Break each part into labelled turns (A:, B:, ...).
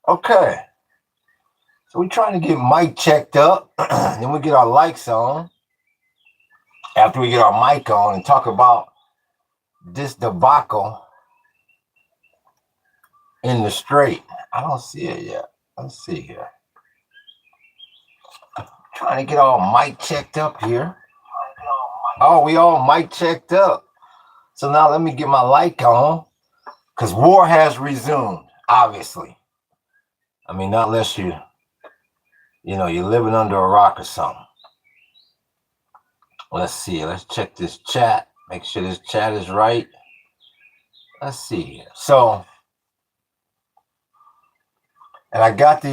A: Okay. So we're trying to get mic checked up. Then we get our likes on. After we get our mic on and talk about this debacle in the straight. I don't see it yet. Let's see here. Trying to get all mic checked up here. Oh, we all mic checked up. So now let me get my light on. Because war has resumed, obviously. I mean, not unless you're living under a rock or something. Let's see. Let's check this chat. Make sure this chat is right. Let's see here. So, and I got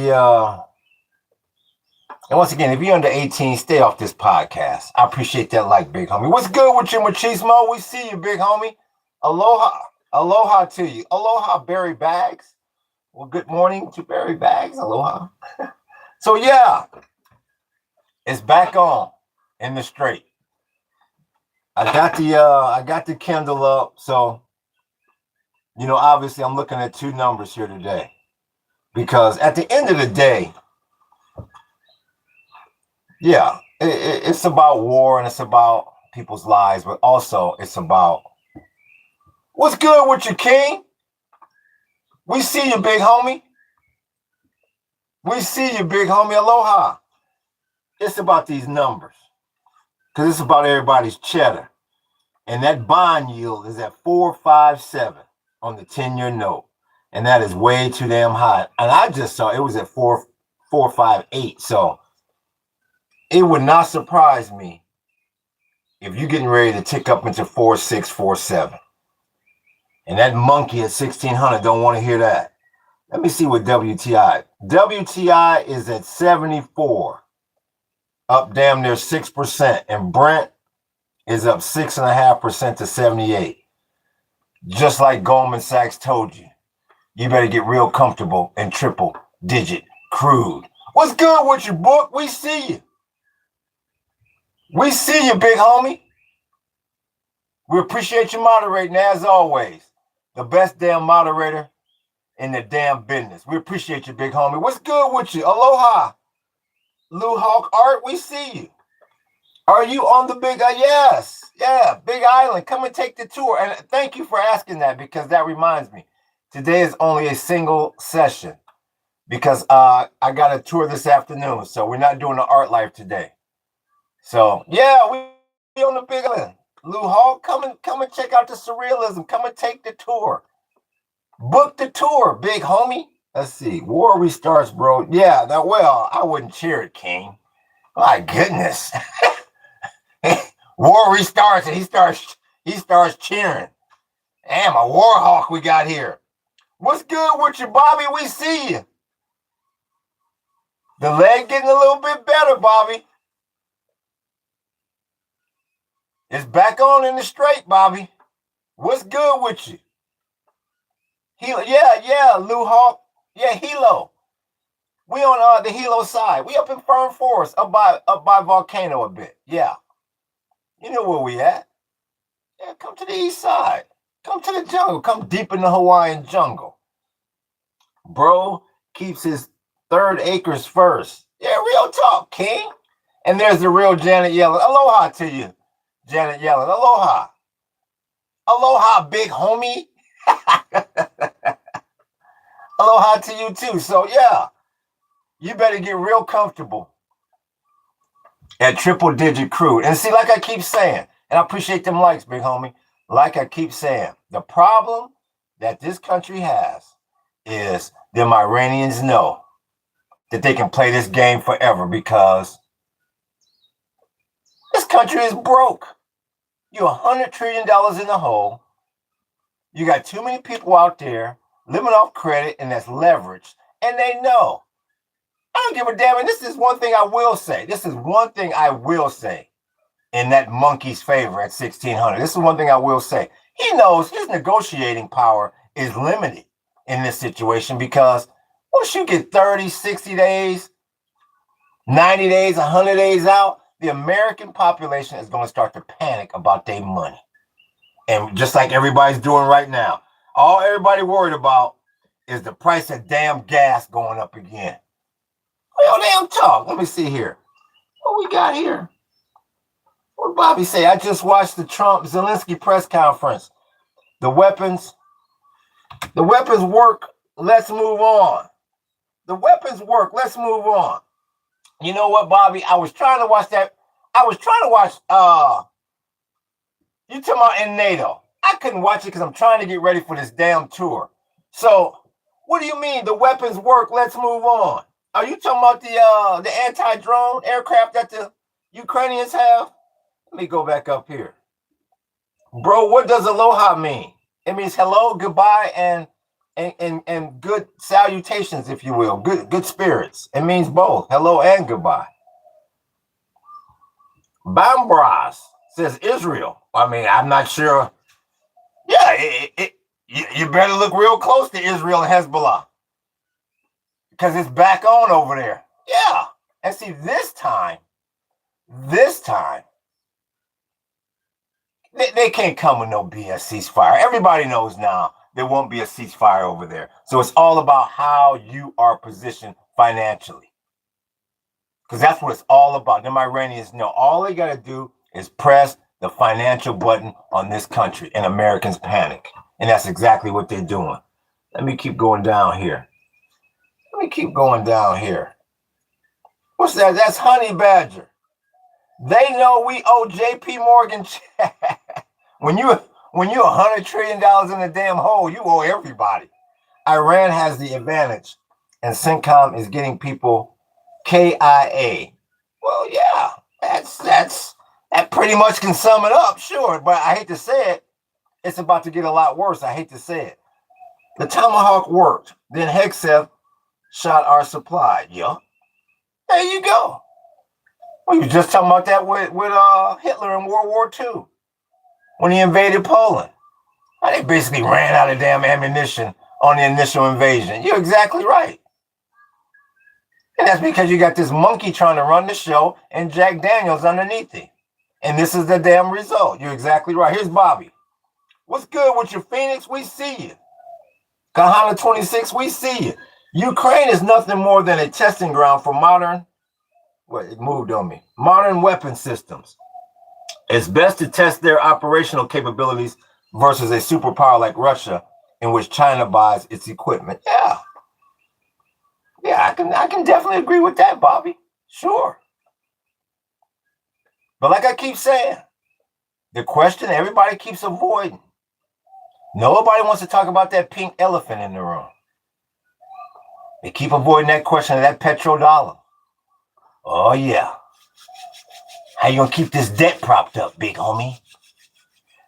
A: and once again, if you're under 18, stay off this podcast. I appreciate that like, big homie. What's good with you, Machismo? We see you, big homie. Aloha. Aloha to you. Aloha, Barry Bags. Well, good morning to Barry Bags. Aloha. So, yeah, it's back on in the straight. I got the Kindle up. So, obviously I'm looking at two numbers here today. Because at the end of the day, yeah, it's about war and it's about people's lives, but also it's about what's good with you, King? We see you, big homie. We see you, big homie. Aloha. It's about these numbers because it's about everybody's cheddar. And that bond yield is at 4.57 on the 10-year note. And that is way too damn high. And I just saw it was at 4.58. So it would not surprise me if you're getting ready to tick up into 4.6, 4.7. And that monkey at 1,600 don't want to hear that. Let me see what WTI. WTI is at 74, up damn near 6%. And Brent is up 6.5% to 78. Just like Goldman Sachs told you, you better get real comfortable in triple digit crude. What's good with you, book? We see you. We see you, big homie. We appreciate you moderating as always. The best damn moderator in the damn business. We appreciate you, big homie. What's good with you? Aloha. Lou Hawk Art, we see you. Are you on the big, yes. Yeah, Big Island. Come and take the tour. And thank you for asking that because that reminds me. Today is only a single session because I got a tour this afternoon. So we're not doing the art life today. So, yeah, we on the big island. Lou Hall, come and check out the surrealism. Come and take the tour. Book the tour, big homie. Let's see. War restarts, bro. Yeah, I wouldn't cheer it, King. My goodness. War restarts and he starts cheering. Damn, a war hawk we got here. What's good with you, Bobby? We see you. The leg getting a little bit better, Bobby. It's back on in the straight, Bobby. What's good with you? Yeah, Lou Hawk. Yeah, Hilo. We on the Hilo side. We up in Fern Forest, up by Volcano a bit. Yeah. You know where we at. Yeah, come to the east side. Come to the jungle. Come deep in the Hawaiian jungle. Bro keeps his 3rd acres first. Yeah, real talk, King. And there's the real Janet Yellen. Aloha to you, Janet Yellen. Aloha. Aloha, big homie. Aloha to you too. So yeah, you better get real comfortable at triple digit crude. And see, like I keep saying, and I appreciate them likes, big homie. Like I keep saying, the problem that this country has is them Iranians know that they can play this game forever because this country is broke. You're $100 trillion in the hole. You got too many people out there living off credit, and that's leverage. And they know. I don't give a damn. And this is one thing I will say. In that monkey's favor at 1,600. This is one thing I will say. He knows his negotiating power is limited in this situation because once you get 30, 60 days, 90 days, 100 days out, the American population is going to start to panic about their money. And just like everybody's doing right now, all everybody worried about is the price of damn gas going up again. Well, damn talk. Let me see here. What we got here? What did Bobby say? I just watched the Trump-Zelensky press conference. The weapons work. Let's move on. The weapons work. Let's move on. You know what, Bobby? I was trying to watch that. You talking about in NATO. I couldn't watch it because I'm trying to get ready for this damn tour. So, what do you mean the weapons work? Let's move on. Are you talking about the anti-drone aircraft that the Ukrainians have? Let me go back up here. Bro, what does aloha mean? It means hello, goodbye, and good salutations, if you will. Good spirits. It means both. Hello and goodbye. Bambras says Israel. I mean, I'm not sure. Yeah, you better look real close to Israel and Hezbollah. Because it's back on over there. Yeah. And see, this time, they can't come with no BS ceasefire. Everybody knows now there won't be a ceasefire over there. So it's all about how you are positioned financially. Because that's what it's all about. Them Iranians know all they got to do is press the financial button on this country, and Americans panic. And that's exactly what they're doing. Let me keep going down here. What's that? That's Honey Badger. They know we owe JP Morgan. When you're $100 trillion in the damn hole, you owe everybody. Iran has the advantage, and CENTCOM is getting people KIA. Well, yeah, that pretty much can sum it up, sure. But I hate to say it, it's about to get a lot worse. I hate to say it. The Tomahawk worked. Then Hegseth shot our supply. Yeah, there you go. Well, you just talking about that with Hitler in World War II when he invaded Poland. They basically ran out of damn ammunition on the initial invasion. You're exactly right. And that's because you got this monkey trying to run the show and Jack Daniels underneath him. And this is the damn result. You're exactly right. Here's Bobby. What's good with your Phoenix? We see you. Kahana 26, we see you. Ukraine is nothing more than a testing ground for modern weapon systems. It's best to test their operational capabilities versus a superpower like Russia, in which China buys its equipment. Yeah, I can definitely agree with that, Bobby. Sure. But like I keep saying, the question everybody keeps avoiding. Nobody wants to talk about that pink elephant in the room. They keep avoiding that question of that petrodollar. Oh, yeah. How you gonna keep this debt propped up, big homie?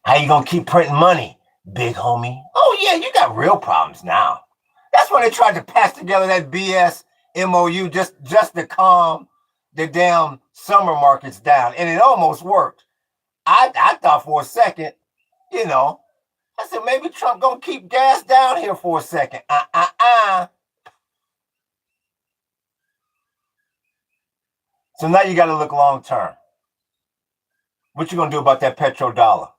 A: How you gonna keep printing money, big homie? Oh, yeah, you got real problems now. That's when they tried to pass together that BS MOU just to calm the damn summer markets down. And it almost worked. I thought for a second, I said, maybe Trump gonna keep gas down here for a second. So now you got to look long term. What you gonna do about that petrodollar?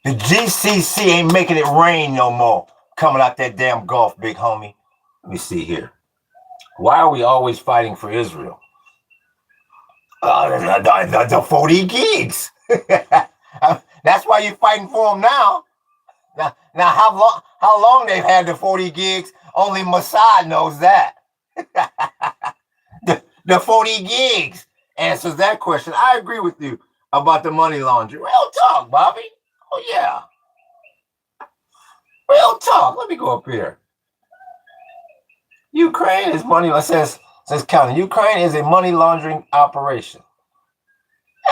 A: The GCC ain't making it rain no more coming out that damn Gulf, big homie. Let me see here. Why are we always fighting for Israel? The 40 gigs. That's why you're fighting for them now. Now, how long they've had the 40 gigs? Only Mossad knows that. the 40 gigs answers that question. I agree with you about the money laundering. Real talk, Bobby. Oh, yeah. Real talk. Let me go up here. Ukraine is money. It says counting. Ukraine is a money laundering operation.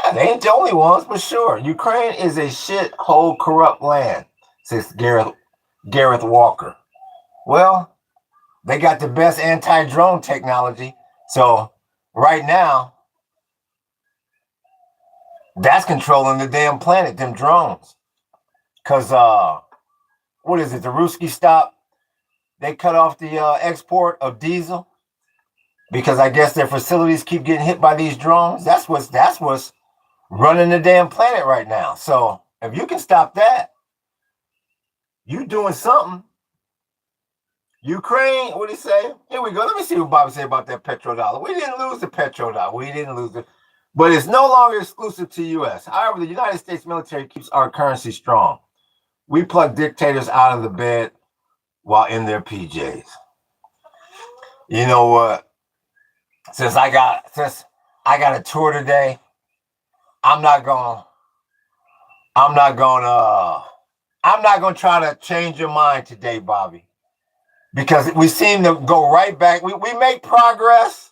A: Yeah, they ain't the only ones, but sure. Ukraine is a shithole corrupt land, says Gareth Walker. Well, they got the best anti-drone technology. So right now, that's controlling the damn planet, them drones. Because, what is it, the Ruski stop? They cut off the export of diesel because I guess their facilities keep getting hit by these drones. That's what's running the damn planet right now. So if you can stop that, You doing something. Ukraine, what did he say? Here we go. Let me see what Bobby said about that petrodollar. We didn't lose the petrodollar. We didn't lose it. But it's no longer exclusive to U.S. However, the United States military keeps our currency strong. We pluck dictators out of the bed while in their PJs. You know what? Since I got a tour today, I'm not gonna try to change your mind today, Bobby. Because we seem to go right back. We make progress,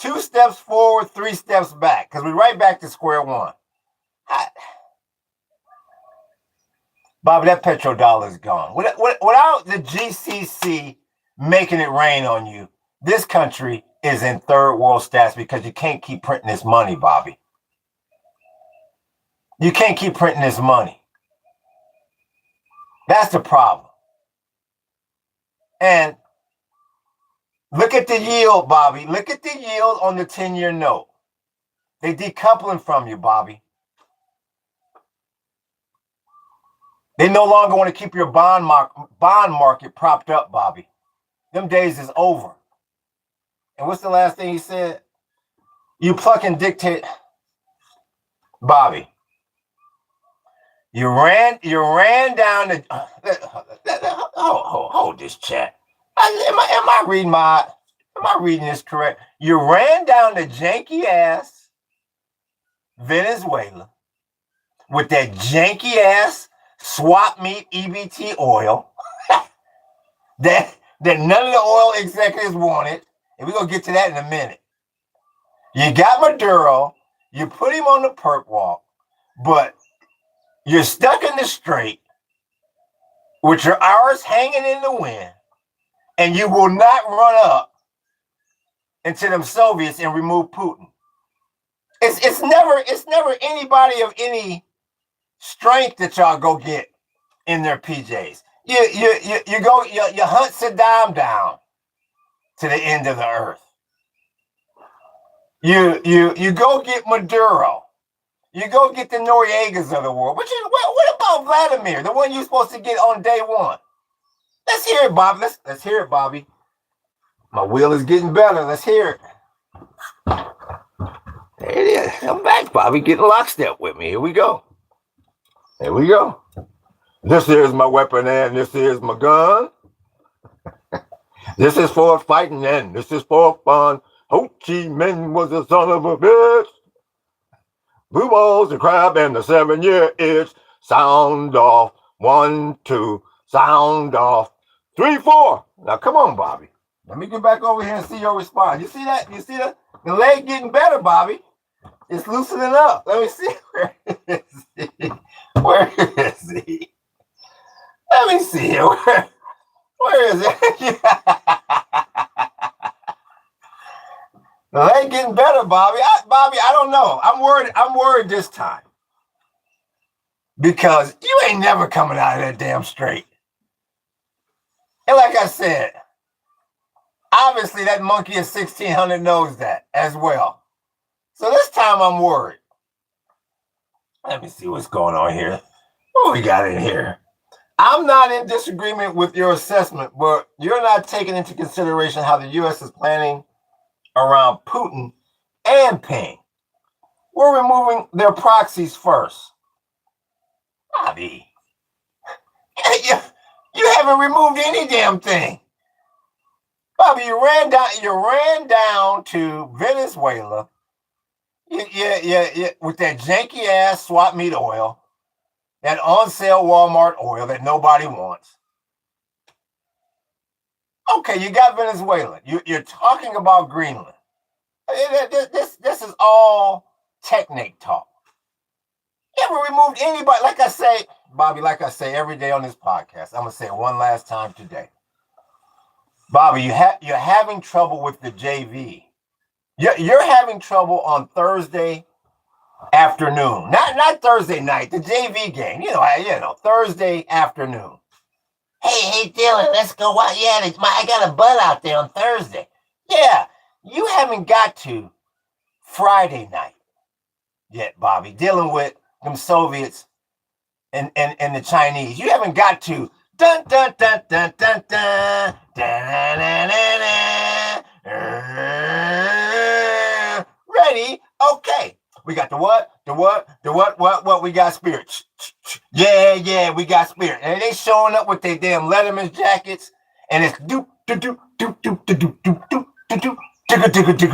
A: 2 steps forward, 3 steps back, because we're right back to square one. Bobby, that petrodollar is gone. Without the GCC making it rain on you, this country is in third world stats because you can't keep printing this money, Bobby. You can't keep printing this money. That's the problem. And look at the yield, Bobby. Look at the yield on the 10-year note. They decoupling from you, Bobby. They no longer want to keep your bond market propped up, Bobby. Them days is over. And what's the last thing he said? You plucking dictate, Bobby. You ran down the. Hold this chat. Am I reading this correct? You ran down the janky ass Venezuela with that janky ass swap meet EBT oil that none of the oil executives wanted. And we're gonna get to that in a minute. You got Maduro, you put him on the perp walk, but you're stuck in the strait with your hours hanging in the wind, and you will not run up into them Soviets and remove Putin. It's never anybody of any strength that y'all go get in their PJs. You hunt Saddam down to the end of the earth. You go get Maduro. You go get the Noriegas of the world. What about Vladimir, the one you're supposed to get on day one? Let's hear it, Bobby. Let's hear it, Bobby. My wheel is getting better. Let's hear it. There it is. I'm back, Bobby. Getting lockstep with me. Here we go. Here we go. This is my weapon and this is my gun. This is for fighting and this is for fun. Ho Chi Minh was a son of a bitch. Blue balls, the crab, and the 7-year itch. Sound off. 1, 2. Sound off. 3, 4. Now come on, Bobby. Let me get back over here and see your response. You see that? You see that? The leg getting better, Bobby. It's loosening up. Let me see. Where is he? Let me see. Where is it? The leg getting better, Bobby. Bobby, I don't know. I'm worried this time. Because you ain't never coming out of that damn strait. And like I said, obviously that monkey at 1600 knows that as well. So this time I'm worried. Let me see what's going on here. What we got in here? I'm not in disagreement with your assessment, but you're not taking into consideration how the U.S. is planning around Putin and Ping. We're removing their proxies first. Bobby, you haven't removed any damn thing. Bobby, you ran down to Venezuela. Yeah, with that janky ass swap meet oil, that on sale Walmart oil that nobody wants. Okay, you got Venezuela. You're talking about Greenland. This is all technique talk. You haven't removed anybody. Like I say, Bobby, like I say every day on this podcast, I'm going to say it one last time today. Bobby, you're having trouble with the JV. You're having trouble on Thursday afternoon. Not Thursday night, the JV game. You know, Thursday afternoon. Hey, Dylan, let's go. Yeah, I got a butt out there on Thursday. Yeah, you haven't got to Friday night yet, Bobby, dealing with them Soviets and the Chinese. You haven't got to Dun dun dun dun dun dun. Dun, dun, dun, dun. Ready? Okay. We got the what? The what? The what? We got spirit. Yeah, we got spirit. And they showing up with their damn Letterman's jackets, and it's doop doop doop doop doop doop doop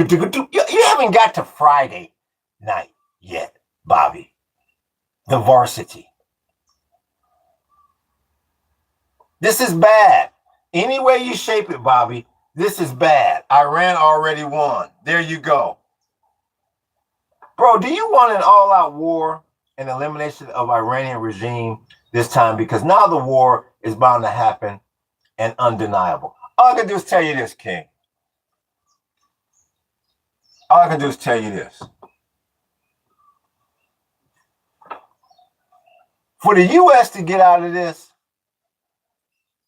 A: doop doop. You haven't got to Friday night yet, Bobby. The varsity. This is bad. Any way you shape it, Bobby, this is bad. Iran already won. There you go. Bro, do you want an all-out war and elimination of Iranian regime this time? Because now the war is bound to happen and undeniable. All I can do is tell you this, King. All I can do is tell you this. For the U.S. to get out of this,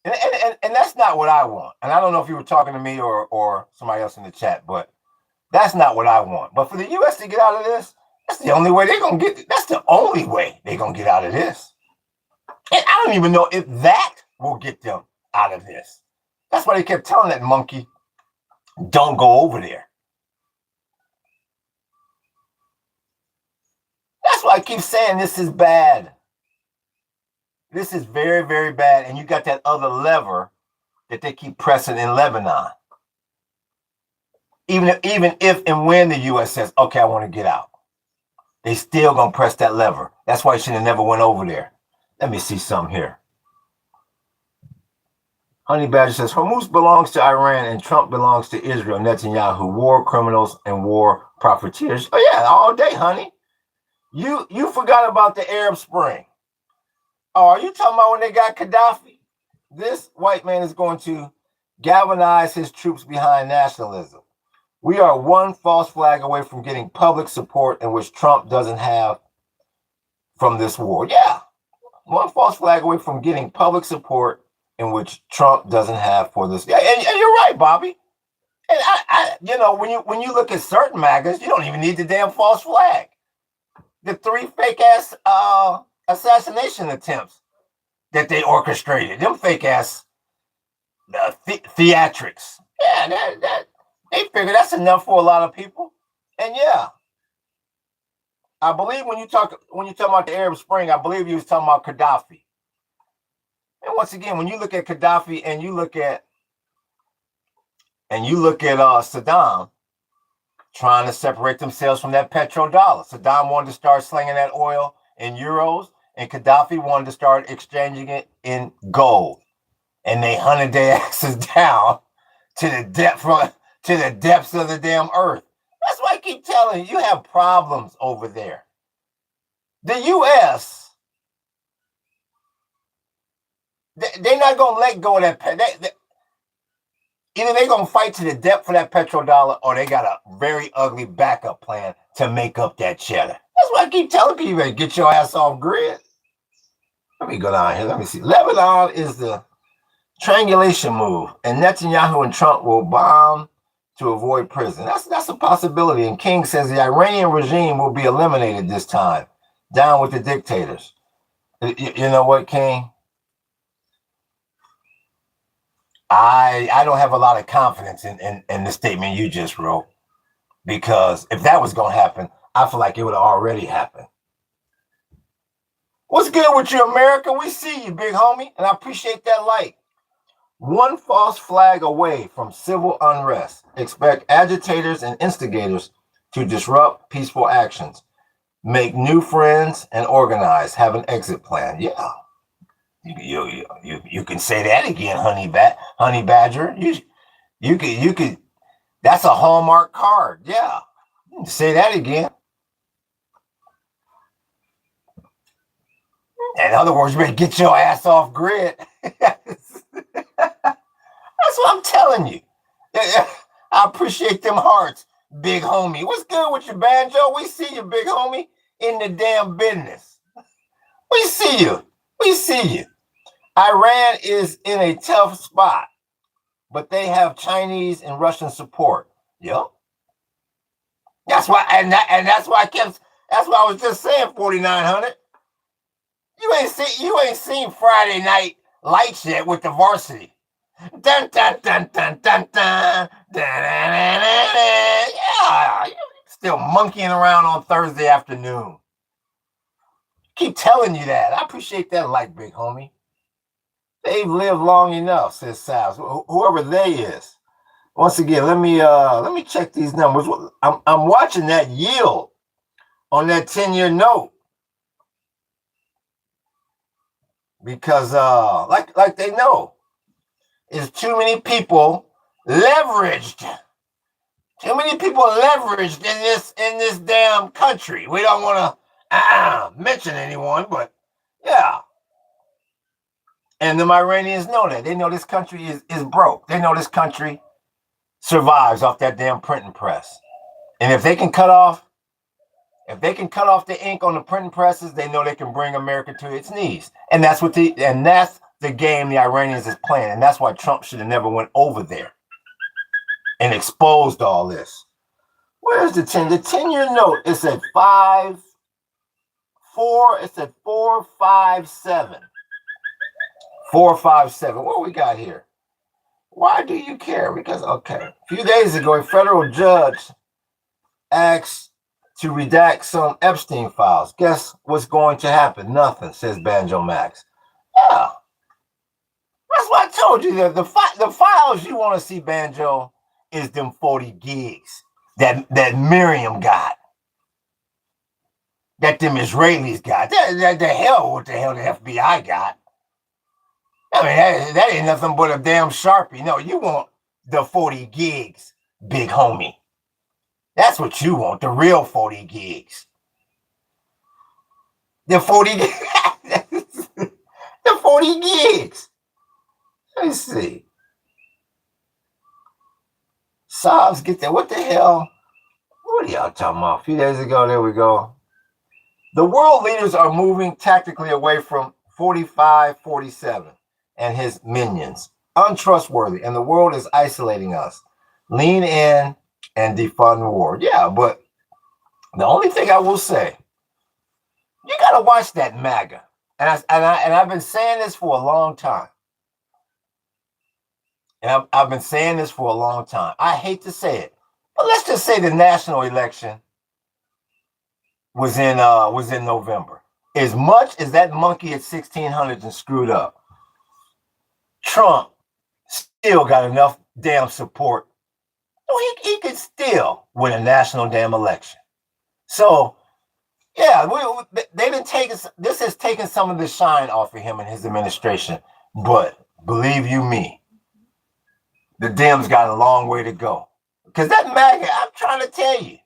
A: and that's not what I want. And I don't know if you were talking to me or somebody else in the chat, but that's not what I want. But for the U.S. to get out of this, that's the only way they're going to get. That's the only way they're going to get out of this. And I don't even know if that will get them out of this. That's why they kept telling that monkey, don't go over there. That's why I keep saying this is bad. This is very, very bad. And you got that other lever that they keep pressing in Lebanon. Even if and when the U.S. says, okay, I want to get out, they still going to press that lever. That's why you should have never went over there. Let me see something here. Honey Badger says, Hormuz belongs to Iran and Trump belongs to Israel. Netanyahu, war criminals and war profiteers. Oh, yeah, all day, honey. You forgot about the Arab Spring. Oh, are you talking about when they got Gaddafi? This white man is going to galvanize his troops behind nationalism. We are one false flag away from getting public support in which Trump doesn't have from this war. Yeah, one false flag away from getting public support in which Trump doesn't have for this. Yeah, and you're right, Bobby. And I when you look at certain MAGAs, you don't even need the damn false flag. The 3 fake ass assassination attempts that they orchestrated, them fake ass theatrics. Yeah, that they figure that's enough for a lot of people. And yeah, I believe when you talk about the Arab Spring, I believe you was talking about Gaddafi. And once again, when you look at Gaddafi and you look at Saddam trying to separate themselves from that petrodollar. Saddam wanted to start slinging that oil in euros, and Gaddafi wanted to start exchanging it in gold. And they hunted their asses down to the depths of the damn earth. That's why I keep telling you, you have problems over there. The U.S., they're not going to let go of that. Either they're going to fight to the depth for that petrodollar, or they got a very ugly backup plan to make up that cheddar. That's why I keep telling people, to get your ass off grid. Let me go down here. Let me see. Lebanon is the triangulation move, and Netanyahu and Trump will bomb to avoid prison. That's a possibility. And King says the Iranian regime will be eliminated this time. Down with the dictators. You know what, King? I don't have a lot of confidence in the statement you just wrote, because if that was going to happen, I feel like it would have already happened. What's good with you, America? We see you, big homie, and I appreciate that like. One false flag away from civil unrest. Expect agitators and instigators to disrupt peaceful actions. Make new friends and organize. Have an exit plan. Yeah. You can say that again, honey badger. You could. That's a Hallmark card. Yeah, say that again. In other words, you better get your ass off grid. That's what I'm telling you. I appreciate them hearts, big homie. What's good with you, Banjo? We see you, big homie, in the damn business. We see you. We see you. Iran is in a tough spot, but they have Chinese and Russian support. Yep. That's why, and that's why that's why I was just saying 4,900. You ain't seen Friday night lights yet with the varsity. Dun, dun, dun, dun, dun, dun, dun, dun, dun, dun, dun. Yeah, still monkeying around on Thursday afternoon. Keep telling you that. I appreciate that light, big homie. They've lived long enough, says Salves. Whoever they is. Once again, let me check these numbers. I'm watching that yield on that 10-year note because like they know, is too many people leveraged. Too many people leveraged in this damn country. We don't want to mention anyone, but yeah. And the Iranians know that. They know this country is broke. They know this country survives off that damn printing press. And if they can cut off the ink on the printing presses, they know they can bring America to its knees. And that's the game the Iranians is playing. And that's why Trump should have never went over there and exposed all this. Where's the 10? The 10-year note is at 457. 457. What we got here? Why do you care? Because, okay, a few days ago, a federal judge asked to redact some Epstein files. Guess what's going to happen? Nothing, says Banjo Max. Yeah. That's what I told you. The files you want to see, Banjo, is them 40 gigs that Miriam got. That them Israelis got. What the hell the FBI got. I mean, that ain't nothing but a damn Sharpie. No, you want the 40 gigs, big homie. That's what you want, the real 40 gigs. The 40 gigs. The 40 gigs. Let me see. Sobs get that. What the hell? What are y'all talking about? A few days ago, there we go. The world leaders are moving tactically away from 45-47 and his minions. Untrustworthy, and the world is isolating us. Lean in and defund war. Yeah, but the only thing I will say, you got to watch that MAGA. And I've been saying this for a long time. And I've been saying this for a long time. I hate to say it, but let's just say the national election was in November. As much as that monkey at 1600s and screwed up, Trump still got enough damn support. He could still win a national damn election. So, yeah, they didn't take us. This has taken some of the shine off of him and his administration. But believe you me, the Dems got a long way to go. Because that MAGA, I'm trying to tell you,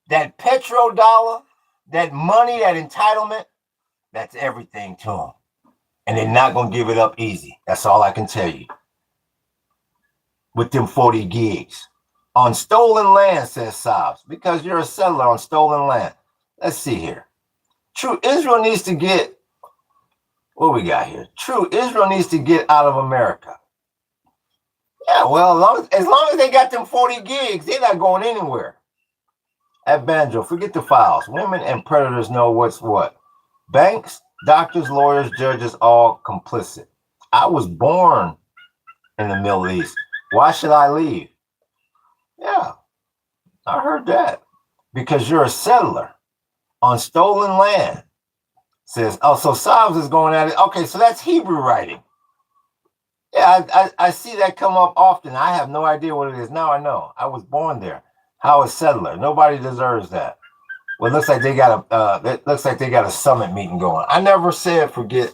A: that petrodollar, that money, that entitlement, that's everything to them. And they're not going to give it up easy. That's all I can tell you. With them 40 gigs. On stolen land, says Sobs, because you're a settler on stolen land. Let's see here. True, Israel needs to get, what we got here? True, Israel needs to get out of America. Yeah, well, as long as they got them 40 gigs, they're not going anywhere. At Banjo, forget the files. Women and predators know what's what. Banks, doctors, lawyers, judges, all complicit. I was born in the Middle East. Why should I leave? Yeah, I heard that. Because you're a settler on stolen land. Says, oh, so Sobs is going at it. Okay, so that's Hebrew writing. Yeah, I see that come up often. I have no idea what it is. Now I know. I was born there. How a settler. Nobody deserves that. Well, it looks like they got a summit meeting going. I never said forget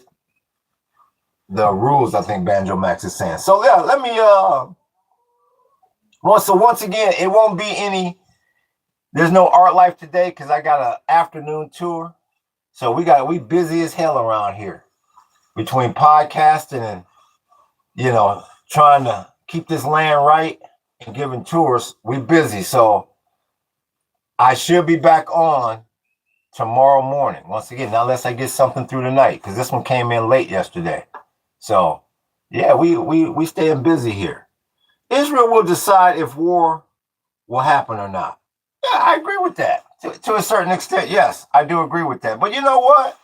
A: the rules. I think Banjo Max is saying. So yeah, let me so once again, it won't be any. There's no art life today because I got an afternoon tour. So we busy as hell around here between podcasting and trying to keep this land right and giving tours. We busy. So I should be back on tomorrow morning. Once again, not unless I get something through the night, because this one came in late yesterday. So yeah, we staying busy here. Israel will decide if war will happen or not. Yeah, I agree with that. To a certain extent, yes, I do agree with that. But you know what?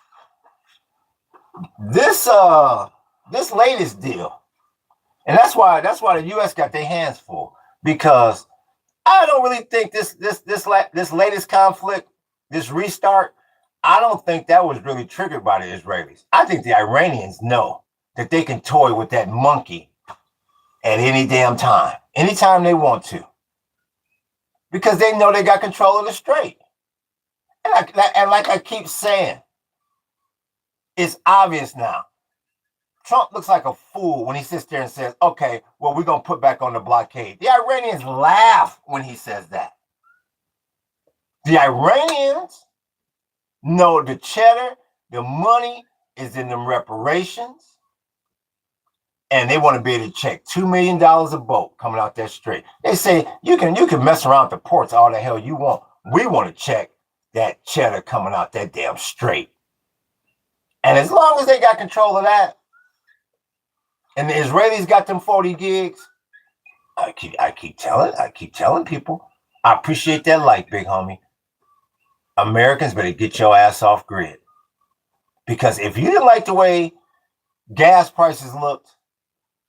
A: This this latest deal, and that's why the U.S. got their hands full, because I don't really think this latest conflict, this restart, I don't think that was really triggered by the Israelis. I think the Iranians know that they can toy with that monkey at any damn time, anytime they want to, because they know they got control of the strait. And like I keep saying, it's obvious now. Trump looks like a fool when he sits there and says, okay, well, we're going to put back on the blockade. The Iranians laugh when he says that. The Iranians know the cheddar, the money is in them reparations, and they want to be able to check $2 million a boat coming out that strait. They say, you can mess around with the ports all the hell you want. We want to check that cheddar coming out that damn strait. And as long as they got control of that, and the Israelis got them 40 gigs, I keep telling people, I appreciate that like, big homie. Americans better get your ass off grid. Because if you didn't like the way gas prices looked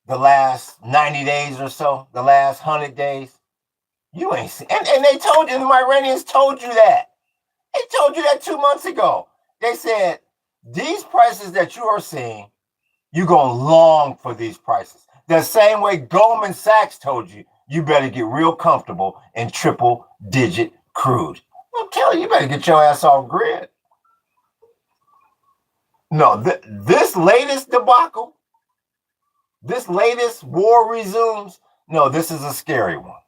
A: the last 90 days or so, the last 100 days, you ain't seen, and they told you, the Iranians told you that. They told you that 2 months ago. They said, these prices that you are seeing, you're going to long for these prices. The same way Goldman Sachs told you, you better get real comfortable in triple-digit crude. I'm telling you, you better get your ass off grid. No, this latest debacle, this latest war resumes, no, this is a scary one.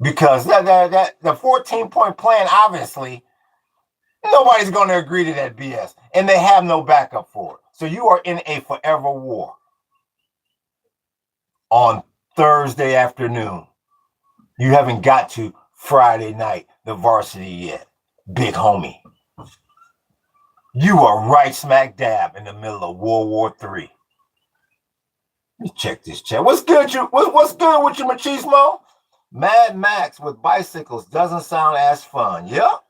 A: Because the 14-point plan, obviously, nobody's going to agree to that BS. And they have no backup for it. So you are in a forever war. On Thursday afternoon, you haven't got to Friday night, the varsity yet. Big homie. You are right smack dab in the middle of World War III. Let me check this chat. What's good? What's good with you, machismo? Mad Max with bicycles doesn't sound as fun. Yep.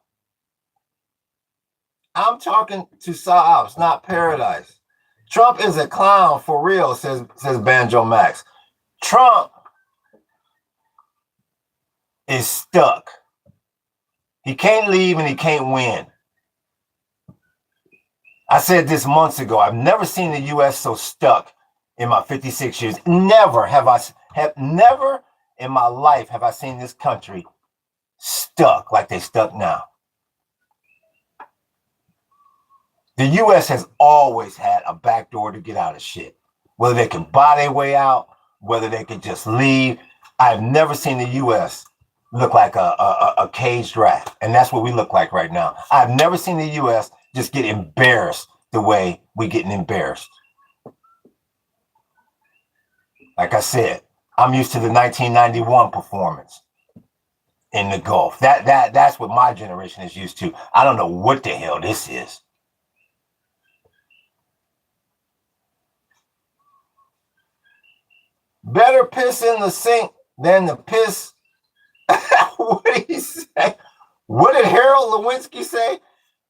A: I'm talking to Saabs, not paradise. Trump is a clown for real, says Banjo Max. Trump is stuck. He can't leave and he can't win. I said this months ago. I've never seen the U.S. so stuck in my 56 years. Never in my life have I seen this country stuck like they stuck now. The U.S. has always had a back door to get out of shit. Whether they can buy their way out, whether they can just leave. I've never seen the U.S. look like a caged rat. And that's what we look like right now. I've never seen the U.S. just get embarrassed the way we're getting embarrassed. Like I said, I'm used to the 1991 performance in the Gulf. That's what my generation is used to. I don't know what the hell this is. Better piss in the sink than the piss. What did he say? What did Harold Lewinsky say?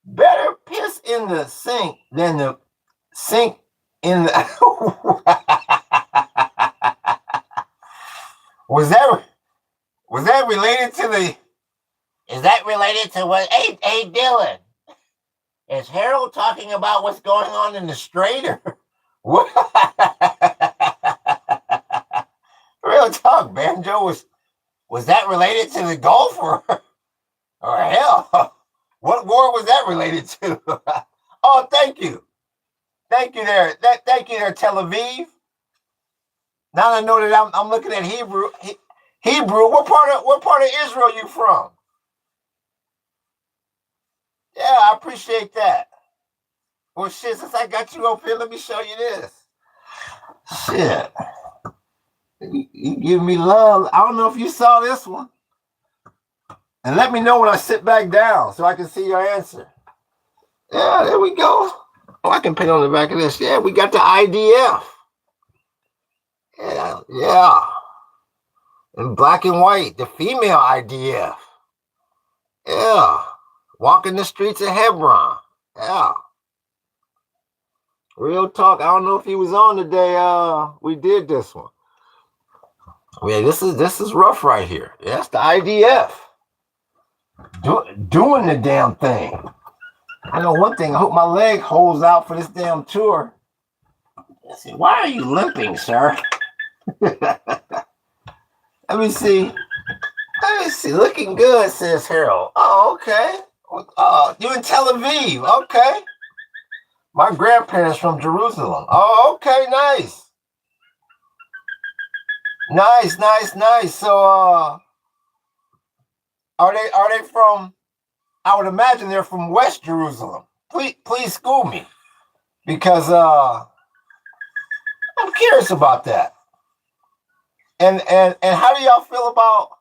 A: Better piss in the sink than the sink in the. Was that related to the? Is that related to what? Hey, Dylan, is Harold talking about what's going on in the strait or what? Real talk, Banjo, was that related to the Gulf or hell? What war was that related to? Oh, thank you there. Thank you there, Tel Aviv. Now I know that I'm looking at Hebrew. Hebrew. What part of Israel you from? Yeah, I appreciate that. Well, shit, since I got you up here, let me show you this. Shit. You give me love. I don't know if you saw this one. And let me know when I sit back down so I can see your answer. Yeah, there we go. Oh, I can put on the back of this. Yeah, we got the IDF. Yeah. In black and white, the female IDF. Yeah. Walking the streets of Hebron. Yeah. Real talk. I don't know if he was on today. We did this one. Yeah, this is rough right here. That's the IDF doing the damn thing. I know one thing. I hope my leg holds out for this damn tour. Let's see. Why are you limping, sir? Let me see. Let me see. Looking good, says Harold. Oh, okay. You in Tel Aviv. Okay. My grandparents from Jerusalem. Oh, okay. Nice. Nice. So, are they from? I would imagine they're from West Jerusalem. Please school me, because I'm curious about that. And how do y'all feel about,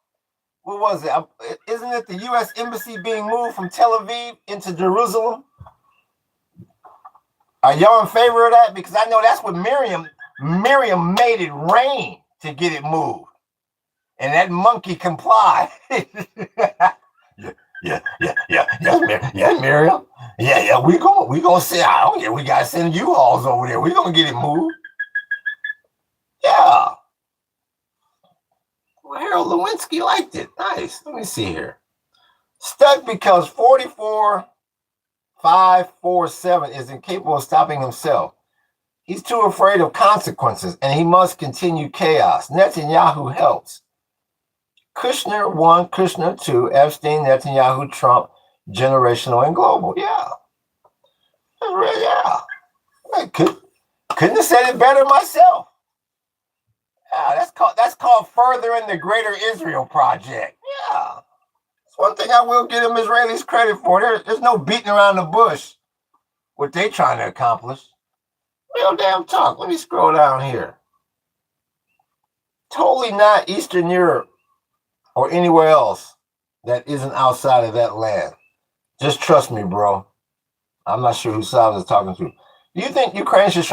A: what was it? Isn't it the U.S. Embassy being moved from Tel Aviv into Jerusalem? Are y'all in favor of that? Because I know that's what Miriam made it rain to get it moved, and that monkey complied. Yeah, Miriam. Yeah, we gonna say, I don't care. We gotta send U-Hauls over there. We gonna get it moved. Yeah. Well, Harold Lewinsky liked it. Nice. Let me see here. Stuck because 44547 is incapable of stopping himself. He's too afraid of consequences, and he must continue chaos. Netanyahu helps. Kushner 1, Kushner 2, Epstein, Netanyahu, Trump, generational and global. Yeah. Yeah. I couldn't have said it better myself. Yeah, that's called furthering the Greater Israel Project. Yeah. That's one thing I will give them Israelis credit for. There's no beating around the bush what they trying to accomplish. Real damn talk. Let me scroll down here. Totally not Eastern Europe or anywhere else that isn't outside of that land. Just trust me, bro. I'm not sure who Sav is talking to. Do you think Ukraine should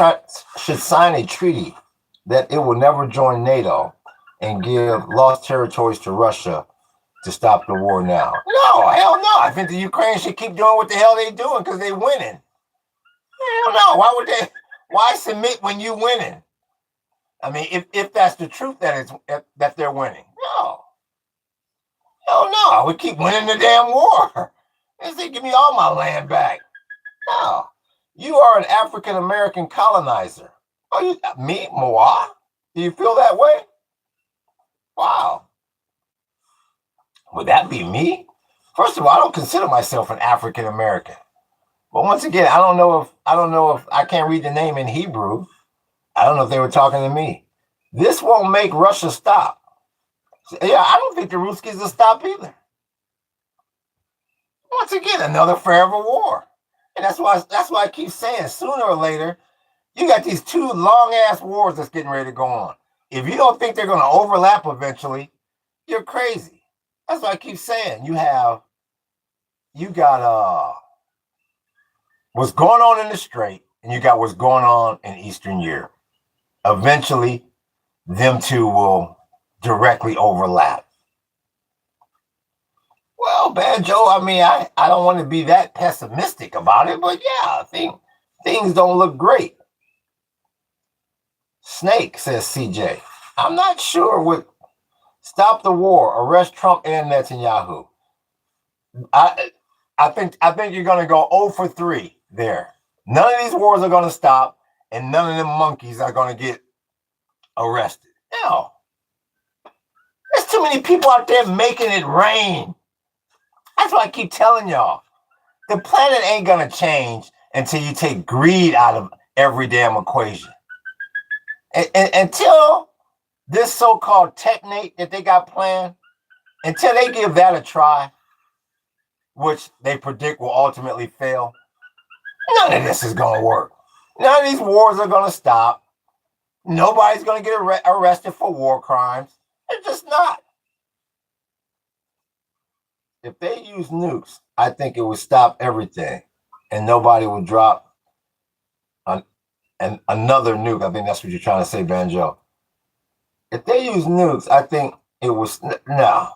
A: sign a treaty that it will never join NATO and give lost territories to Russia to stop the war now? No, hell no. I think the Ukraine should keep doing what the hell they're doing because they're winning. Hell no. Why submit when you're winning? I mean, if that's the truth that they're winning. No. Hell no. I would keep winning the damn war. They say, give me all my land back. No. You are an African American colonizer. Oh, me, Moa? Do you feel that way? Wow. Would that be me? First of all, I don't consider myself an African American. But once again, I don't know if I can't read the name in Hebrew. I don't know if they were talking to me. This won't make Russia stop. Yeah, I don't think the Ruskies will stop either. Once again, another forever war. And that's why I keep saying, sooner or later, you got these two long-ass wars that's getting ready to go on. If you don't think they're going to overlap eventually, you're crazy. That's why I keep saying, you got what's going on in the Strait, and you got what's going on in Eastern Europe. Eventually, them two will directly overlap. Well, Banjo, I mean, I don't want to be that pessimistic about it, but yeah, I think things don't look great. Snake, says CJ. I'm not sure what stop the war, arrest Trump and Netanyahu. I think you're going to go 0 for 3 there. None of these wars are going to stop, and none of them monkeys are going to get arrested. No. There's too many people out there making it rain. That's what I keep telling y'all. The planet ain't going to change until you take greed out of every damn equation. And until this so-called technate that they got planned, until they give that a try, which they predict will ultimately fail, none of this is going to work. None of these wars are going to stop. Nobody's going to get arrested for war crimes. They're just not. If they use nukes, I think it would stop everything, and nobody would drop another nuke. I think that's what you're trying to say, Banjo. If they use nukes, I think it was no.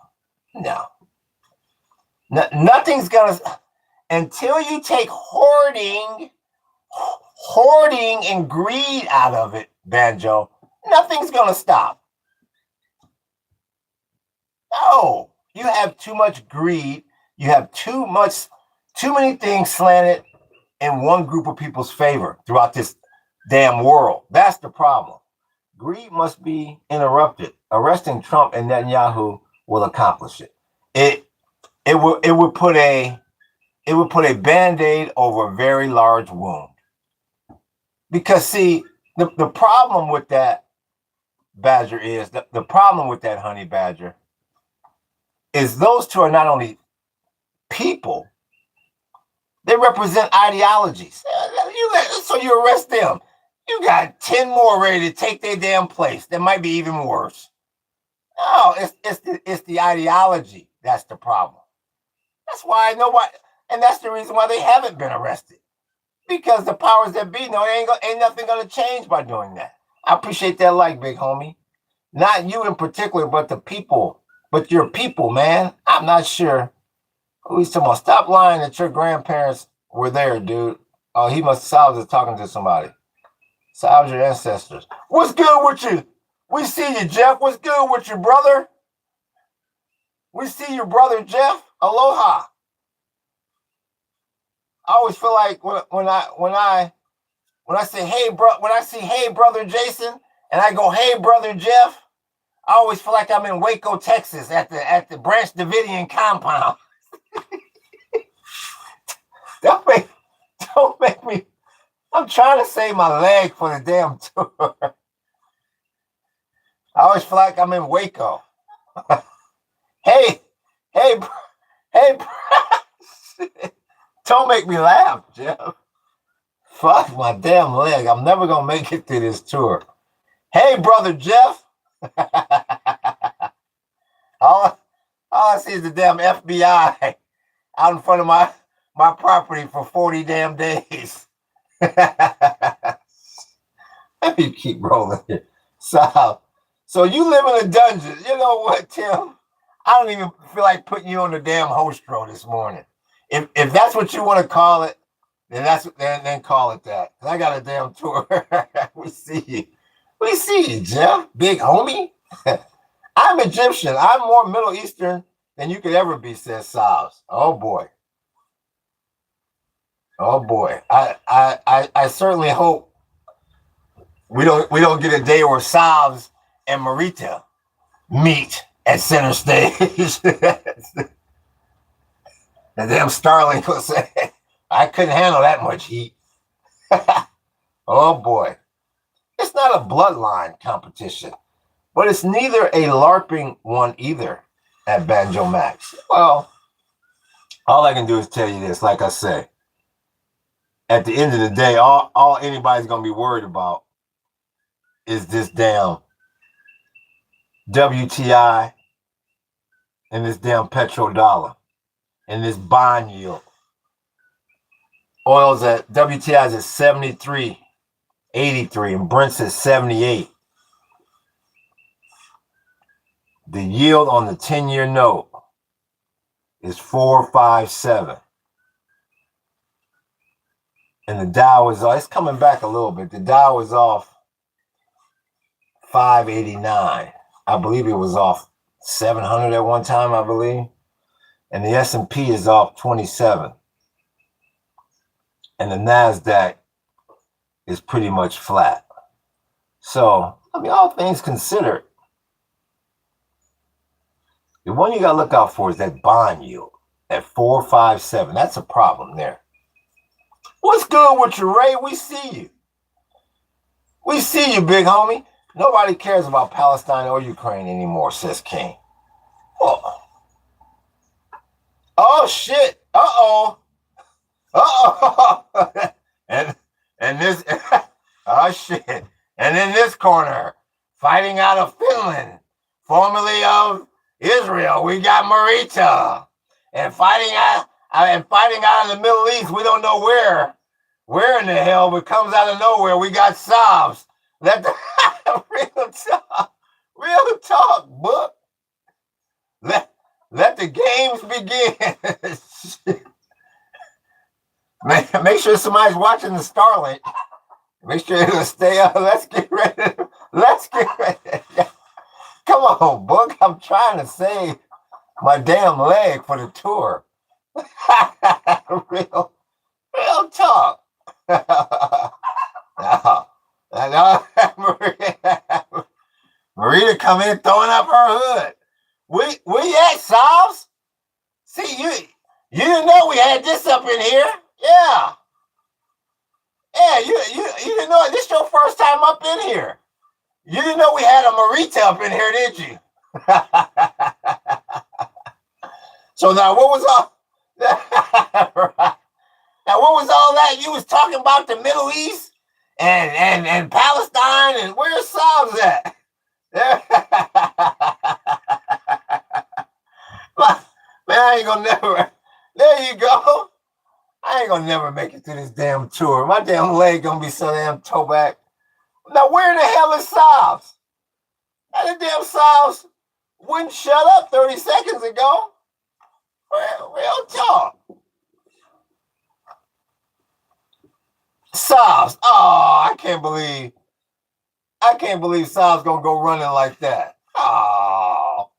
A: Nothing's gonna until you take hoarding hoarding and greed out of it, Banjo, nothing's going to stop. No, you have too much greed. You have too many things slanted in one group of people's favor throughout this damn world. That's the problem. Greed must be interrupted. Arresting Trump and Netanyahu will accomplish it. It would put a Band-Aid over a very large wound. Because see, the problem with that badger is the problem with that honey badger is those two are not only people, they represent ideologies. So you arrest them. You got 10 more ready to take their damn place. That might be even worse. No, it's the ideology that's the problem. That's why nobody, and that's the reason why they haven't been arrested. Because the powers that be know ain't nothing gonna change by doing that. I appreciate that like, big homie. Not you in particular, but the people, but your people, man. I'm not sure who he's talking about. Stop lying that your grandparents were there, dude. Oh, he must have talking to somebody. Salve your ancestors. What's good with you? We see you, Jeff. What's good with you, brother? We see your brother, Jeff. Aloha. I always feel like when I say hey brother Jason and I go hey brother Jeff, I always feel like I'm in Waco, Texas at the Branch Davidian compound. Don't make me. I'm trying to save my leg for the damn tour. I always feel like I'm in Waco. hey. Don't make me laugh, Jeff. Fuck my damn leg. I'm never going to make it through this tour. Hey, brother Jeff. all I see is the damn FBI out in front of my property for 40 damn days. Let me keep rolling here. So you live in a dungeon. You know what, Tim? I don't even feel like putting you on the damn host row this morning. If that's what you want to call it, then call it that. I got a damn tour. We see you, Jeff, big homie. I'm Egyptian. I'm more Middle Eastern than you could ever be, says Salves. Oh boy. I certainly hope we don't get a day where Salves and Marita meet at center stage. The damn Starlink will say, I couldn't handle that much heat. Oh boy. It's not a bloodline competition, but it's neither a LARPing one either at Banjo Max. Well, all I can do is tell you this, like I say, at the end of the day, all anybody's going to be worried about is this damn WTI and this damn petrodollar and this bond yield. Oil's at WTI's at 73.83 and Brent's at 78. The yield on the 10-year note is 457. And the Dow is it's coming back a little bit. The Dow is off 589. I believe it was off 700 at one time, I believe. And the S&P is off 27. And the NASDAQ is pretty much flat. So, I mean, all things considered, the one you got to look out for is that bond yield at 457. That's a problem there. What's good with you, Ray? We see you. We see you, big homie. Nobody cares about Palestine or Ukraine anymore, says King. Oh shit. Uh-oh. and this oh shit. And in this corner, fighting out of Finland, formerly of Israel, we got Marita. And fighting out of the Middle East, we don't know where in the hell, but comes out of nowhere. We got Sobs. Let the real talk, book. Let the games begin. Make sure somebody's watching the Starlink. Make sure it'll stay up. Let's get ready. Let's get ready. Come on, Book. I'm trying to save my damn leg for the tour. real talk. No, Marita come in throwing up her hood. We at Solves? See, you didn't know we had this up in here? Yeah. Yeah, you didn't know it. This is your first time up in here. You didn't know we had a Marita up in here, did you? So now what was all now what was all that? You was talking about the Middle East and Palestine, and where's Solves at? Man, I ain't gonna never. There you go. I ain't gonna never make it through this damn tour. My damn leg gonna be so damn toe back. Now, where in the hell is Solves? That damn Solves wouldn't shut up 30 seconds ago. Real talk. Solves. Oh, I can't believe Solves gonna go running like that. Oh.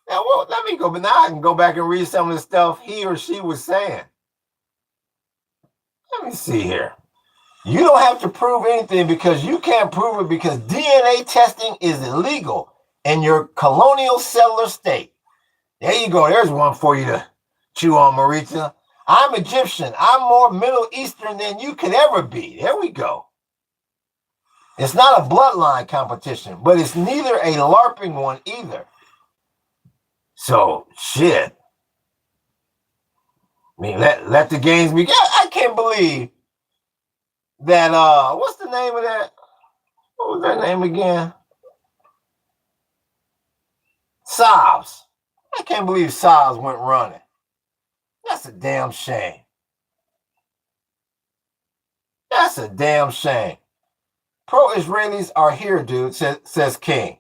A: Now, well, let me go, but now I can go back and read some of the stuff he or she was saying. Let me see here. You don't have to prove anything because you can't prove it because DNA testing is illegal in your colonial settler state. There you go. There's one for you to chew on, Marita. I'm Egyptian. I'm more Middle Eastern than you could ever be. There we go. It's not a bloodline competition, but it's neither a LARPing one either. So, shit. I mean, let the games begin. I can't believe that, what's the name of that? What was that name again? Solves. I can't believe Solves went running. That's a damn shame. That's a damn shame. Pro-Israelis are here, dude, says King.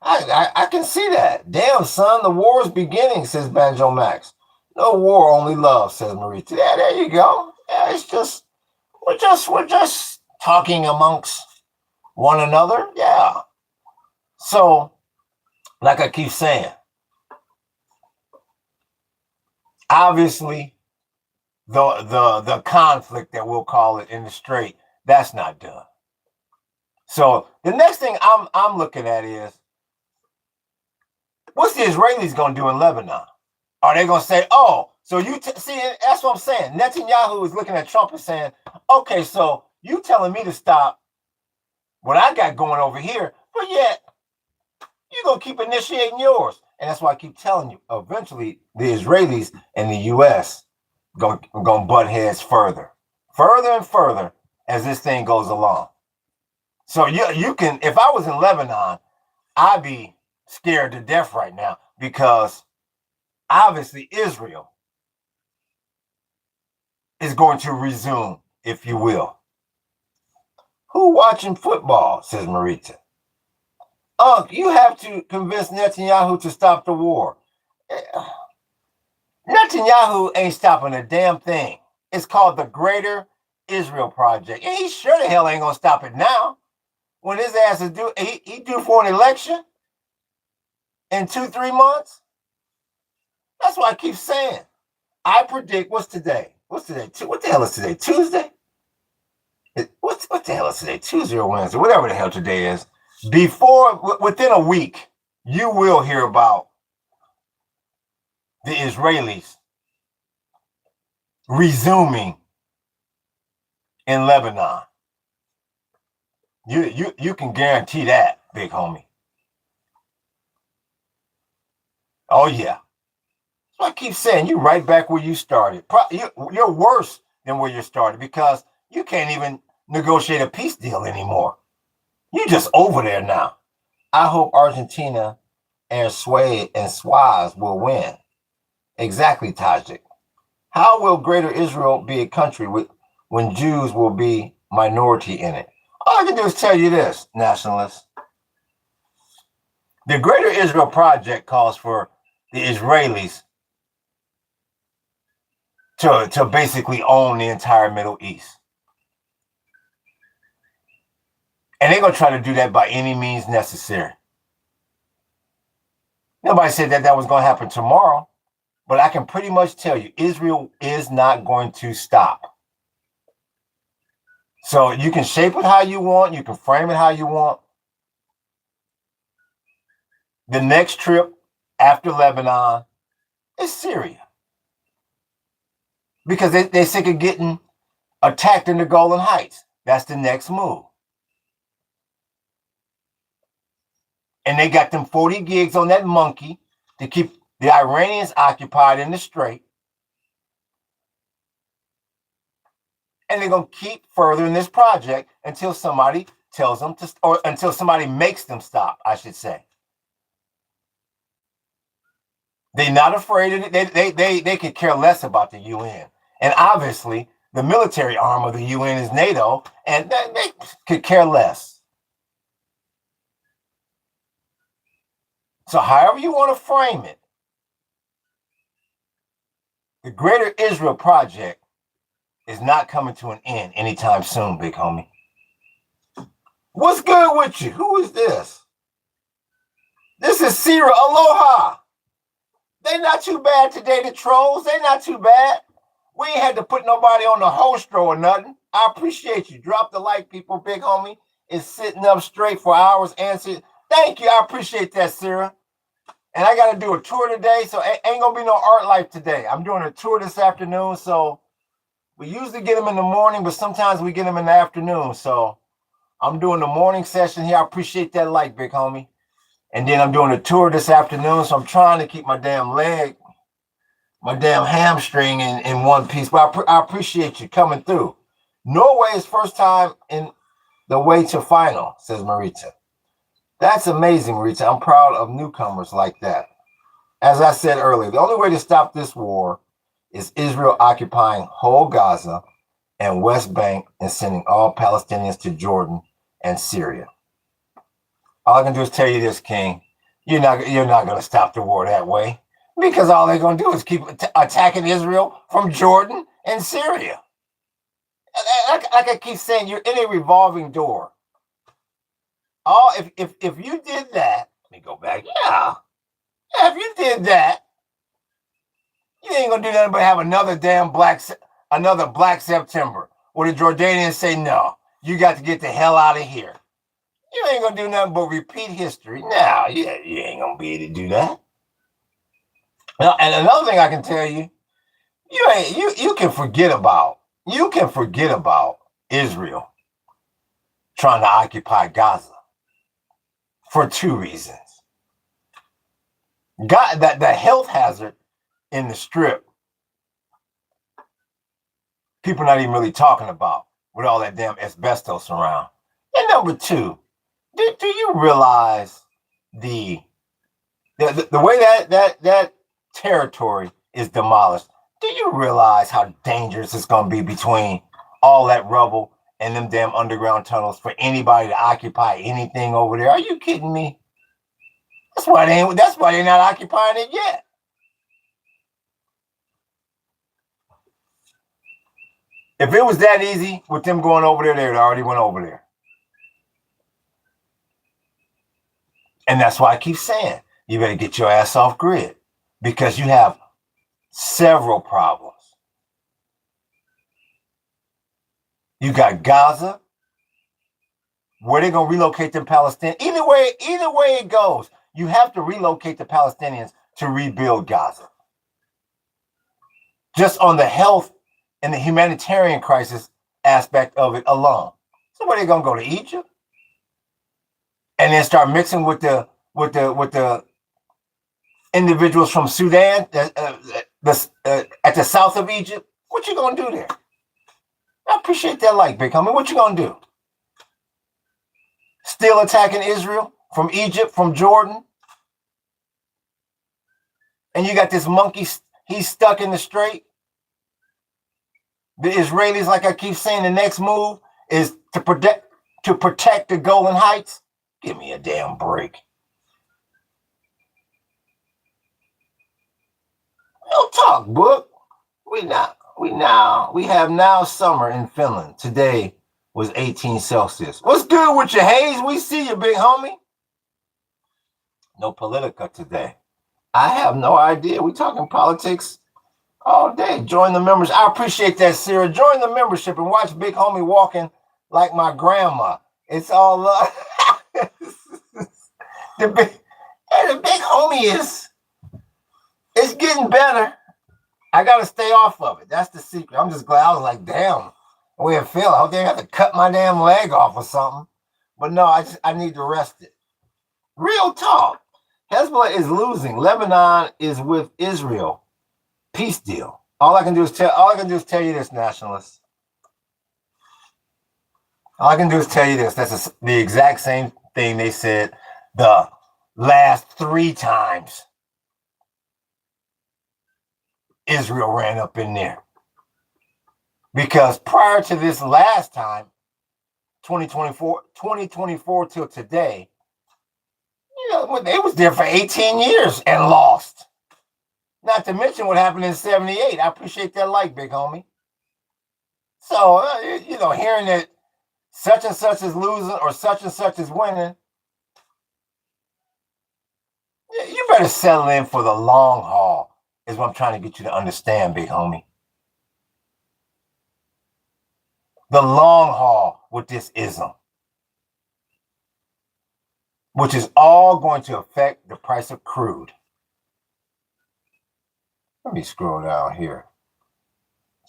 A: I can see that. Damn, son, the war's beginning, says Banjo Max. No war, only love, says Marita. Yeah, there you go. Yeah, it's just we're just talking amongst one another. Yeah. So, like I keep saying, obviously, the conflict that we'll call it in the strait, that's not done. So the next thing I'm looking at is, what's the Israelis going to do in Lebanon? Are they going to say, oh, so you see, that's what I'm saying. Netanyahu is looking at Trump and saying, okay, so you telling me to stop what I got going over here, but yet you're going to keep initiating yours. And that's why I keep telling you, eventually the Israelis and the U.S. going to butt heads further and further as this thing goes along. So you can, if I was in Lebanon, I'd be scared to death right now because obviously Israel is going to resume, if you will. Who watching football, says Marita. You have to convince Netanyahu to stop the war. Netanyahu ain't stopping a damn thing. It's called the Greater Israel Project. And he sure the hell ain't going to stop it now. When his ass is due, he due for an election in 2-3 months. That's why I keep saying. I predict, what's today? What's today? What the hell is today? Tuesday? What the hell is today? Tuesday or Wednesday? Whatever the hell today is. Within a week, you will hear about the Israelis resuming in Lebanon. You can guarantee that, big homie. Oh yeah. So I keep saying, you're right back where you started. You're worse than where you started because you can't even negotiate a peace deal anymore. You're just over there now. I hope Argentina and Suaz will win. Exactly, Tajik. How will Greater Israel be a country when Jews will be minority in it? All I can do is tell you this, nationalists. The Greater Israel Project calls for the Israelis to basically own the entire Middle East. And they're going to try to do that by any means necessary. Nobody said that that was going to happen tomorrow, but I can pretty much tell you Israel is not going to stop. So you can shape it how you want, you can frame it how you want. The next trip after Lebanon is Syria. Because they're sick of getting attacked in the Golan Heights. That's the next move. And they got them 40 gigs on that monkey to keep the Iranians occupied in the Strait. And they're going to keep furthering this project until somebody tells them to, or until somebody makes them stop, I should say. They're not afraid of it. They could care less about the UN. And obviously, the military arm of the UN is NATO, and they could care less. So however you want to frame it, the Greater Israel Project is not coming to an end anytime soon, big homie. What's good with you? Who is this? This is Sierra. Aloha. They not too bad today, the trolls. They not too bad. We ain't had to put nobody on the hostro or nothing. I appreciate you. Drop the like, people. Big homie is sitting up straight for hours answering. Thank you. I appreciate that, Sierra. And I got to do a tour today, so ain't going to be no art life today. I'm doing a tour this afternoon, so we usually get them in the morning, but sometimes we get them in the afternoon. So I'm doing the morning session here. I appreciate that like, big homie. And then I'm doing a tour this afternoon, so I'm trying to keep my damn leg, my damn hamstring in one piece. But I appreciate you coming through. Norway is first time in the way to final, says Marita. That's amazing, Marita. I'm proud of newcomers like that. As I said earlier, the only way to stop this war is Israel occupying whole Gaza and West Bank and sending all Palestinians to Jordan and Syria. All I can do is tell you this, King. You're not going to stop the war that way, because all they're going to do is keep attacking Israel from Jordan and Syria. Like I keep saying, you're in a revolving door. If you did that, let me go back. Yeah, if you did that, you ain't gonna do nothing but have another Black September, where the Jordanians say, no, you got to get the hell out of here. You ain't gonna do nothing but repeat history. No, you ain't gonna be able to do that. Now, and another thing I can tell you, you can forget about Israel trying to occupy Gaza for two reasons. The health hazard in the Strip, people not even really talking about, with all that damn asbestos around. And number two, do you realize the way that territory is demolished? Do you realize how dangerous it's going to be between all that rubble and them damn underground tunnels for anybody to occupy anything over there? Are you kidding me? That's why they're not occupying it yet. If it was that easy with them going over there, they would already went over there. And that's why I keep saying, you better get your ass off grid, because you have several problems. You got Gaza, where they're going to relocate them Palestinians. Either way it goes, you have to relocate the Palestinians to rebuild Gaza. Just on the health and the humanitarian crisis aspect of it alone. So where they going to go, to Egypt? And then start mixing with the individuals from Sudan at the south of Egypt? What you going to do there? I appreciate that like, big homie. What you going to do? Still attacking Israel from Egypt, from Jordan? And you got this monkey, he's stuck in the strait. The Israelis, like I keep saying, the next move is to protect the Golan Heights. Give me a damn break. No talk, book. We have now summer in Finland. Today, was 18 Celsius. What's good with your Hayes? We see you, big homie. No Politica today. I have no idea. We talking politics all day. Join the members. I appreciate that, Sarah. Join the membership and watch big homie walking like my grandma. It's all love. the big homie is it's getting better. I got to stay off of it. That's the secret. I'm just glad. I was like, damn, the way it feels. I hope they have to cut my damn leg off or something. But no, I need to rest it. Real talk. Hezbollah is losing. Lebanon is with Israel. Peace deal. All I can do is tell you this, nationalists. All I can do is tell you this. That's the exact same thing they said the last 3 times Israel ran up in there. Because prior to this last time, 2024 till today, they was there for 18 years and lost. Not to mention what happened in 78. I appreciate that like, big homie. So, hearing that such and such is losing or such and such is winning, you better settle in for the long haul, is what I'm trying to get you to understand, big homie. The long haul with this ism, which is all going to affect the price of crude. Let me scroll down here.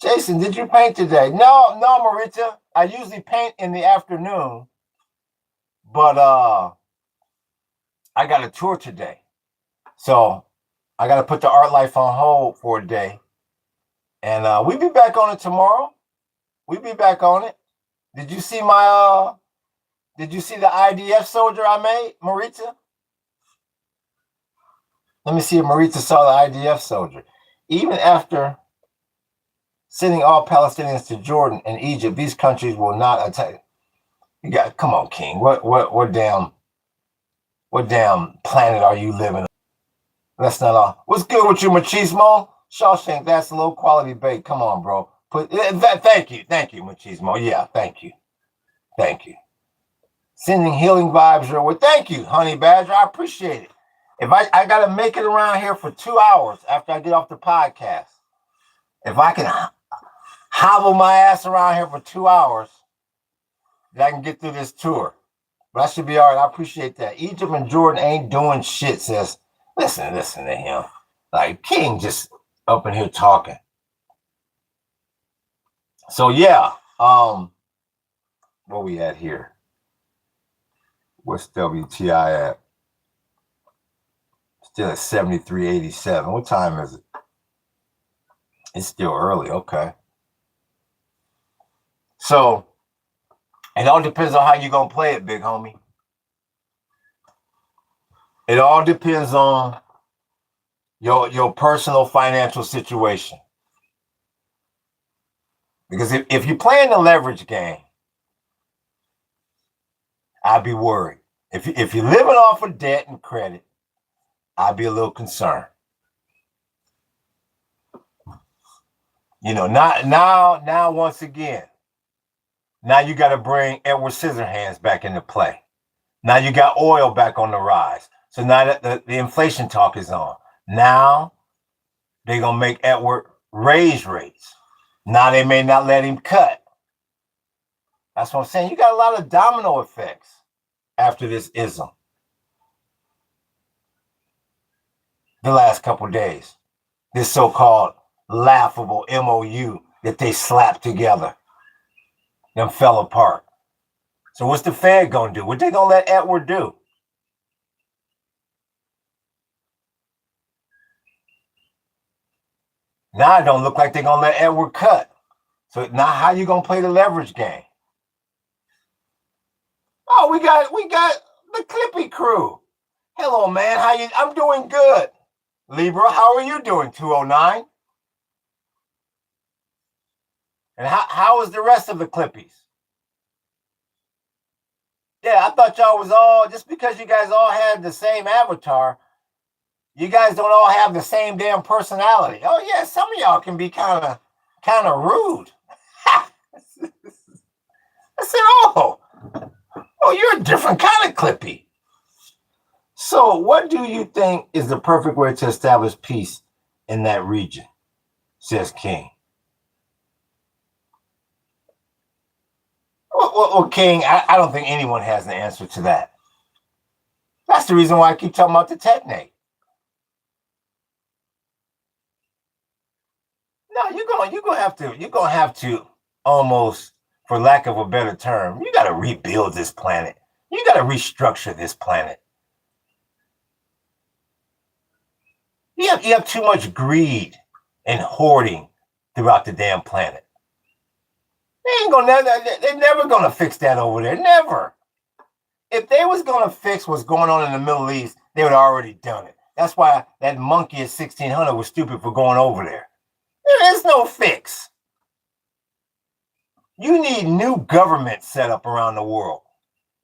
A: Jason, did you paint today? No, Marita. I usually paint in the afternoon, but I got a tour today. So I got to put the art life on hold for a day. And we'll be back on it tomorrow. We'll be back on it. Did you see the IDF soldier I made, Marita? Let me see if Marita saw the IDF soldier. Even after sending all Palestinians to Jordan and Egypt, these countries will not attack. Come on, King. What damn planet are you living on? That's not all. What's good with you, machismo? Shawshank, that's low quality bait. Come on, bro. Thank you, machismo. Yeah, thank you. Sending healing vibes your way. Thank you, honey badger. I appreciate it. If I gotta make it around here for 2 hours after I get off the podcast, if I can hobble my ass around here for 2 hours, then I can get through this tour. But I should be all right. I appreciate that. Egypt and Jordan ain't doing shit, sis. Listen to him. Like, King just up in here talking. So, yeah. Where we at here? What's WTI at? Still at 73.87. What time is it? It's still early. Okay. So, it all depends on how you're going to play it, big homie. It all depends on your personal financial situation. Because if you're playing the leverage game, I'd be worried. If you're living off of debt and credit, I'd be a little concerned. Now once again, now you got to bring Edward Scissorhands back into play. Now you got oil back on the rise. So now that the inflation talk is on. Now they're going to make Edward raise rates. Now they may not let him cut. That's what I'm saying. You got a lot of domino effects after this ism. The last couple of days. This so-called laughable MOU that they slapped together. Them fell apart. So what's the Fed going to do? What they going to let Edward do? Now it don't look like they're going to let Edward cut. So now how you going to play the leverage game? Oh, we got the Clippy crew. Hello, man. I'm doing good. Libra, how are you doing, 209? And how is the rest of the Clippies? Yeah, I thought y'all was all, just because you guys all had the same avatar, you guys don't all have the same damn personality. Oh yeah, some of y'all can be kind of rude. I said, oh, you're a different kind of Clippy. So what do you think is the perfect way to establish peace in that region? Says King. Well, King, I don't think anyone has an answer to that. That's the reason why I keep talking about the technate. No, you're gonna have to almost, for lack of a better term, you gotta rebuild this planet. You gotta restructure this planet. You have too much greed and hoarding throughout the damn planet. They're never gonna fix that over there. Never. If they was gonna fix what's going on in the Middle East, they would have already done it. That's why that monkey at 1600 was stupid for going over there. There is no fix. You need new government set up around the world.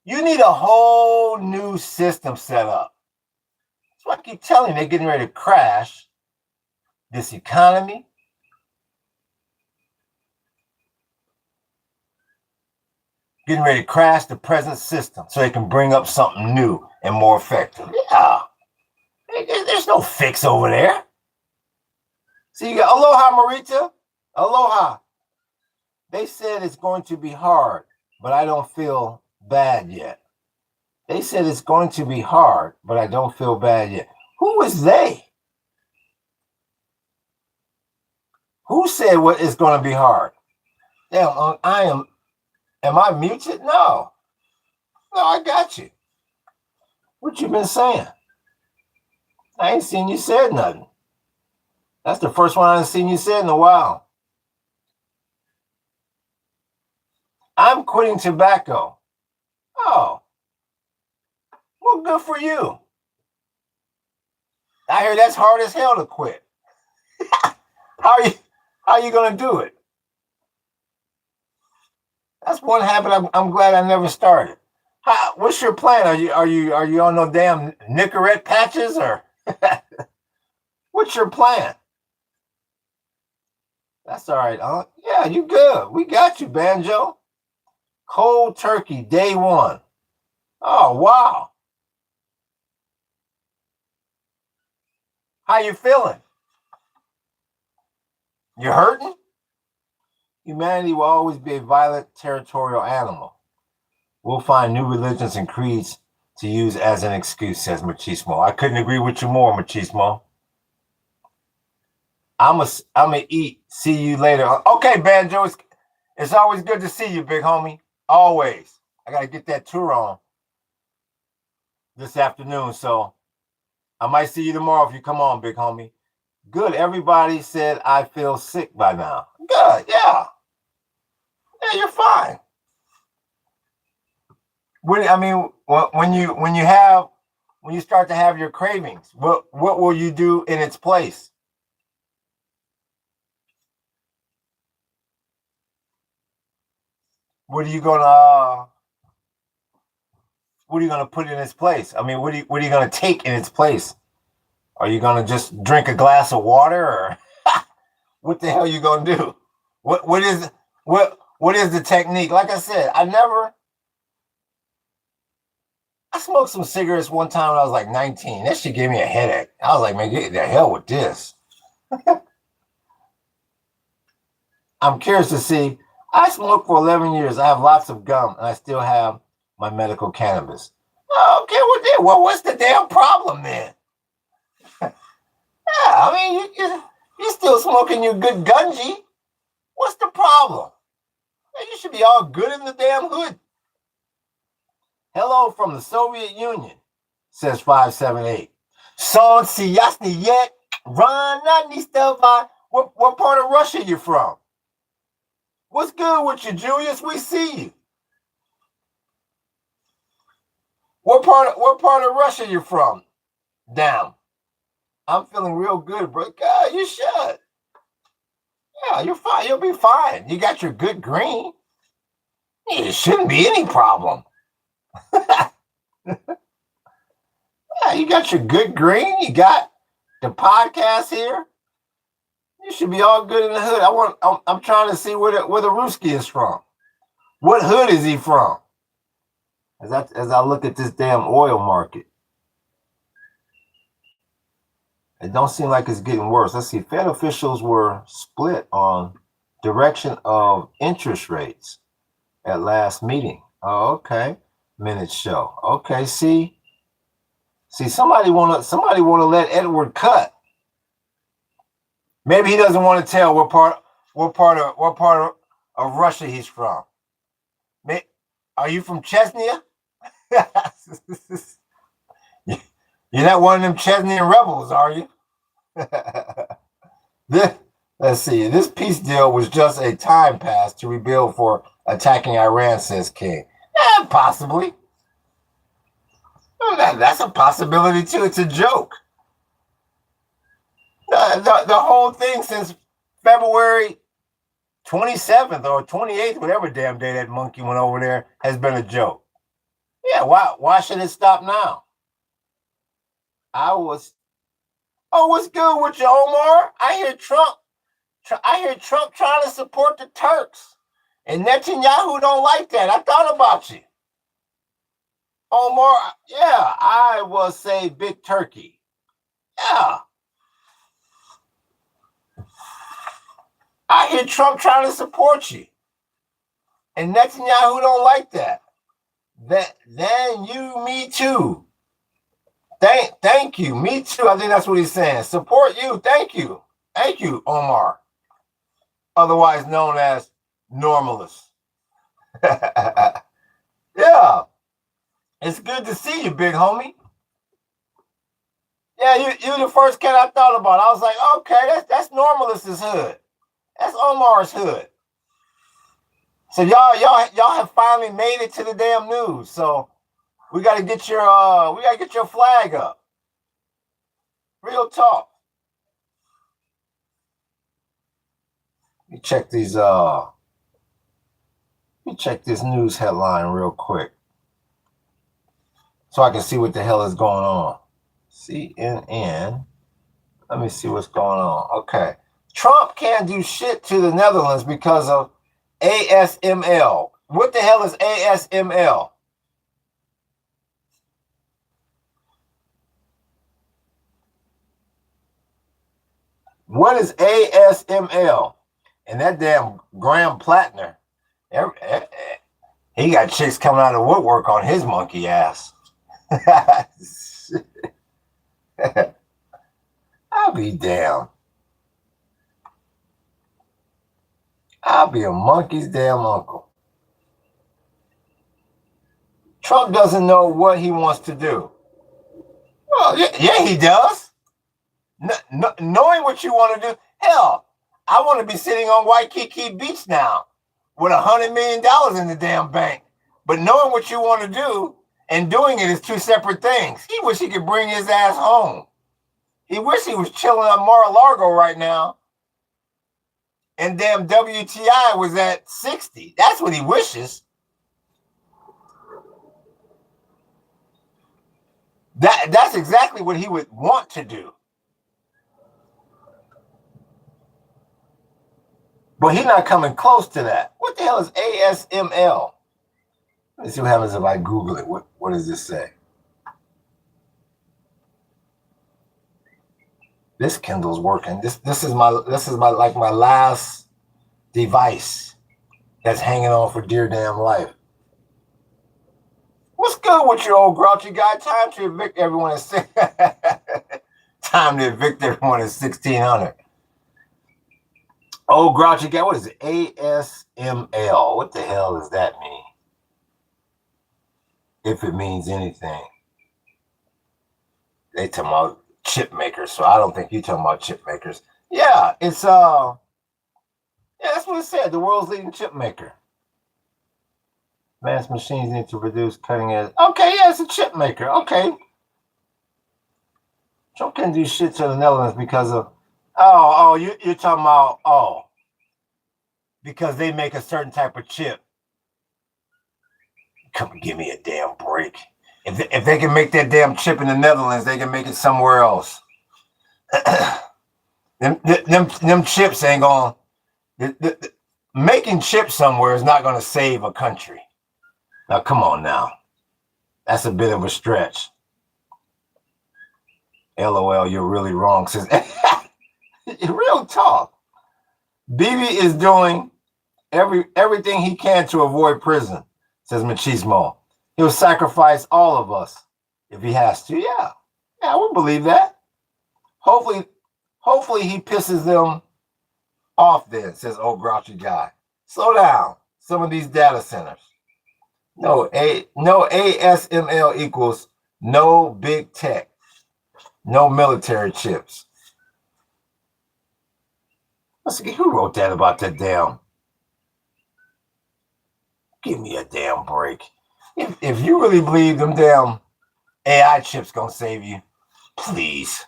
A: You need a whole new system set up. That's why I keep telling you, they're getting ready to crash this economy. Getting ready to crash the present system so they can bring up something new and more effective. Yeah. There's no fix over there. See, you got aloha, Marita. Aloha. They said it's going to be hard, but I don't feel bad yet. They said it's going to be hard, but I don't feel bad yet. Who is they? Who said what is going to be hard? Damn, am I muted? No, I got you. What you been saying? I ain't seen you said nothing. That's the first one I ain't seen you said in a while. I'm quitting tobacco. Oh, well, good for you. I hear that's hard as hell to quit. How are you gonna do it? That's one habit I'm glad I never started. What's your plan? Are you on no damn Nicorette patches or what's your plan? That's all right, huh? Yeah, you good. We got you, Banjo. Cold turkey, day one. Oh, wow. How you feeling? You hurting? Humanity will always be a violent, territorial animal. We'll find new religions and creeds to use as an excuse, says Machismo. I couldn't agree with you more, Machismo. I'm a eat. See you later. Okay, Banjo. It's always good to see you, big homie. Always. I got to get that tour on this afternoon, so I might see you tomorrow if you come on, big homie. Good. Everybody said I feel sick by now. Good. Yeah. Yeah, you're fine. When you start to have your cravings, what will you do in its place? What are you gonna put in its place? I mean, what are you gonna take in its place? Are you gonna just drink a glass of water, or what the hell are you gonna do? What is the technique? Like I said, I smoked some cigarettes one time when I was like 19. That shit gave me a headache. I was like, man, get the hell with this. I'm curious to see. I smoked for 11 years. I have lots of gum, and I still have my medical cannabis. Okay, well, what's the damn problem then? Yeah, I mean, you're still smoking your good gunji. What's the problem? You should be all good in the damn hood. Hello from the Soviet Union, says 578. Son si jasny yet, Ranani Stelva. What part of Russia you from? What's good with you, Julius? We see you. What part of Russia you from? Damn. I'm feeling real good, bro. God, you should. Yeah, you're fine. You'll be fine. You got your good green. It shouldn't be any problem. Yeah, you got your good green. You got the podcast here. You should be all good in the hood. I'm trying to see where the Ruski is from. What hood is he from? As I look at this damn oil market, it don't seem like it's getting worse. Let's see. Fed officials were split on direction of interest rates at last meeting. Oh, okay. Minutes show. Okay, see, somebody wanna let Edward cut. Maybe he doesn't want to tell what part of Russia he's from. Are you from Chechnya? You're not one of them Chechnyan rebels, are you? Let's see. This peace deal was just a time pass to rebuild for attacking Iran, says King. Possibly. That's a possibility too. It's a joke. The whole thing since February 27th or 28th, whatever damn day that monkey went over there, has been a joke. Yeah, why should it stop now? What's good with you, Omar? I hear Trump trying to support the Turks. And Netanyahu don't like that. I thought about you. Omar, yeah, I will say big turkey. Yeah. I hear Trump trying to support you. And Netanyahu don't like that. Then you, me too. Thank you. Me too. I think that's what he's saying. Support you. Thank you. Thank you, Omar. Otherwise known as Normalist. Yeah. It's good to see you, big homie. Yeah, you the first cat I thought about. I was like, okay, that's Normalist's hood. That's Omar's hood. So y'all have finally made it to the damn news. So we gotta get your flag up. Real talk. Let me check these let me check this news headline real quick, so I can see what the hell is going on. CNN. Let me see what's going on. Okay. Trump can't do shit to the Netherlands because of ASML. What the hell is ASML? What is ASML? And that damn Graham Plattner, he got chicks coming out of woodwork on his monkey ass. I'll be damned. I'll be a monkey's damn uncle. Trump doesn't know what he wants to do. Well, yeah, he does. Knowing what you want to do. Hell, I want to be sitting on Waikiki Beach now with $100 million in the damn bank. But knowing what you want to do and doing it is two separate things. He wish he could bring his ass home. He wish he was chilling at Mar-a-Lago right now. And damn WTI was at 60. That's what he wishes. That's exactly what he would want to do. But he's not coming close to that. What the hell is ASML? Let's see what happens if I Google it. What does this say? This Kindle's working. This is my last device that's hanging on for dear damn life. What's good with your old grouchy guy? Time to evict everyone at time to evict everyone at 1600. Old grouchy guy. What is it? ASML. What the hell does that mean? If it means anything. They talking about chip makers, so I don't think you're talking about chip makers. Yeah, it's yeah, that's what it said. The world's leading chip maker. Advanced machines need to produce cutting edge. Okay, yeah, it's a chip maker. Okay. Trump can do shit to the Netherlands because of you're talking about because they make a certain type of chip. Come give me a damn break. If they can make that damn chip in the Netherlands, they can make it somewhere else. them chips ain't going. making chips somewhere is not going to save a country. Now, come on now. That's a bit of a stretch. LOL, you're really wrong. Says, real talk. Bibi is doing everything he can to avoid prison, says Machismo. He'll sacrifice all of us if he has to. Yeah, I would believe that. Hopefully he pisses them off then, says old grouchy guy. Slow down. Some of these data centers. No ASML equals no big tech, no military chips. Let's see, who wrote that about that damn? Give me a damn break. If you really believe them damn AI chips gonna save you, please.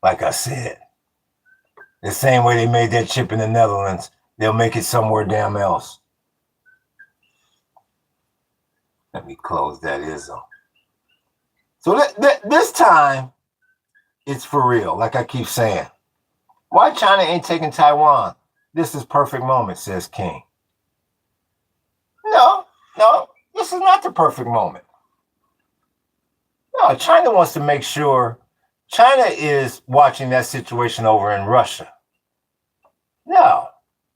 A: Like I said, the same way they made that chip in the Netherlands, they'll make it somewhere damn else. Let me close that ism. So this time, it's for real, like I keep saying. Why China ain't taking Taiwan? This is perfect moment, says King. No, this is not the perfect moment. No, China wants to make sure. China is watching that situation over in Russia. No,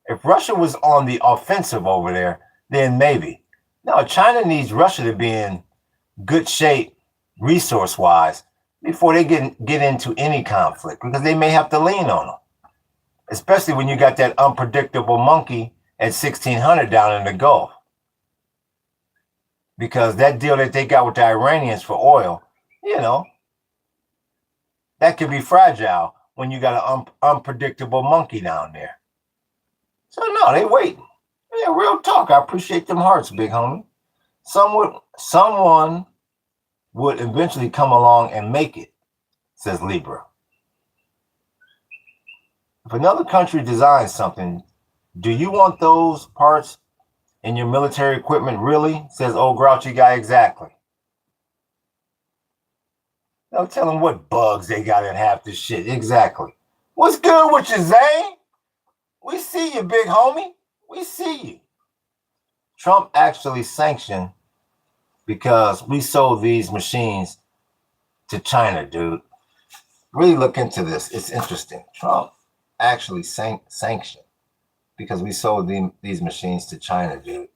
A: if Russia was on the offensive over there, then maybe. No, China needs Russia to be in good shape resource-wise before they get into any conflict, because they may have to lean on them, especially when you got that unpredictable monkey at 1600 down in the Gulf. Because that deal that they got with the Iranians for oil, that could be fragile when you got an unpredictable monkey down there. So no, they waiting. Yeah, real talk. I appreciate them hearts, big homie. Someone would eventually come along and make it, says Libra. If another country designs something, do you want those parts in your military equipment, really? Says old grouchy guy. Exactly. Don't tell them what bugs they got in half this shit. Exactly. What's good with you, Zane? We see you, big homie. We see you. Trump actually sanctioned because we sold these machines to China, dude. Really look into this. It's interesting. Trump actually sanctioned because we sold these machines to China, dude.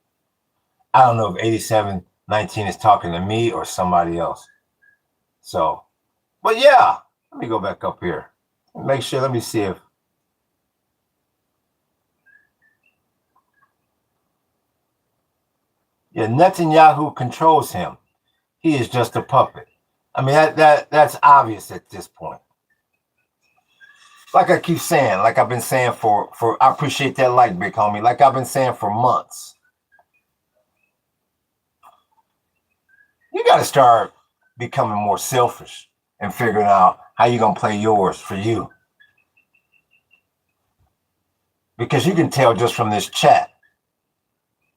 A: I don't know if 8719 is talking to me or somebody else. So, but yeah, let me go back up here. Make sure, let me see if. Yeah, Netanyahu controls him. He is just a puppet. I mean, that's obvious at this point. Like I keep saying, like I've been saying for I appreciate that like, big homie. Like I've been saying for months. You got to start becoming more selfish and figuring out how you're going to play yours for you. Because you can tell just from this chat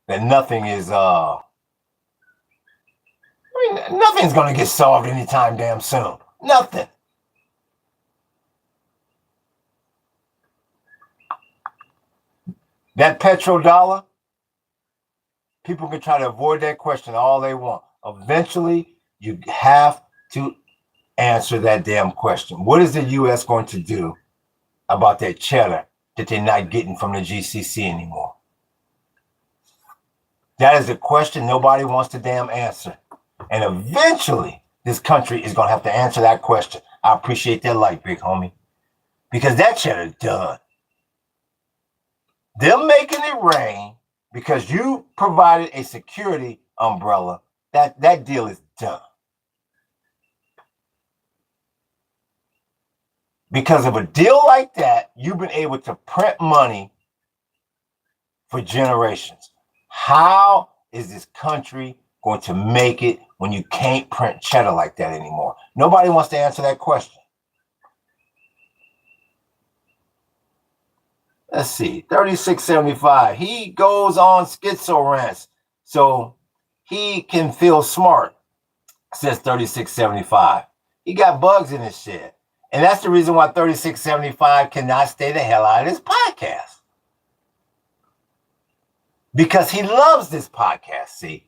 A: that nothing is, nothing's going to get solved anytime damn soon. Nothing. That petrodollar, people can try to avoid that question all they want. Eventually, you have to answer that damn question. What is the U.S. going to do about that cheddar that they're not getting from the GCC anymore? That is a question nobody wants to damn answer. And eventually, this country is going to have to answer that question. I appreciate that like, big homie. Because that cheddar is done. Them making it rain because you provided a security umbrella, that deal is done. Because of a deal like that, you've been able to print money for generations. How is this country going to make it when you can't print cheddar like that anymore? Nobody wants to answer that question. Let's see, 3675. He goes on schizo rants so he can feel smart, says 3675. He got bugs in his shit. And that's the reason why 3675 cannot stay the hell out of this podcast. because he loves this podcast, see?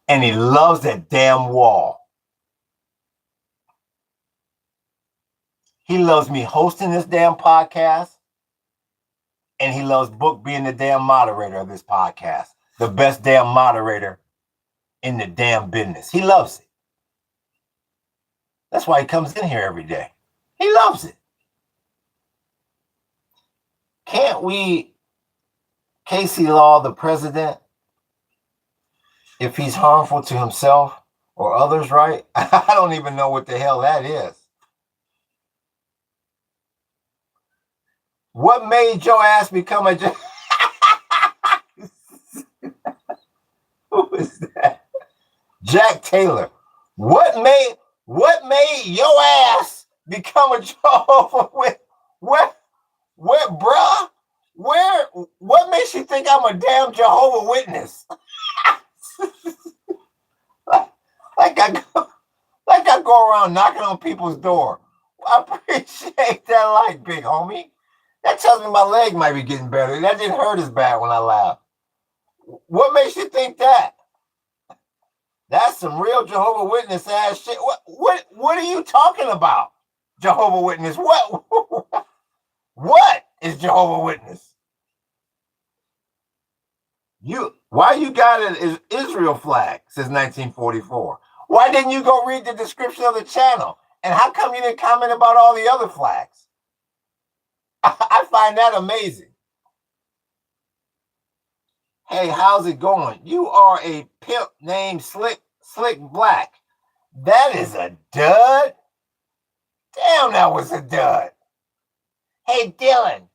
A: And he loves that damn wall. He loves me hosting this damn podcast. And he loves Book being the damn moderator of this podcast. The best damn moderator in the damn business. He loves it. That's why he comes in here every day. He loves it. Can't we Casey Law the president if he's harmful to himself or others, right? I don't even know what the hell that is. What made your ass become a... Who is that? Jack Taylor. What made your ass become a Jehovah's Witness? What, bruh? What makes you think I'm a damn Jehovah's Witness? like I go around knocking on people's door. I appreciate that like, big homie. That tells me my leg might be getting better. That didn't hurt as bad when I laughed. What makes you think that? That's some real Jehovah's Witness ass shit. What are you talking about? Jehovah's Witness. What is Jehovah's Witness? Why you got an Israel flag since 1944? Why didn't you go read the description of the channel? And how come you didn't comment about all the other flags? I find that amazing. Hey, how's it going? You are a pimp named Slick Black. That is a dud. Damn, that was a dud. Hey, Dylan,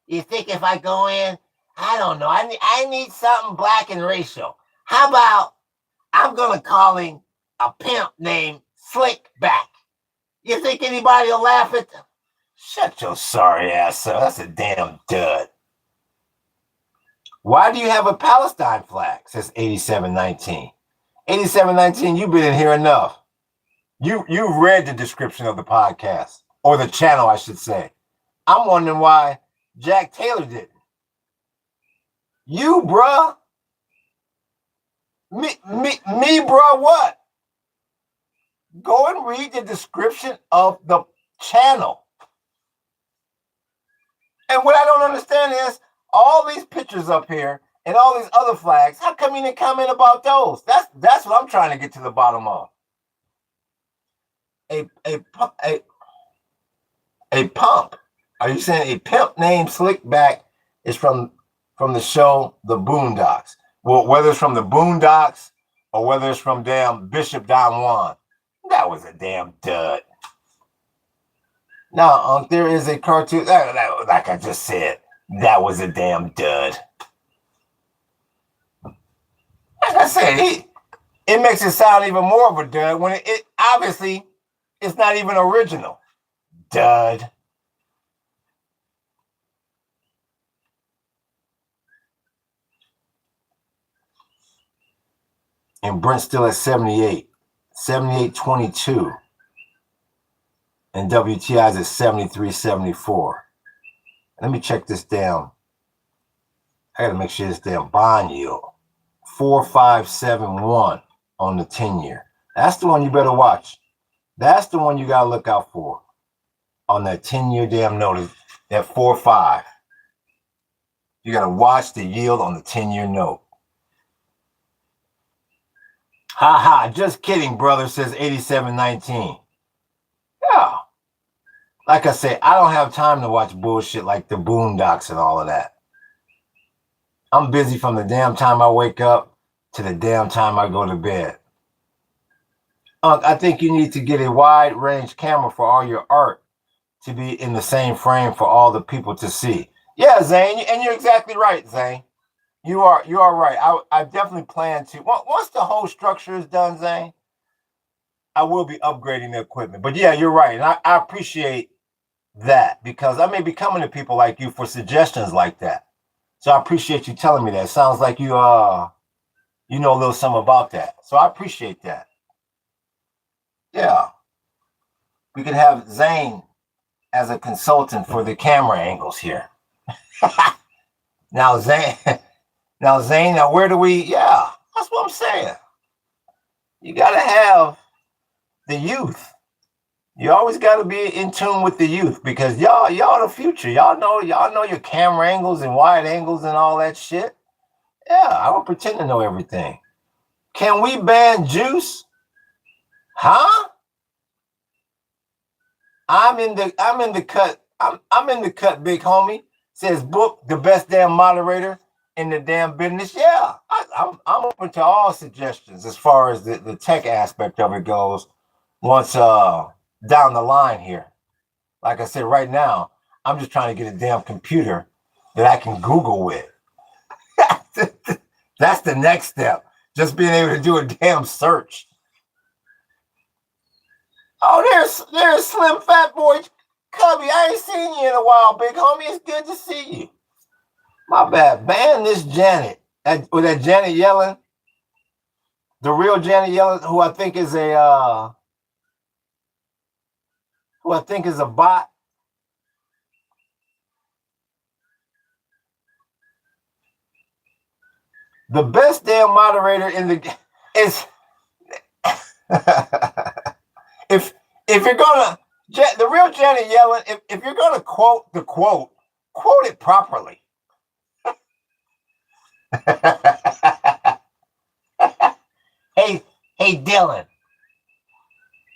A: you think if I go in, I don't know, I need something black and racial. How about I'm going to call him a pimp named Slick Back? You think anybody will laugh at them? Shut your sorry ass up. That's a damn dud. Why do you have a Palestine flag? Says 8719. 8719, you've been in here enough. You read the description of the podcast, or the channel, I should say. I'm wondering why Jack Taylor didn't. You, bruh. Me, bruh, what? Go and read the description of the channel. And what I don't understand is all these pictures up here and all these other flags. How come you didn't comment about those? That's what I'm trying to get to the bottom of. A pump. Are you saying a pimp named Slickback is from the show The Boondocks? Well, whether it's from the Boondocks or whether it's from damn Bishop Don Juan, that was a damn dud. Now, there is a cartoon, like I just said, that was a damn dud. Like I said, it makes it sound even more of a dud when it obviously it's not even original. Dud. And Brent's still at 78. 78.22. And WTI's at 73.74. Let me check this down. I got to make sure this damn bond yield. 4.571 on the 10-year. That's the one you better watch. That's the one you got to look out for. On that 10-year damn note, that 4.5. You got to watch the yield on the 10-year note. Ha, just kidding, brother, says 8719. Yeah. Like I say, I don't have time to watch bullshit like the Boondocks and all of that. I'm busy from the damn time I wake up to the damn time I go to bed. I think you need to get a wide range camera for all your art to be in the same frame for all the people to see. Yeah, Zane, and you're exactly right, Zane. You are right. I definitely plan to. Once the whole structure is done, Zane, I will be upgrading the equipment. But yeah, you're right. And I appreciate that because I may be coming to people like you for suggestions like that. So I appreciate you telling me that. It sounds like you know a little something about that. So I appreciate that. Yeah. We could have Zane as a consultant for the camera angles here. Now, Zane, now where do we? Yeah, that's what I'm saying. You got to have the youth. You always got to be in tune with the youth because y'all the future. Y'all know your camera angles and wide angles and all that shit. Yeah, I don't pretend to know everything. Can we ban juice? Huh? I'm in the cut. I'm in the cut, big homie. Says book the best damn moderator in the damn business. Yeah, I'm open to all suggestions as far as the tech aspect of it goes. Once down the line here, like I said, right now I'm just trying to get a damn computer that I can Google with. That's the next step. Just being able to do a damn search. Oh, there's Slim Fat Boy Cubby. I ain't seen you in a while, big homie. It's good to see you. My bad. Ban this Janet. With that Janet Yellen, the real Janet Yellen, who I think is a bot. The best damn moderator in the is if you're gonna the real Janet Yellen, if you're gonna quote the quote it properly. hey Dylan,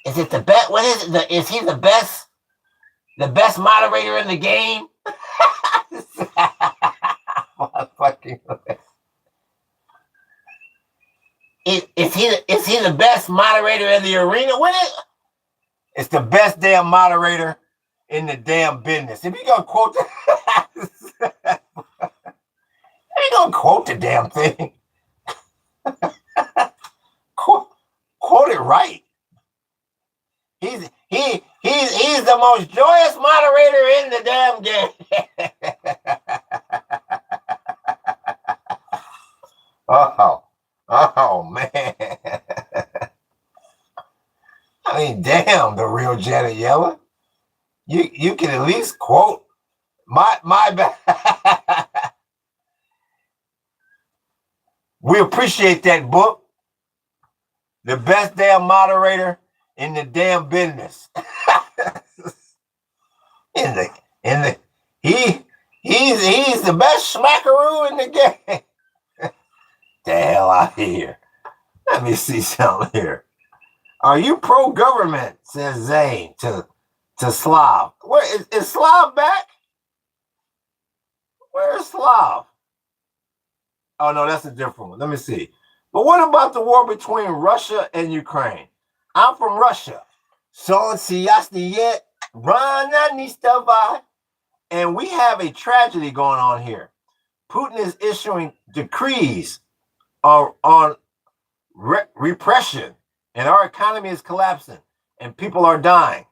A: is it the best? What is it? Is he the best moderator in the game? Fucking. Is he the best moderator in the arena? What is? It's the best damn moderator in the damn business. If you gonna quote you gonna quote the damn thing. quote it right. He's the most joyous moderator in the damn game. Oh man. I mean, damn, the real Janet Yellen. You can at least quote my bad. We appreciate that book. The best damn moderator in the damn business. He's the best smackaroo in the game. The hell out of here. Let me see something here. Are you pro-government? Says Zane to Slav. Where is Slav back? Where is Slav? Oh no, that's a different one. Let me see. But what about the war between Russia and Ukraine? I'm from Russia. And we have a tragedy going on here. Putin is issuing decrees on repression, and our economy is collapsing, and people are dying.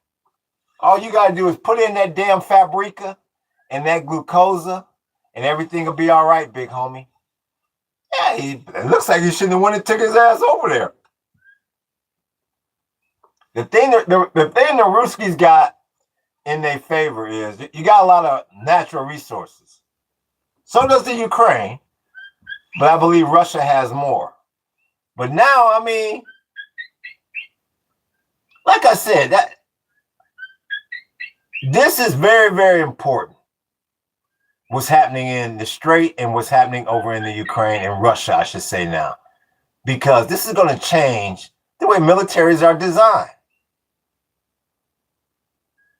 A: All you got to do is put in that damn Fabrica and that glucosa, and everything will be all right, big homie. Yeah, it looks like he shouldn't have went and took his ass over there. The thing the Ruskies got in their favor is you got a lot of natural resources. So does the Ukraine, but I believe Russia has more. But now, I mean, like I said, this is very, very important. What's happening in the Strait and what's happening over in the Ukraine and Russia, I should say now, because this is going to change the way militaries are designed.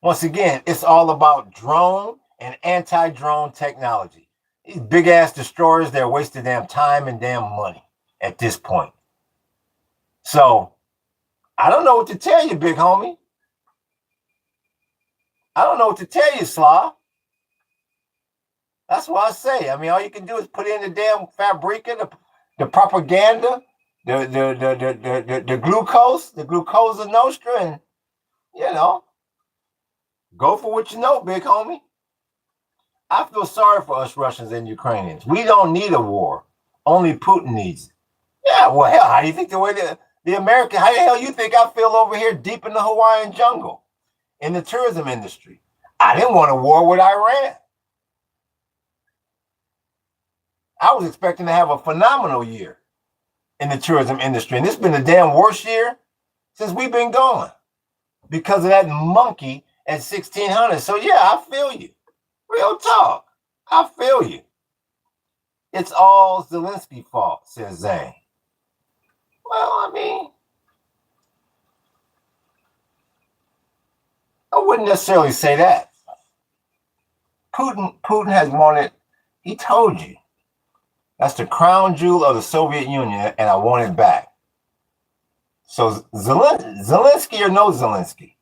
A: Once again, it's all about drone and anti-drone technology. These big-ass destroyers, they're wasting damn time and damn money at this point. So, I don't know what to tell you, big homie. I don't know what to tell you, Slav. That's what I say. I mean, all you can do is put in the damn Fabrica, the propaganda, the glucose, the glucosa nostra, and, you know, go for what you know, big homie. I feel sorry for us Russians and Ukrainians. We don't need a war. Only Putin needs it. Yeah, well, hell, how do you think the way the American, how the hell you think I feel over here deep in the Hawaiian jungle in the tourism industry? I didn't want a war with Iran. I was expecting to have a phenomenal year in the tourism industry. And it's been the damn worst year since we've been going because of that monkey at 1600. So yeah, I feel you. Real talk. I feel you. It's all Zelensky's fault, says Zane. Well, I mean, I wouldn't necessarily say that. Putin has wanted, he told you, that's the crown jewel of the Soviet Union, and I want it back. So Zelensky or no Zelensky,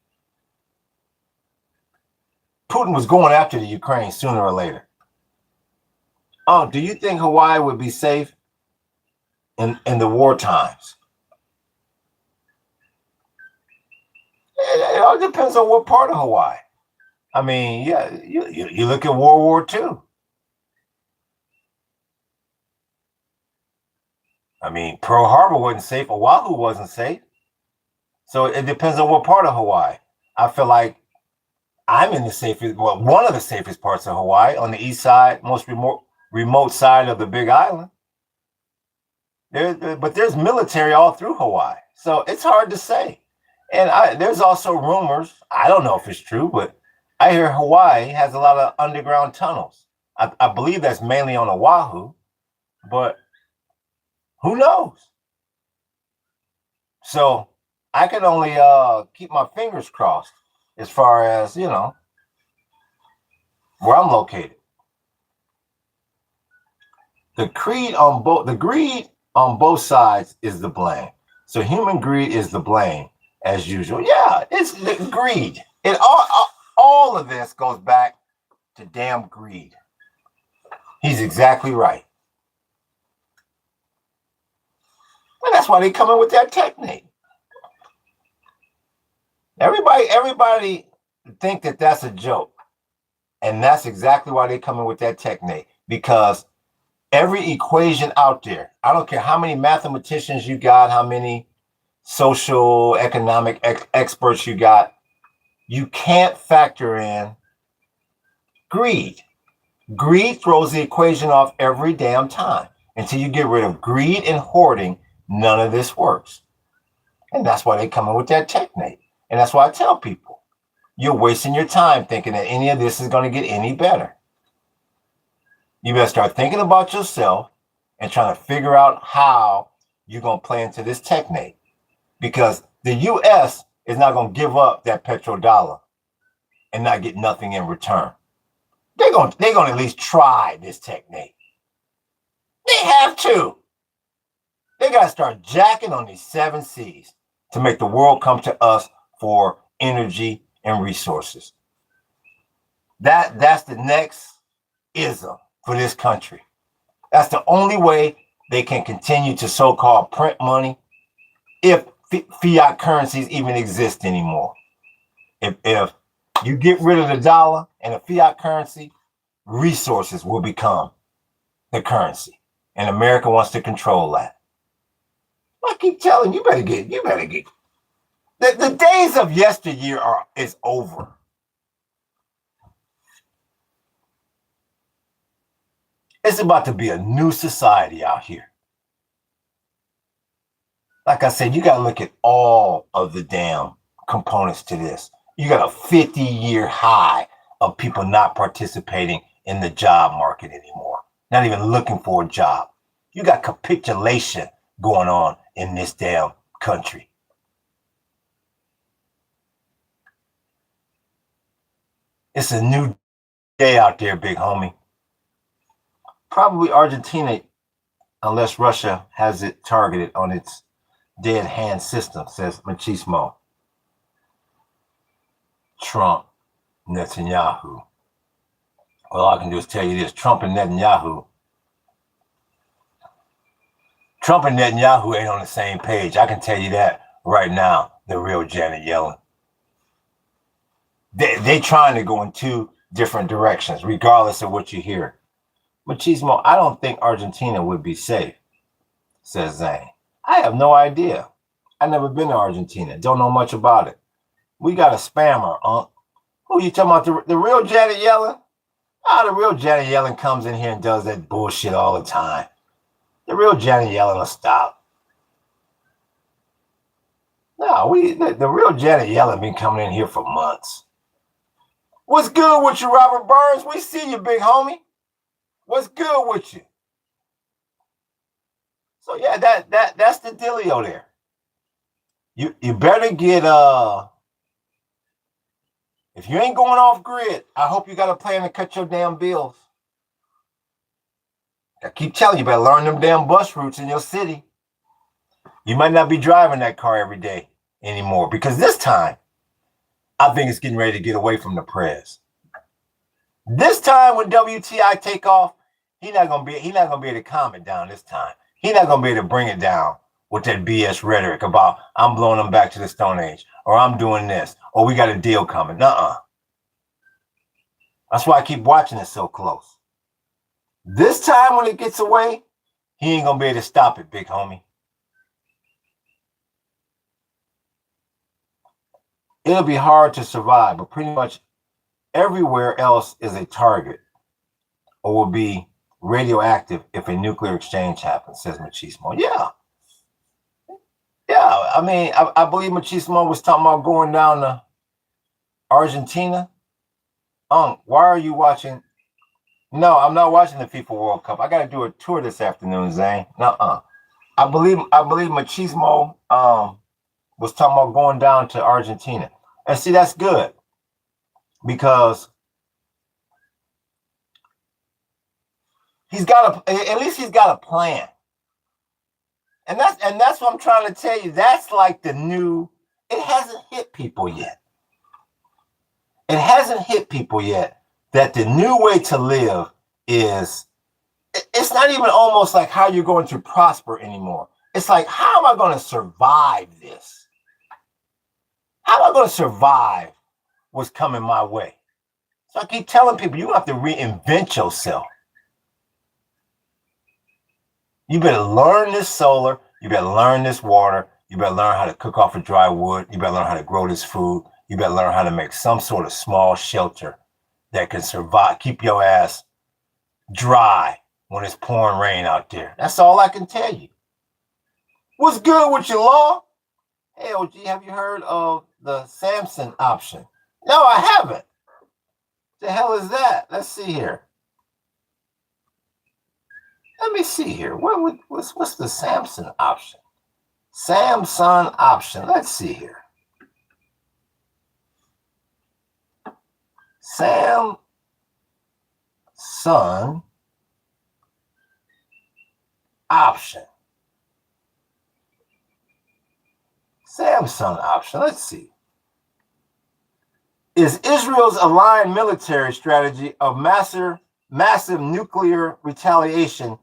A: Putin was going after the Ukraine sooner or later. Oh, do you think Hawaii would be safe in the war times? It all depends on what part of Hawaii. I mean, yeah, you look at World War II. I mean, Pearl Harbor wasn't safe. Oahu wasn't safe. So it depends on what part of Hawaii. I feel like I'm in the safest, well, one of the safest parts of Hawaii, on the east side, most remote side of the Big Island. But there's military all through Hawaii. So it's hard to say. And there's also rumors, I don't know if it's true, but I hear Hawaii has a lot of underground tunnels. I believe that's mainly on Oahu, but who knows? So I can only keep my fingers crossed as far as, you know, where I'm located. The greed on both sides is the blame. So human greed is the blame, as usual. Yeah, it's the greed. It all of this goes back to damn greed. He's exactly right. And that's why they come in with that technique. Everybody think that that's a joke. And that's exactly why they come in with that technique. Because every equation out there, I don't care how many mathematicians you got, how many social economic experts you got, you can't factor in greed. Greed throws the equation off every damn time. Until you get rid of greed and hoarding, none of this works. And that's why they come in with that technique. And that's why I tell people, you're wasting your time thinking that any of this is going to get any better. You better start thinking about yourself and trying to figure out how you're going to play into this technique. Because the U.S. is not going to give up that petrodollar and not get nothing in return. They're going to at least try this technique. They have to. They got to start jacking on these 7 C's to make the world come to us for energy and resources. That's the next ism for this country. That's the only way they can continue to so-called print money if fiat currencies even exist anymore. If you get rid of the dollar and the fiat currency, resources will become the currency. And America wants to control that. I keep telling you, you better get. The days of yesteryear is over. It's about to be a new society out here. Like I said, you got to look at all of the damn components to this. You got a 50-year high of people not participating in the job market anymore, not even looking for a job. You got capitulation going on in this damn country. It's a new day out there, big homie. Probably Argentina, unless Russia has it targeted on its dead hand system, says Machismo. Trump, Netanyahu. All I can do is tell you this: Trump and Netanyahu ain't on the same page. I can tell you that right now. The real Janet Yellen. They trying to go in 2 different directions, regardless of what you hear. Machismo, I don't think Argentina would be safe, says Zane. I have no idea. I've never been to Argentina. Don't know much about it. We got a spammer, Who you talking about? The real Janet Yellen? The real Janet Yellen comes in here and does that bullshit all the time. The real Janet Yellen will stop. No, the real Janet Yellen been coming in here for months. What's good with you, Robert Burns? We see you, big homie. What's good with you? So yeah, that's the dealio there. You better get if you ain't going off grid, I hope you got a plan to cut your damn bills. I keep telling you, better learn them damn bus routes in your city. You might not be driving that car every day anymore because this time, I think it's getting ready to get away from the press. This time when WTI take off, he's not gonna be able to calm it down this time. He's not gonna be able to bring it down with that BS rhetoric about I'm blowing them back to the Stone Age, or I'm doing this, or we got a deal coming. Nuh-uh. That's why I keep watching it so close. This time when it gets away, he ain't gonna be able to stop it, big homie. It'll be hard to survive, but pretty much everywhere else is a target or will be radioactive if a nuclear exchange happens, says Machismo. Yeah. Yeah, I mean, I believe Machismo was talking about going down to Argentina. Why are you watching? No, I'm not watching the FIFA World Cup. I got to do a tour this afternoon, Zane. Nuh-uh. I believe Machismo was talking about going down to Argentina. And see, that's good because at least he's got a plan. And that's what I'm trying to tell you. That's like the new, it hasn't hit people yet. It hasn't hit people yet that the new way to live is, it's not even almost like how you're going to prosper anymore. It's like, how am I going to survive this? How am I going to survive what's coming my way? So I keep telling people, you have to reinvent yourself. You better learn this solar. You better learn this water. You better learn how to cook off of dry wood. You better learn how to grow this food. You better learn how to make some sort of small shelter that can survive, keep your ass dry when it's pouring rain out there. That's all I can tell you. What's good with your law? Hey, OG, have you heard of the Samson option? No, I haven't. The hell is that? Let's see here. Let me see here. What's the Samson option? Samson option. Let's see here. Samson option. Samson option. Let's see. Is Israel's aligned military strategy of massive nuclear retaliation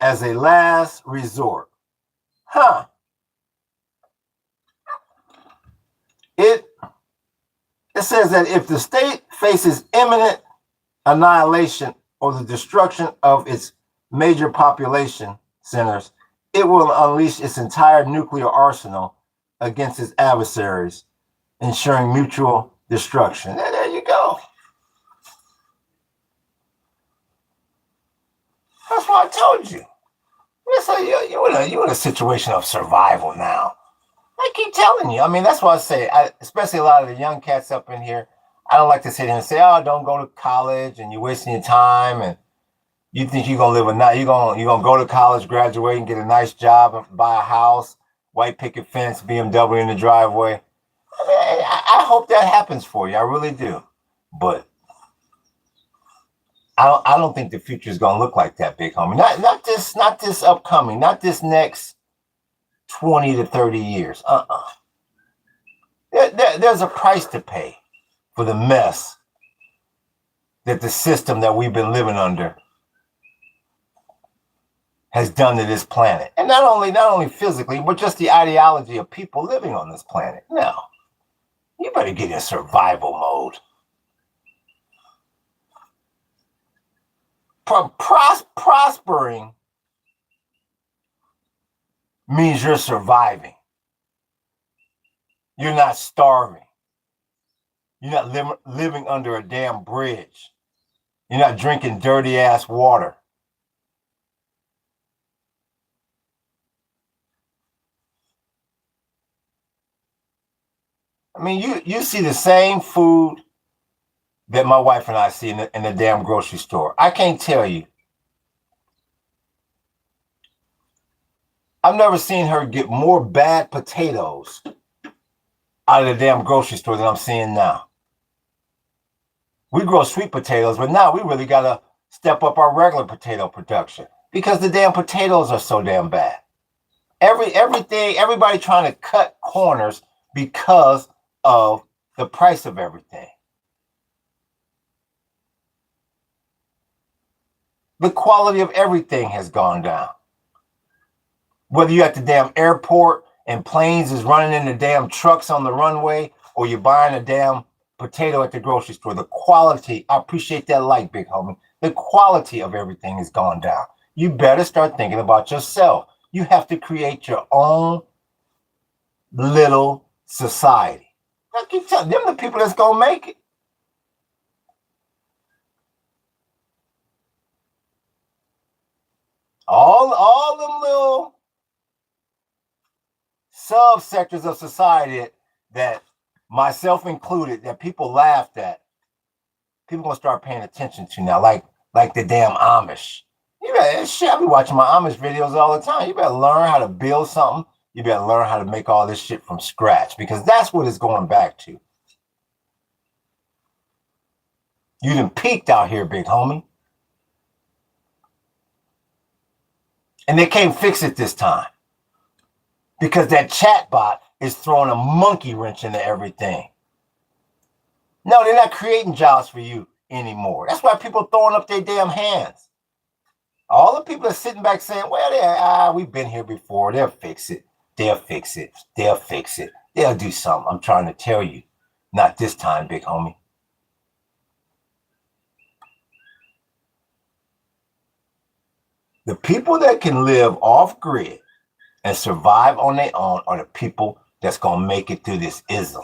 A: as a last resort? Huh. It says that if the state faces imminent annihilation or the destruction of its major population centers, it will unleash its entire nuclear arsenal against its adversaries, ensuring mutual destruction. There you go. That's what I told you. You're in a situation of survival now. I keep telling you. I mean, that's why I say, especially a lot of the young cats up in here, I don't like to sit here and say, oh, don't go to college and you're wasting your time and you think you're going to live you're going to go to college, graduate and get a nice job and buy a house, white picket fence, BMW in the driveway. I mean, I hope that happens for you. I really do. But I don't think the future is going to look like that, big homie. Not this upcoming, not this next 20 to 30 years. There's a price to pay for the mess that the system that we've been living under has done to this planet. And not only physically, but just the ideology of people living on this planet. Now, you better get in survival mode. Prospering means you're surviving. You're not starving. You're not living under a damn bridge. You're not drinking dirty ass water. I mean, you see the same food that my wife and I see in the damn grocery store. I can't tell you. I've never seen her get more bad potatoes out of the damn grocery store than I'm seeing now. We grow sweet potatoes, but now we really got to step up our regular potato production because the damn potatoes are so damn bad. Everybody trying to cut corners because of the price of everything. The quality of everything has gone down. Whether you're at the damn airport and planes is running in the damn trucks on the runway, or you're buying a damn potato at the grocery store, the quality, I appreciate that light, big homie. The quality of everything has gone down. You better start thinking about yourself. You have to create your own little society. I keep telling them the people that's gonna make it. All them little subsectors of society that myself included, that people laughed at, people gonna start paying attention to now, like the damn Amish. You better, shit, I be watching my Amish videos all the time. You better learn how to build something. You better learn how to make all this shit from scratch, because that's what it's going back to. You done peaked out here, big homie. And they can't fix it this time, because that chatbot is throwing a monkey wrench into everything. No, they're not creating jobs for you anymore. That's why people are throwing up their damn hands. All the people are sitting back saying, well, we've been here before. They'll fix it. They'll fix it. They'll fix it. They'll do something. I'm trying to tell you. Not this time, big homie. The people that can live off grid and survive on their own are the people that's going to make it through this ism.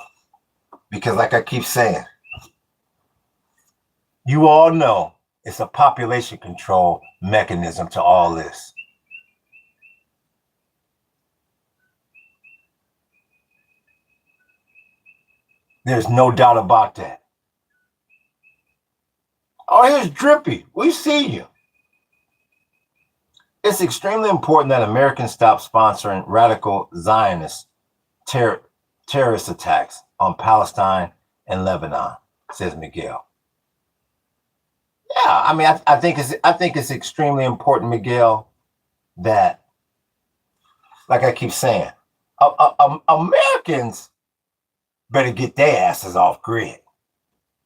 A: Because like I keep saying, you all know it's a population control mechanism to all this. There's no doubt about that. Oh, here's Drippy. We see you. It's extremely important that Americans stop sponsoring radical Zionist terrorist attacks on Palestine and Lebanon, says Miguel. Yeah, I mean, I think it's extremely important, Miguel, that, like I keep saying, Americans better get their asses off grid.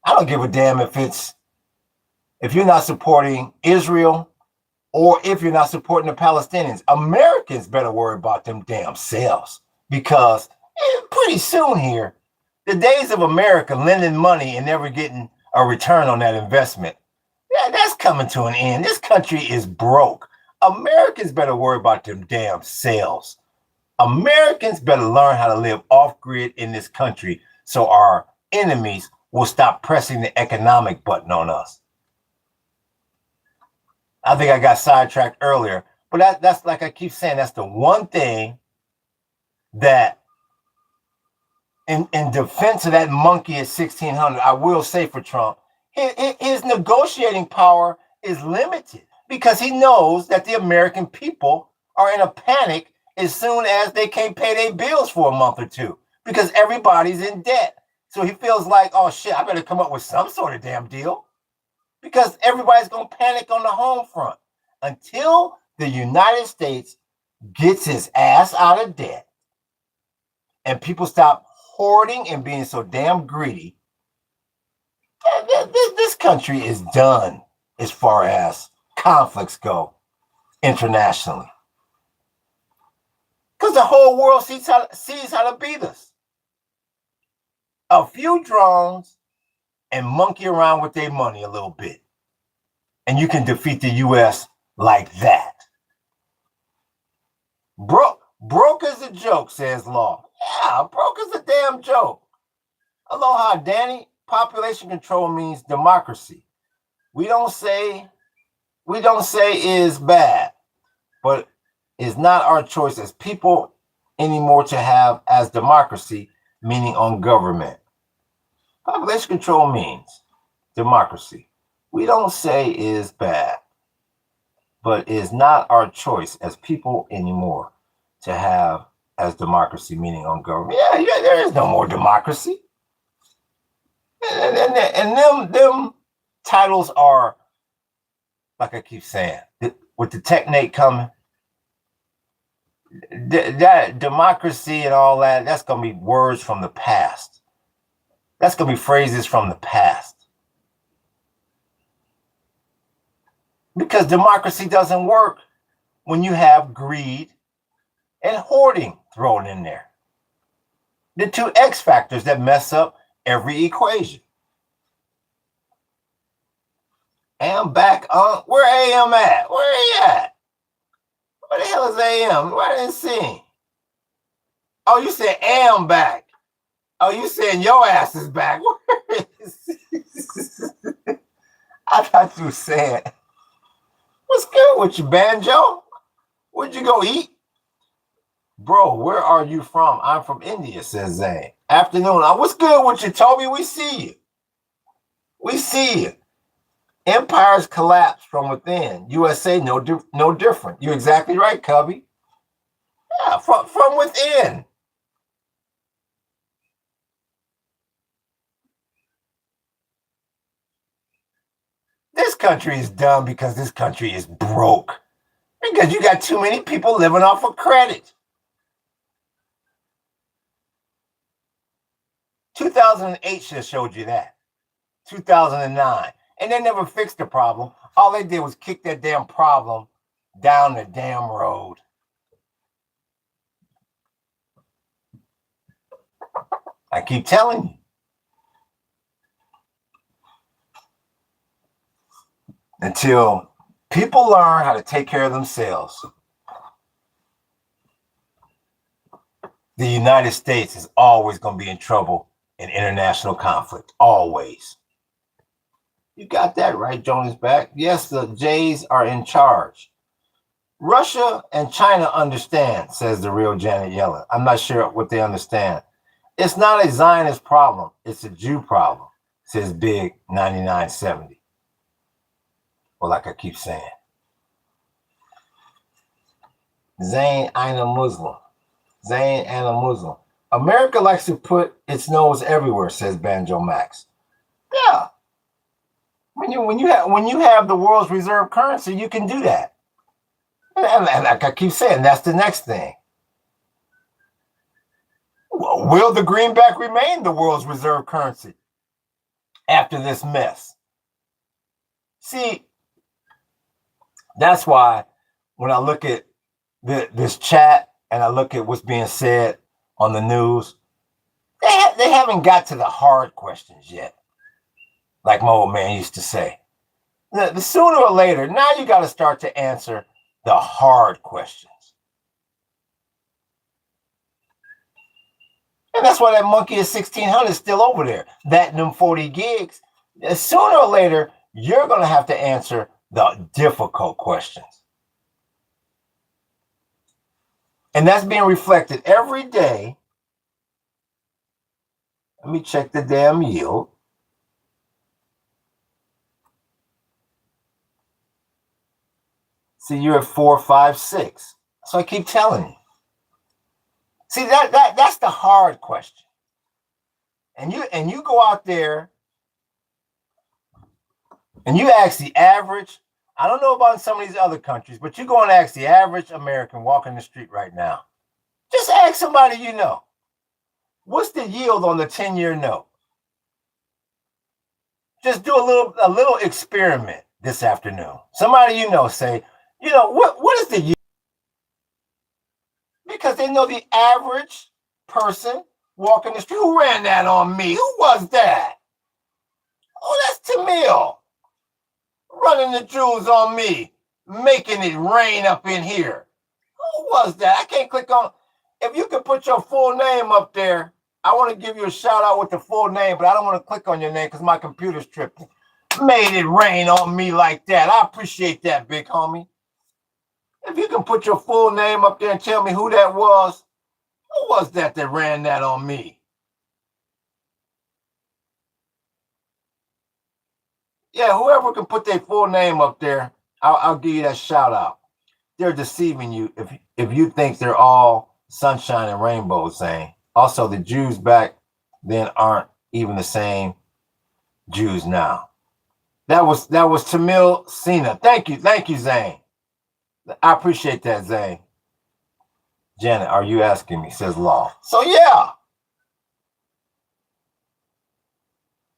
A: I don't give a damn if you're not supporting Israel or if you're not supporting the Palestinians. Americans better worry about them damn selves, because pretty soon here, the days of America lending money and never getting a return on that investment, yeah, that's coming to an end. This country is broke. Americans better worry about them damn selves. Americans better learn how to live off grid in this country so our enemies will stop pressing the economic button on us. I think I got sidetracked earlier, but that's like I keep saying, that's the one thing that in defense of that monkey at 1600, I will say for Trump, his negotiating power is limited because he knows that the American people are in a panic as soon as they can't pay their bills for a month or two because everybody's in debt. So he feels like, oh shit, I better come up with some sort of damn deal because everybody's going to panic on the home front. Until the United States gets his ass out of debt and people stop hoarding and being so damn greedy, this country is done as far as conflicts go internationally. Because the whole world sees how to beat us. A few drones and monkey around with their money a little bit. And you can defeat the U.S. like that. Broke is a joke, says Law. Yeah, broke is a damn joke. Aloha, Danny. Population control means democracy. We don't say is bad, but it's not our choice as people anymore to have as democracy, meaning on government. Population control means democracy. We don't say is bad, but is not our choice as people anymore to have as democracy, meaning on government. Yeah, there is no more democracy. And them titles are, like I keep saying, with the technate coming, that democracy and all that, that's going to be words from the past. That's going to be phrases from the past. Because democracy doesn't work when you have greed and hoarding thrown in there. The two X factors that mess up every equation. Am back on, where AM at? Where he at? Where the hell is AM? Why didn't see him? Oh, you said am back. Oh, you saying your ass is back. Where is I thought you were saying, what's good with you, Banjo? Where'd you go eat? Bro, where are you from? I'm from India, says Zane. Afternoon. What's good with you, Toby? We see you. We see you. Empires collapse from within. USA, no different. You're exactly right, Cubby. Yeah, from within. This country is dumb because this country is broke. Because you got too many people living off of credit. 2008 should have showed you that. 2009. And they never fixed the problem. All they did was kick that damn problem down the damn road. I keep telling you. Until people learn how to take care of themselves, the United States is always going to be in trouble in international conflict. Always. You got that right, Jonas back. Yes, the Jays are in charge. Russia and China understand, says the real Janet Yellen. I'm not sure what they understand. It's not a Zionist problem. It's a Jew problem, says Big 9970. Well, like I keep saying. Zayn ain't a Muslim. Zayn ain't a Muslim. America likes to put its nose everywhere, says Banjo Max. Yeah. When you have the world's reserve currency, you can do that. And like I keep saying, that's the next thing. Will the greenback remain the world's reserve currency after this mess? See, that's why when I look at this chat and I look at what's being said on the news, they haven't got to the hard questions yet. Like my old man used to say. The sooner or later, now you got to start to answer the hard questions. And that's why that monkey is 1600 is still over there. That and them 40 gigs. Sooner or later, you're going to have to answer the difficult questions. And that's being reflected every day. Let me check the damn yield. See, you're at 456. So I keep telling you. See, that's the hard question. And you go out there and you ask the average, I don't know about some of these other countries, but you go and ask the average American walking the street right now. Just ask somebody you know. What's the yield on the 10-year note? Just do a little experiment this afternoon. Somebody you know say, what is the yield? Because they know the average person walking the street. Who ran that on me? Who was that? Oh, that's Tamil. Running the jewels on me. Making it rain up in here. Who was that? I can't click on. If you could put your full name up there, I want to give you a shout out with the full name, but I don't want to click on your name because my computer's tripping. made it rain on me like that. I appreciate that, big homie. If you can put your full name up there and tell me who that was, who was that ran that on me? Yeah, whoever can put their full name up there, I'll give you that shout out. They're deceiving you if you think they're all sunshine and rainbows, saying. Also, the Jews back then aren't even the same Jews now. That was Tamil Sina. Thank you, Zane. I appreciate that, Zane. Janet, are you asking me? Says Law. So yeah.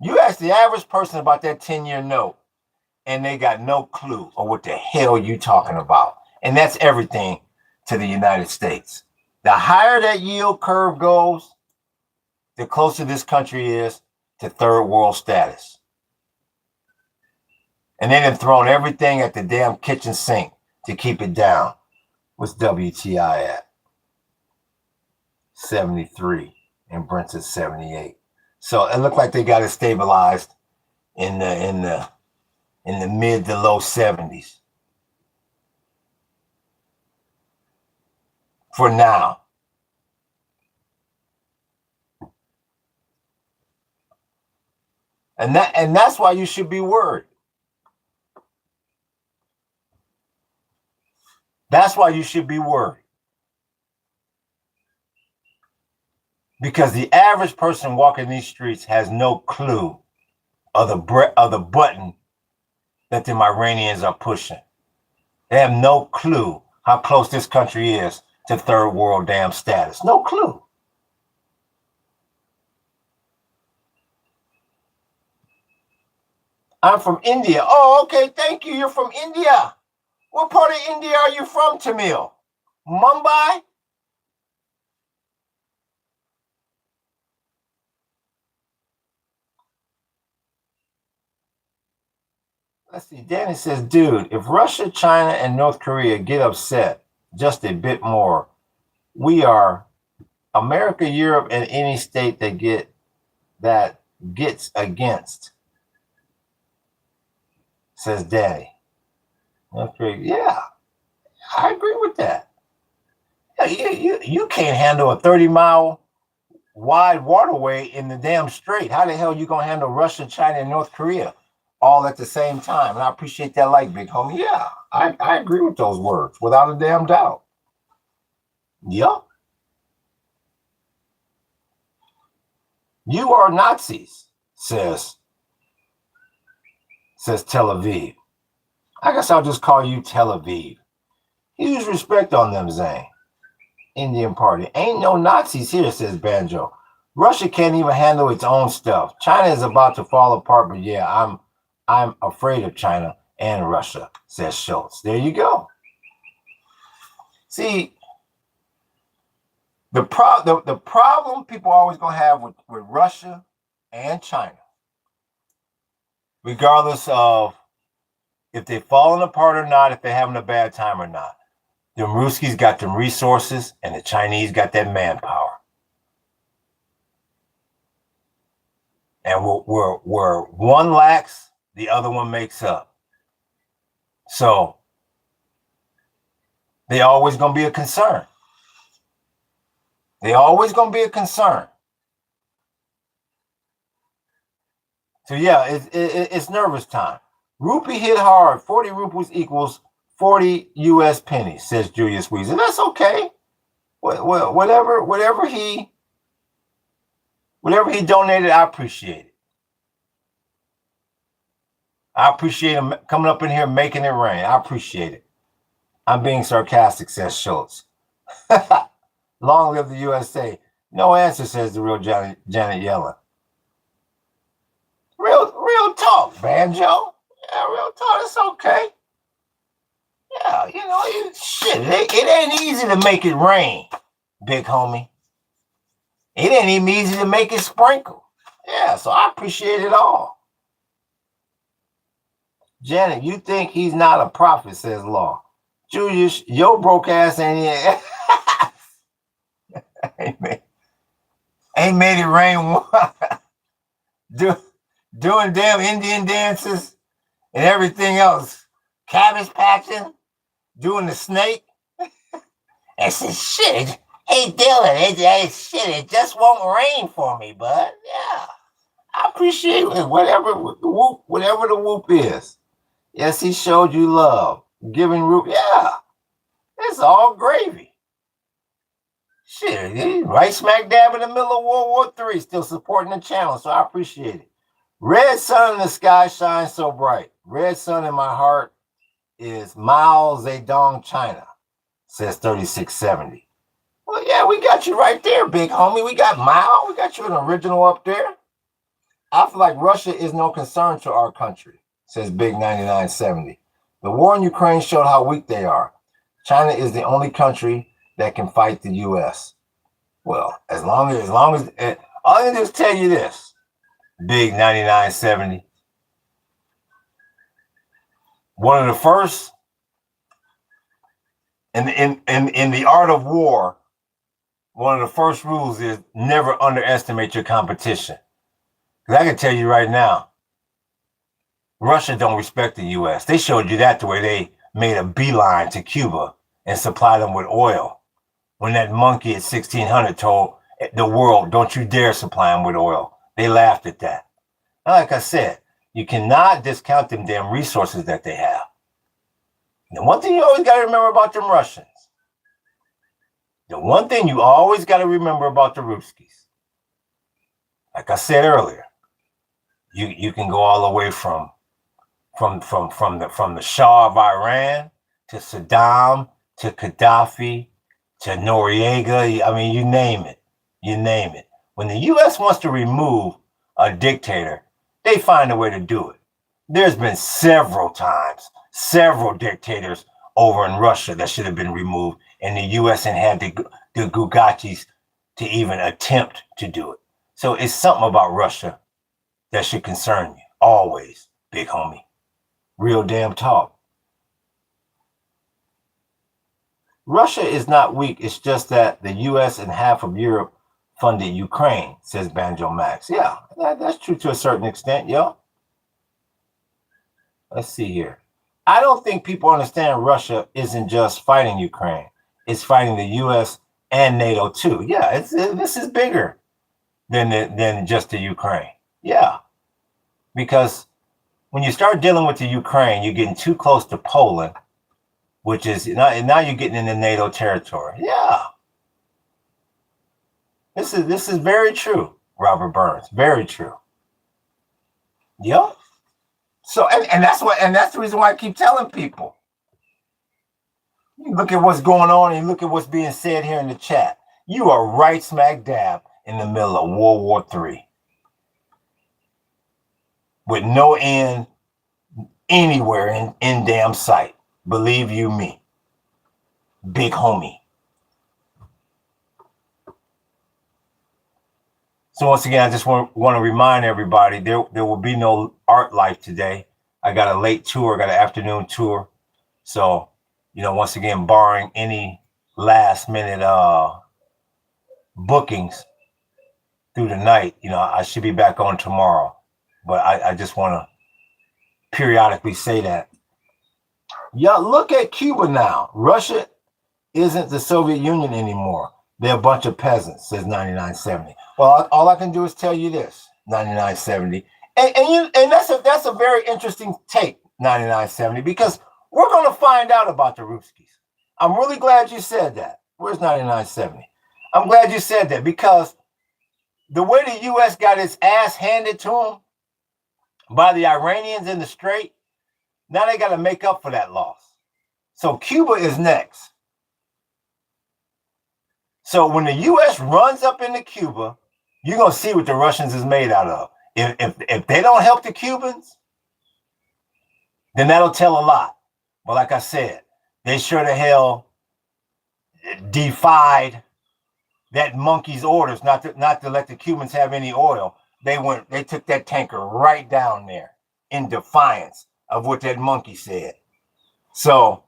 A: You ask the average person about that 10-year note, and they got no clue on what the hell you talking about. And that's everything to the United States. The higher that yield curve goes, the closer this country is to third world status. And they done thrown everything at the damn kitchen sink to keep it down. What's WTI at? 73, and Brent's at 78. So it looked like they got it stabilized in the mid to low 70s for now. And that's why you should be worried. That's why you should be worried. Because the average person walking these streets has no clue of the button that the Iranians are pushing. They have no clue how close this country is to third world damn status. No clue. I'm from India. Oh, okay. Thank you. You're from India. What part of India are you from, Tamil? Mumbai? Let's see. Danny says, dude, if Russia, China, and North Korea get upset just a bit more, we are America, Europe, and any state that gets against, says Danny. North Korea, yeah, I agree with that. You can't handle a 30-mile wide waterway in the damn strait. How the hell are you going to handle Russia, China, and North Korea all at the same time? And I appreciate that like, big homie. Yeah, I agree with those words without a damn doubt. Yup. You are Nazis, says Tel Aviv. I guess I'll just call you Tel Aviv. Use respect on them, Zane. Indian party. Ain't no Nazis here, says Banjo. Russia can't even handle its own stuff. China is about to fall apart, but yeah, I'm afraid of China and Russia, says Schultz. There you go. See, the problem people are always going to have with Russia and China, regardless of if they're falling apart or not, if they're having a bad time or not, the Ruskies got them resources and the Chinese got that manpower. And where one lacks, the other one makes up. So they always going to be a concern. They always going to be a concern. So yeah, it's nervous time. Rupee hit hard. 40 rupees equals 40 U.S. pennies, says Julius Weezer. That's okay. Whatever he donated, I appreciate it. I appreciate him coming up in here making it rain. I appreciate it. I'm being sarcastic, says Schultz. Long live the USA. No answer, says the real Janet Yellen. Real talk, Banjo. Yeah, real talk. It's okay. Yeah, it ain't easy to make it rain, big homie. It ain't even easy to make it sprinkle. Yeah, so I appreciate it all. Janet, you think he's not a prophet, says Law. Julius, your broke ass ain't ain't made it rain. doing damn Indian dances and everything else, cabbage patching, doing the snake. And said, shit, hey Dylan, it just won't rain for me, bud. Yeah, I appreciate it. Whatever the whoop is. Yes, he showed you love. Giving root, yeah, it's all gravy. Shit, he's right smack dab in the middle of World War III, still supporting the channel, so I appreciate it. Red sun in the sky shines so bright. Red sun in my heart is Mao Zedong, China, says 3670. Well, yeah, we got you right there, big homie. We got Mao. We got you an original up there. I feel like Russia is no concern to our country, says Big 9970. The war in Ukraine showed how weak they are. China is the only country that can fight the U.S. Well, as long as all I can do is tell you this, Big 9970. One of the first in the art of war, one of the first rules is never underestimate your competition. Because I can tell you right now, Russia don't respect the U.S. They showed you that the way they made a beeline to Cuba and supplied them with oil. When that monkey at 1600 told the world, don't you dare supply them with oil. They laughed at that. And like I said, you cannot discount them damn resources that they have. And one thing you always got to remember about them Russians, the one thing you always got to remember about the Ruskies, like I said earlier, you can go all the way from the Shah of Iran to Saddam to Gaddafi to Noriega. I mean, you name it. You name it. When the U.S. wants to remove a dictator, they find a way to do it. There's been several times, several dictators over in Russia that should have been removed, and the U.S. and had the Gugachis to even attempt to do it. So it's something about Russia that should concern you. Always, big homie. Real damn talk. Russia is not weak. It's just that the U.S. and half of Europe funded Ukraine, says Banjo Max. Yeah, that's true to a certain extent, yo. Let's see here. I don't think people understand Russia isn't just fighting Ukraine. It's fighting the U.S. and NATO too. Yeah, this is bigger than just the Ukraine. Yeah, because when you start dealing with the Ukraine, you're getting too close to Poland, which is now you're getting into NATO territory. Yeah, this is very true, Robert Burns. Very true. Yep. So and that's the reason why I keep telling people. You look at what's going on and look at what's being said here in the chat. You are right smack dab in the middle of World War III. With no end anywhere in damn sight. Believe you me. Big homie. So once again, I just want to remind everybody there will be no art life today. I got a late tour, got an afternoon tour. So, once again, barring any last minute bookings through the night, I should be back on tomorrow. But I just want to periodically say that. Yeah, look at Cuba now. Russia isn't the Soviet Union anymore. They're a bunch of peasants, says 9970. Well, all I can do is tell you this, 9970. And that's a very interesting take, 9970, because we're going to find out about the Ruskies. I'm really glad you said that. Where's 9970? I'm glad you said that because the way the U.S. got its ass handed to them by the Iranians in the Strait, now they got to make up for that loss. So Cuba is next. So when the U.S. runs up into Cuba, you're going to see what the Russians is made out of. If they don't help the Cubans, then that'll tell a lot. But like I said, they sure the hell defied that monkey's orders not to let the Cubans have any oil. They took that tanker right down there in defiance of what that monkey said. So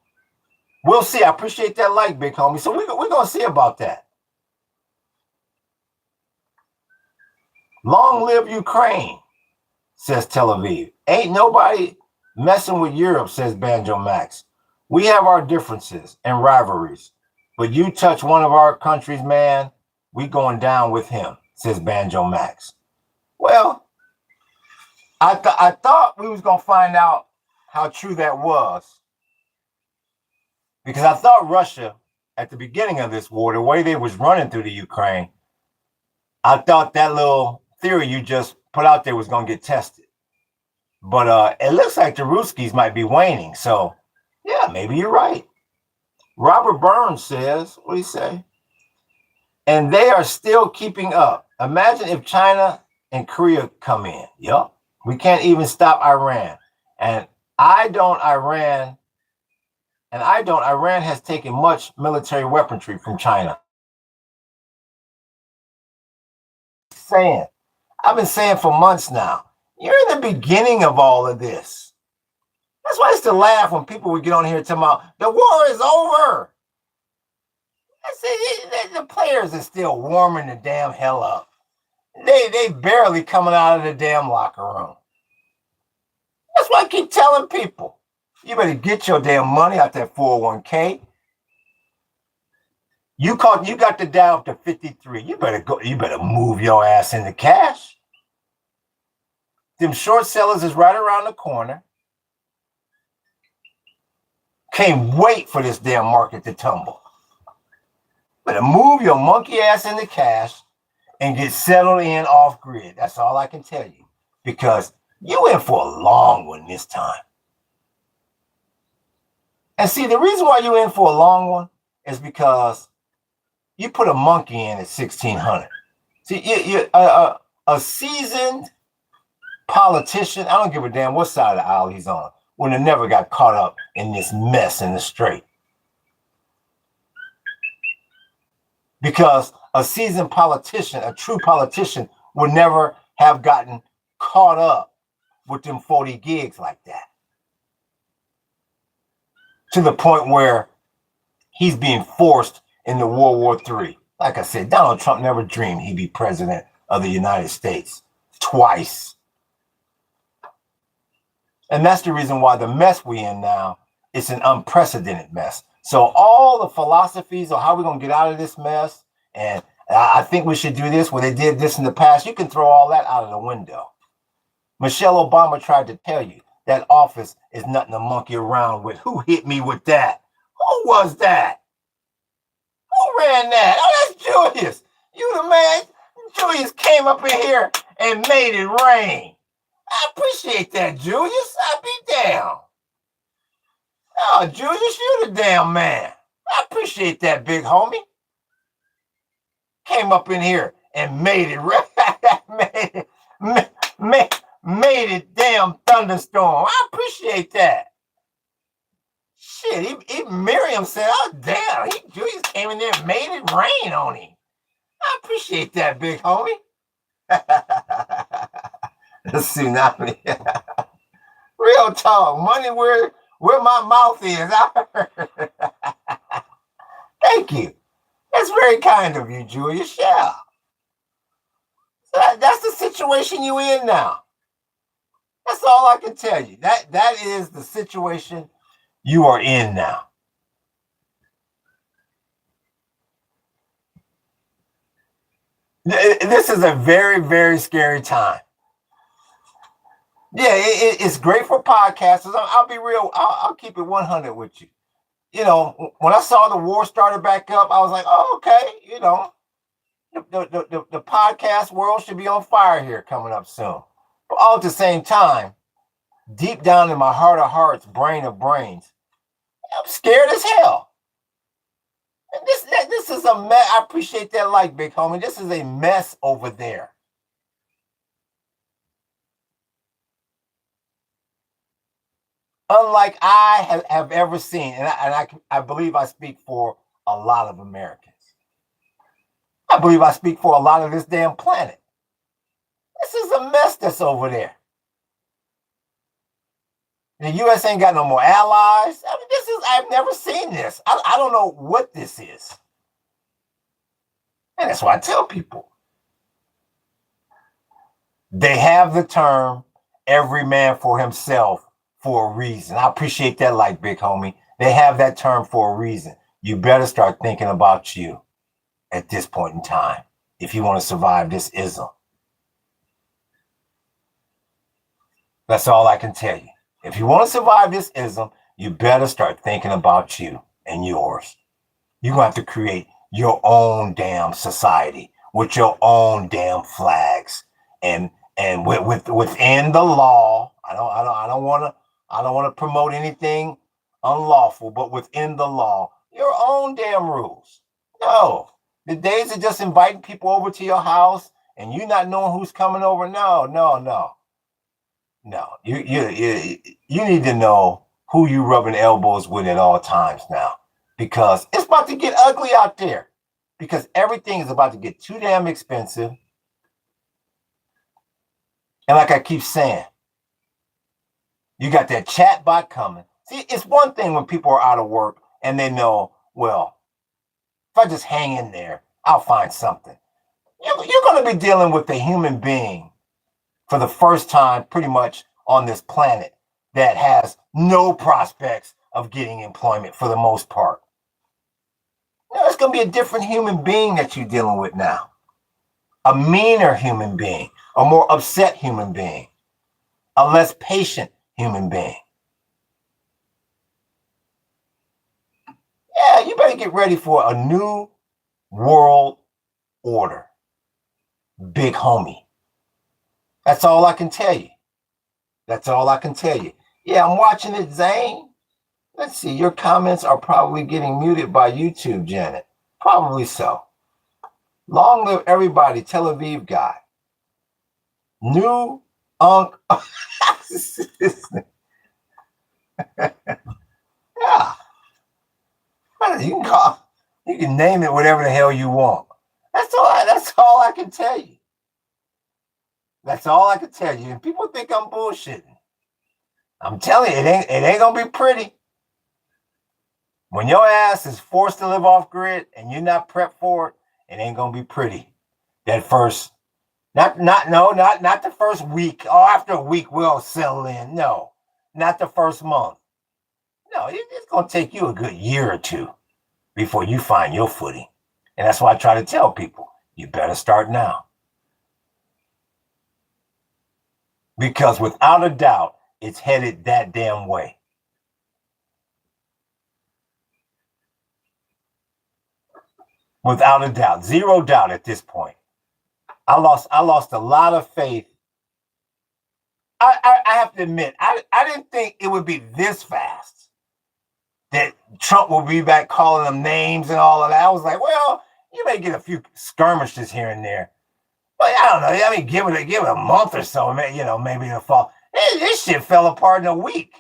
A: we'll see. I appreciate that like, big homie. So we're going to see about that. Long live Ukraine, says Tel Aviv. Ain't nobody messing with Europe, says Banjo Max. We have our differences and rivalries, but you touch one of our countries, man, we going down with him, says Banjo Max. Well, I thought we was going to find out how true that was, because I thought Russia, at the beginning of this war, the way they was running through the Ukraine, I thought that little theory you just put out there was going to get tested. But it looks like the Ruskies might be waning. So, yeah, maybe you're right. Robert Burns says, what do you say? And they are still keeping up. Imagine if China and Korea come in. Yup. We can't even stop Iran. And Iran has taken much military weaponry from China. I've been saying for months now, you're in the beginning of all of this. That's why I used to laugh when people would get on here talking about the war is over. I said the players are still warming the damn hell up. They barely coming out of the damn locker room. That's why I keep telling people, you better get your damn money out that 401k. You got the Dow up to 53. You better move your ass into cash. Them short sellers is right around the corner. Can't wait for this damn market to tumble. Better move your monkey ass into cash and get settled in off grid. That's all I can tell you. Because you in for a long one this time. And see, the reason why you in for a long one is because you put a monkey in at 1,600. See, a seasoned politician, I don't give a damn what side of the aisle he's on, would have never got caught up in this mess in the strait. Because a seasoned politician, a true politician, would never have gotten caught up with them 40 gigs like that. To the point where he's being forced into World War III. Like I said, Donald Trump never dreamed he'd be president of the United States twice. And that's the reason why the mess we in now is an unprecedented mess. So all the philosophies of how we're going to get out of this mess, and I think we should do this, where they did this in the past, you can throw all that out of the window. Michelle Obama tried to tell you that office is nothing to monkey around with. Who hit me with that? Who was that? Who ran that? Oh, that's Julius. You the man. Julius came up in here and made it rain. I appreciate that, Julius. I'll be down. Oh, Julius, you the damn man. I appreciate that, big homie. Came up in here and made it rain. made it damn thunderstorm. I appreciate that. Shit, even Miriam said, oh, damn, Julius came in there and made it rain on him. I appreciate that, big homie. The tsunami. Real talk. Money where my mouth is. Thank you. That's very kind of you, Julius. Yeah. So that's the situation you in now. That's all I can tell you. That is the situation you are in now. This is a very, very scary time. Yeah, it's great for podcasters. I'll be real. I'll keep it 100 with you. You know, when I saw the war started back up, I was like, oh, okay. You know, the podcast world should be on fire here coming up soon. But all at the same time, deep down in my heart of hearts, brain of brains, I'm scared as hell. And this is a mess. I appreciate that like, big homie. This is a mess over there. Unlike I have ever seen, and I believe I speak for a lot of Americans. I believe I speak for a lot of this damn planet. This is a mess that's over there. The U.S. ain't got no more allies. I mean, I've never seen this. I don't know what this is. And that's why I tell people. They have the term every man for himself for a reason. I appreciate that, like, big homie. They have that term for a reason. You better start thinking about you at this point in time if you want to survive this ism. That's all I can tell you. If you want to survive this ism, you better start thinking about you and yours. You're going to have to create your own damn society with your own damn flags and within the law. I don't want to promote anything unlawful, but within the law, your own damn rules. No, the days of just inviting people over to your house and you not knowing who's coming over. No. You need to know who you rubbing elbows with at all times now, because it's about to get ugly out there. Because everything is about to get too damn expensive. And like I keep saying, you got that chat bot coming. See, it's one thing when people are out of work and they know, well, if I just hang in there, I'll find something. You're going to be dealing with a human being for the first time pretty much on this planet that has no prospects of getting employment for the most part. Now, it's going to be a different human being that you're dealing with now. A meaner human being, a more upset human being, a less patient human being. Yeah, you better get ready for a new world order. Big homie. That's all I can tell you. That's all I can tell you. Yeah, I'm watching it, Zane. Let's see, your comments are probably getting muted by YouTube, Janet. Probably so. Long live everybody, Tel Aviv guy. New Unc. Yeah. You can name it whatever the hell you want. That's all I can tell you. That's all I can tell you. And people think I'm bullshitting. I'm telling you, it ain't gonna be pretty. When your ass is forced to live off grid and you're not prepped for it, it ain't gonna be pretty. That first, not the first week. Oh, after a week we'll settle in. No, not the first month. No, it's gonna take you a good year or two before you find your footing. And that's why I try to tell people, you better start now. Because without a doubt, it's headed that damn way. Without a doubt, zero doubt at this point. I lost a lot of faith. I have to admit, I didn't think it would be this fast that Trump will be back calling them names and all of that. I was like, well, you may get a few skirmishes here and there, but I don't know. I mean, give it a month or so, maybe it'll fall. This shit fell apart in a week.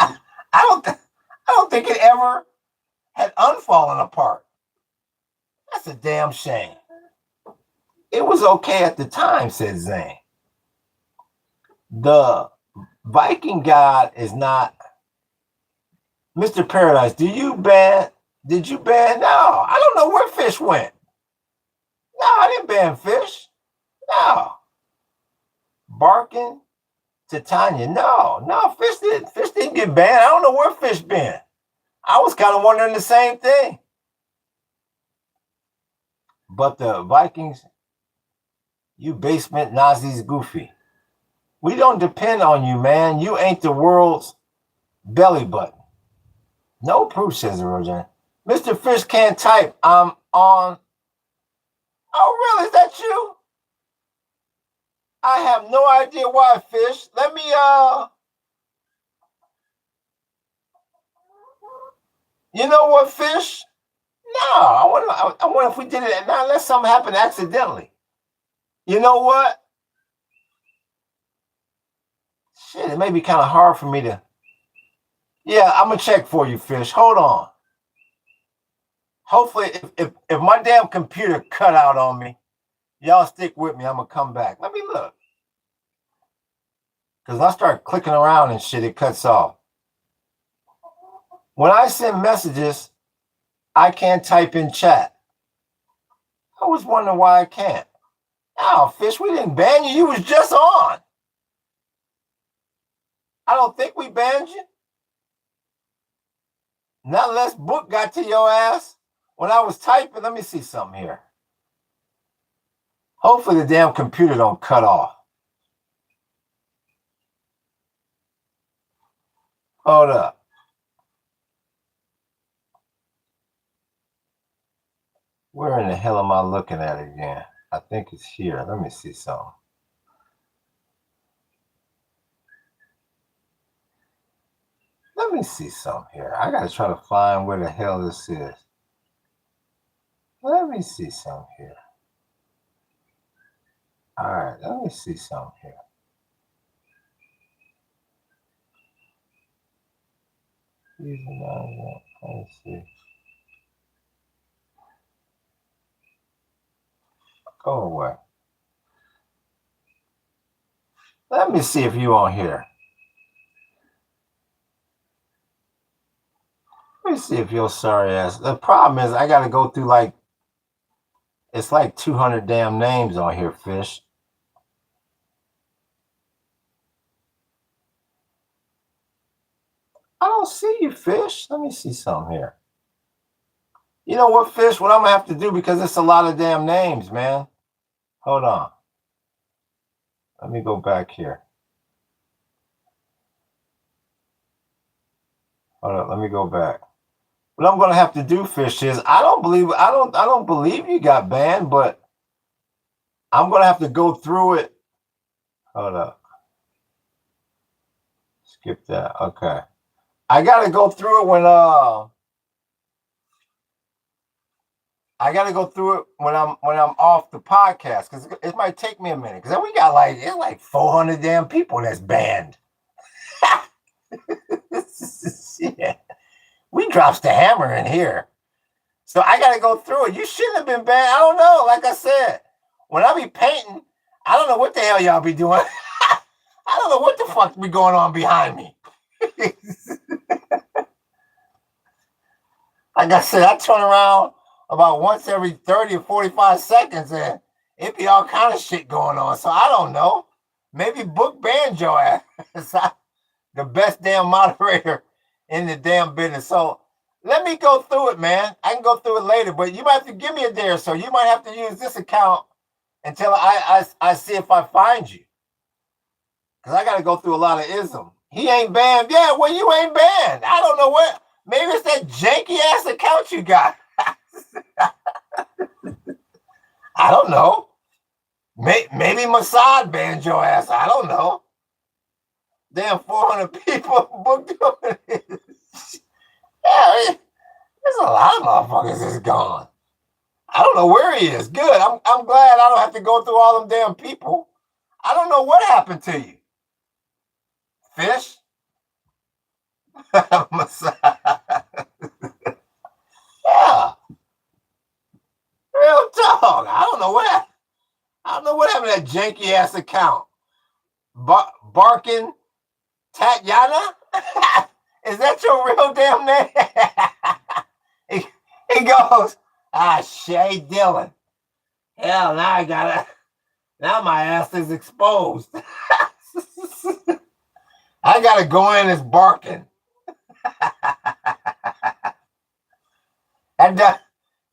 A: I don't think it ever had unfallen apart. That's a damn shame. It was okay at the time, said Zane. The Viking God is not Mr. Paradise. Did you ban? No, I don't know where Fish went. No, I didn't ban Fish. No. Barking to Tanya. No, Fish didn't get banned. I don't know where Fish been. I was kind of wondering the same thing. But the Vikings, you basement Nazis goofy. We don't depend on you, man. You ain't the world's belly button. No proof, says the Rojan. Mr. Fish can't type. I'm on. Oh, really? Is that you? I have no idea why, Fish. Let me, you know what, Fish? No, I wonder if we did it now, unless something happened accidentally. You know what? Shit, it may be kind of hard for me to. Yeah, I'm gonna check for you, Fish. Hold on. Hopefully, if my damn computer cut out on me, y'all stick with me. I'm gonna come back. Let me look. Because I start clicking around and shit, it cuts off. When I send messages, I can't type in chat. I was wondering why I can't. Oh, Fish, we didn't ban you. You was just on. I don't think we banned you. Not unless Book got to your ass when I was typing. Let me see something here. Hopefully the damn computer don't cut off. Hold up. Where in the hell am I looking at again? I think it's here. Let me see something. Let me see something here. I got to try to find where the hell this is. Let me see something here. All right, let me see something here. Let me see. Go away. Let me see if you on here. Let me see if you're sorry ass. The problem is I got to go through like, it's like 200 damn names on here, Fish. I don't see you, Fish. Let me see something here. You know what, Fish? What I'm going to have to do, because it's a lot of damn names, man. Hold on. Let me go back here. Hold on. Let me go back. What I'm going to have to do, Fish, is I don't believe you got banned, but I'm going to have to go through it. Hold up. Skip that. Okay. I got to go through it when I got to go through it when I'm off the podcast, because it might take me a minute, because we got like 400 damn people that's banned. Shit. We drops the hammer in here. So I got to go through it. You shouldn't have been banned. I don't know. Like I said, when I be painting, I don't know what the hell y'all be doing. I don't know what the fuck be going on behind me. Like I said, I turn around about once every 30 or 45 seconds and it be all kind of shit going on. So I don't know. Maybe Book banned your ass. The best damn moderator in the damn business. So let me go through it, man. I can go through it later, but you might have to give me a day or so. You might have to use this account until I see if I find you. Because I got to go through a lot of ism. He ain't banned. Yeah, well, you ain't banned. I don't know what. Maybe it's that janky ass account you got. I don't know. Maybe Mossad banned your ass. I don't know. Damn, 400 people booked on it. Yeah, there's a lot of motherfuckers that's gone. I don't know where he is. Good. I'm glad I don't have to go through all them damn people. I don't know what happened to you. Fish? Yeah. Real talk. I don't know what happened to that janky ass account. Barkin Tatiana? Is that your real damn name? he goes, Shay Dillon. Hell, now my ass is exposed. I gotta go in as Barkin. That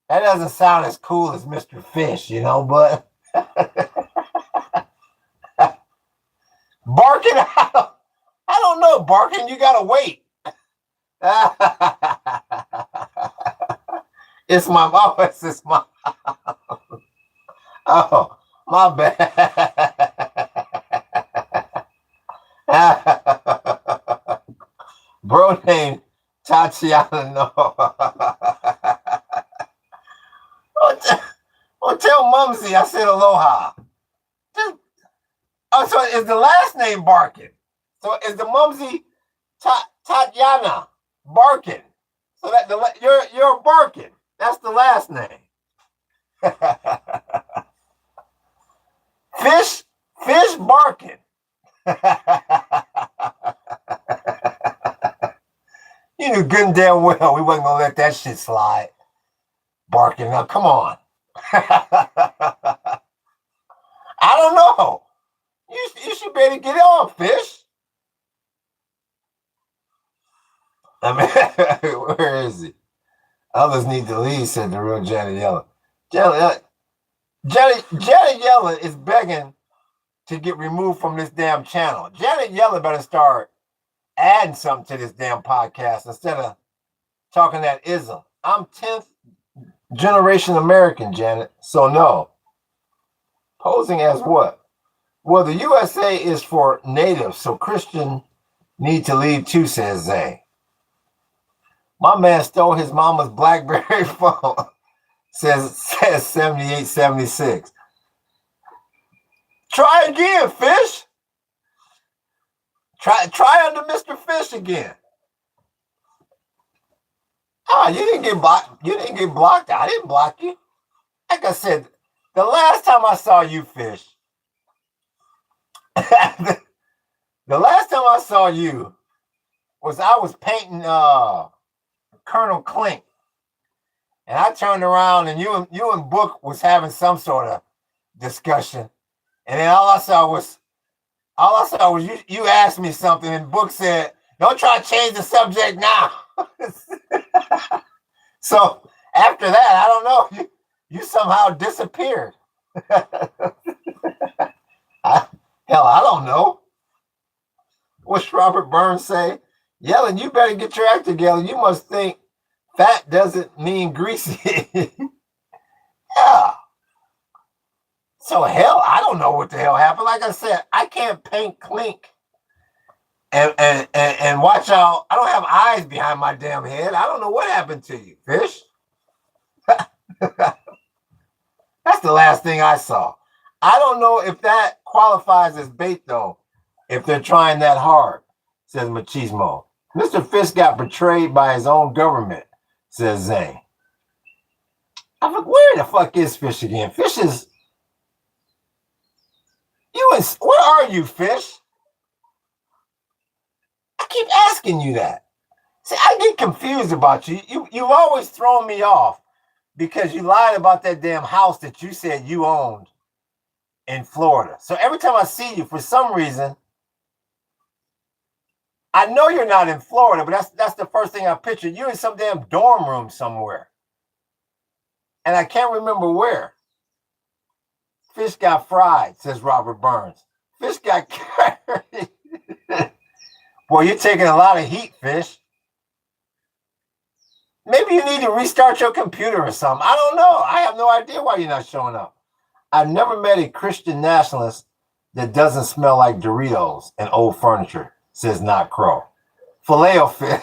A: doesn't sound as cool as Mr. Fish, you know, but Barkin, I don't know, Barkin, you gotta wait. It's my voice, it's my oh, my bad. Bro named Tatiana, no. Well, tell Mumsy I said aloha. So is the last name Barkin? So is the Mumsy Tatiana Barkin? So that you're Barkin. That's the last name. Fish Barkin. You knew good and damn well we wasn't gonna let that shit slide. Barkin, now come on. I don't know. You should be able to get on, Fish. I mean, where is he? Others need to leave, said the real Janet Yellen. Janet Yellen is begging to get removed from this damn channel. Janet Yellen better start adding something to this damn podcast instead of talking that ism. I'm 10th generation American, Janet. So no. Posing as what? Well, the USA is for natives, so Christian need to leave too, says Zay. My man stole his mama's BlackBerry phone, says 7876. Try again, Fish. Try under Mr. Fish again. Ah, you didn't get blocked. You didn't get blocked. I didn't block you. Like I said, the last time I saw you, Fish, the last time I saw you was I was painting Colonel Klink, and I turned around and you and Book was having some sort of discussion, and then all I saw was you asked me something, and Book said, "Don't try to change the subject now." So after that, I don't know. You somehow disappeared. Hell, I don't know. What's Robert Burns say? Yellen, you better get your act together. You must think fat doesn't mean greasy. Yeah. So hell, I don't know what the hell happened. Like I said, I can't paint Klink and watch out. I don't have eyes behind my damn head. I don't know what happened to you, Fish. That's the last thing I saw. I don't know if that qualifies as bait, though, if they're trying that hard, says Machismo. Mr. Fish got betrayed by his own government, says Zane. I'm like, where the fuck is Fish again? Fish is... Where are you, Fish? I keep asking you that. See, I get confused about you. You've always thrown me off because you lied about that damn house that you said you owned in Florida. So every time I see you, for some reason, I know you're not in Florida, but that's the first thing I pictured. You're in some damn dorm room somewhere. And I can't remember where. Fish got fried, says Robert Burns. Fish got carried. Boy, you're taking a lot of heat, Fish. Maybe you need to restart your computer or something. I don't know. I have no idea why you're not showing up. I've never met a Christian nationalist that doesn't smell like Doritos and old furniture, says Not Crow. Filet-O-Fish.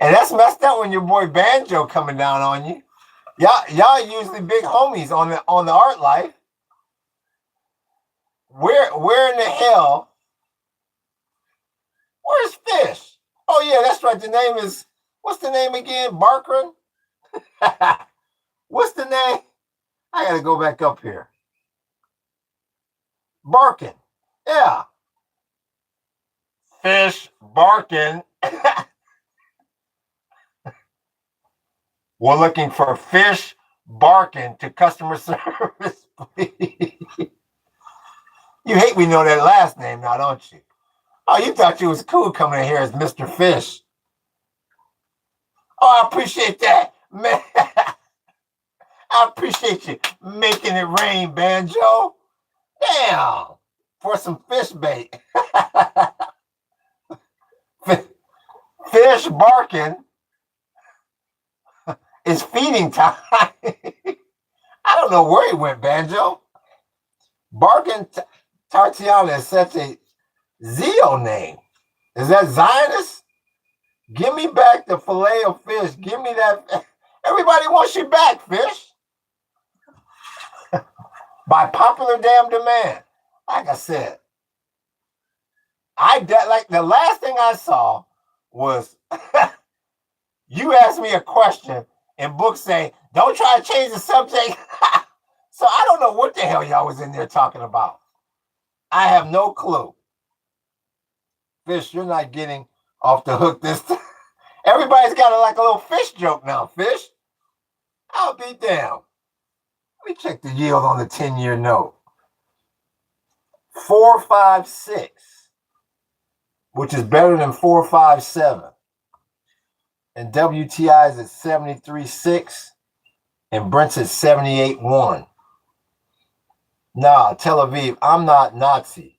A: And that's messed up when your boy Banjo coming down on you. Y'all usually big homies on the Art Life. Where in the hell? Where's Fish? Oh yeah, that's right. The name is, what's the name again? Barkran? What's the name? I gotta go back up here. Barkin. Yeah. Fish Barkin. We're looking for Fish Barkin to customer service, please. You hate we know that last name now, don't you? Oh, you thought you was cool coming in here as Mr. Fish. Oh, I appreciate that, man. I appreciate you making it rain, Banjo. Damn, for some fish bait. Fish Barkin is feeding time. I don't know where he went, Banjo. Barkin Tartiana is such a Zio name. Is that Zionist? Give me back the fillet of fish. Give me that. Everybody wants you back, Fish. By popular damn demand. Like I said, like the last thing I saw was you asked me a question and books say, don't try to change the subject. So I don't know what the hell y'all was in there talking about. I have no clue. Fish, you're not getting off the hook this time. Everybody's got like a little fish joke now, Fish. I'll be damned. Let me check the yield on the 10-year note. 4.56. which is better than 457. And WTI is at 73.6, and Brent's at 78.1. Nah, Tel Aviv, I'm not Nazi.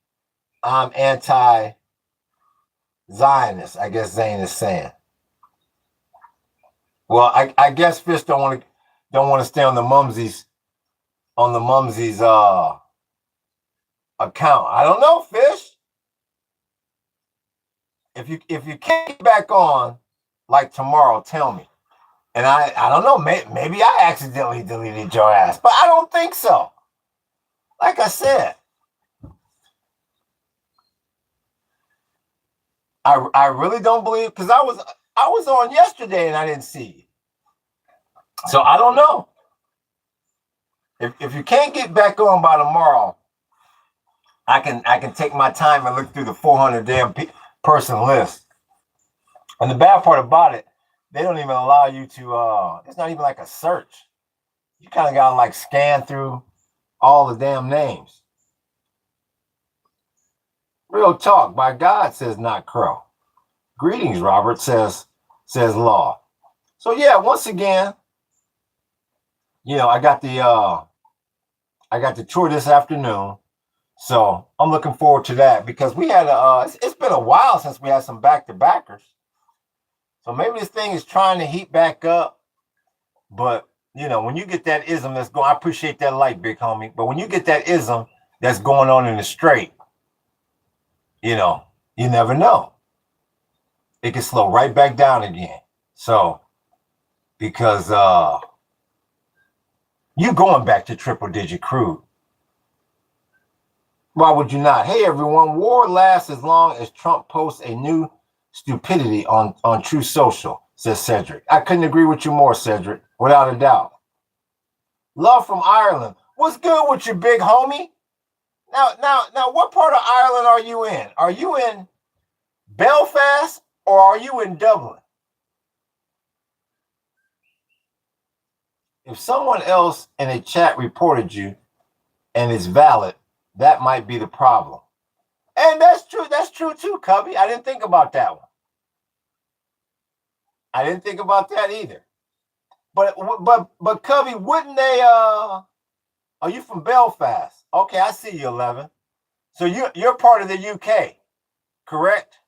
A: I'm anti-Zionist, I guess Zane is saying. Well, I guess Fish don't want to stay on the Mumsies account. I don't know, Fish. If you can't get back on like tomorrow, tell me. And I don't know, maybe I accidentally deleted your ass, but I don't think so. Like I said, I really don't believe, because I was on yesterday and I didn't see you. So I don't know. If you can't get back on by tomorrow, I can take my time and look through the 400 damn person list. And the bad part about it, they don't even allow you to. It's not even like a search. You kind of gotta like scan through all the damn names. Real talk, by God, says Not Crow. Greetings, Robert, says Law. So yeah, once again, I got the tour this afternoon. So I'm looking forward to that, because we had it's been a while since we had some back-to-backers. So maybe this thing is trying to heat back up. But when you get that ism that's going, I appreciate that light, big homie. But when you get that ism that's going on in the straight, you never know. It can slow right back down again. So, because you going back to triple-digit crude. Why would you not? Hey, everyone, war lasts as long as Trump posts a new stupidity on True Social, says Cedric. I couldn't agree with you more, Cedric, without a doubt. Love from Ireland. What's good with you, big homie? Now, what part of Ireland are you in? Are you in Belfast or are you in Dublin? If someone else in a chat reported you and it's valid, that might be the problem. And that's true. That's true too, Cubby. I didn't think about that one. I didn't think about that either. But Cubby, wouldn't they? Are you from Belfast? Okay, I see you, 11. So you're part of the UK, correct?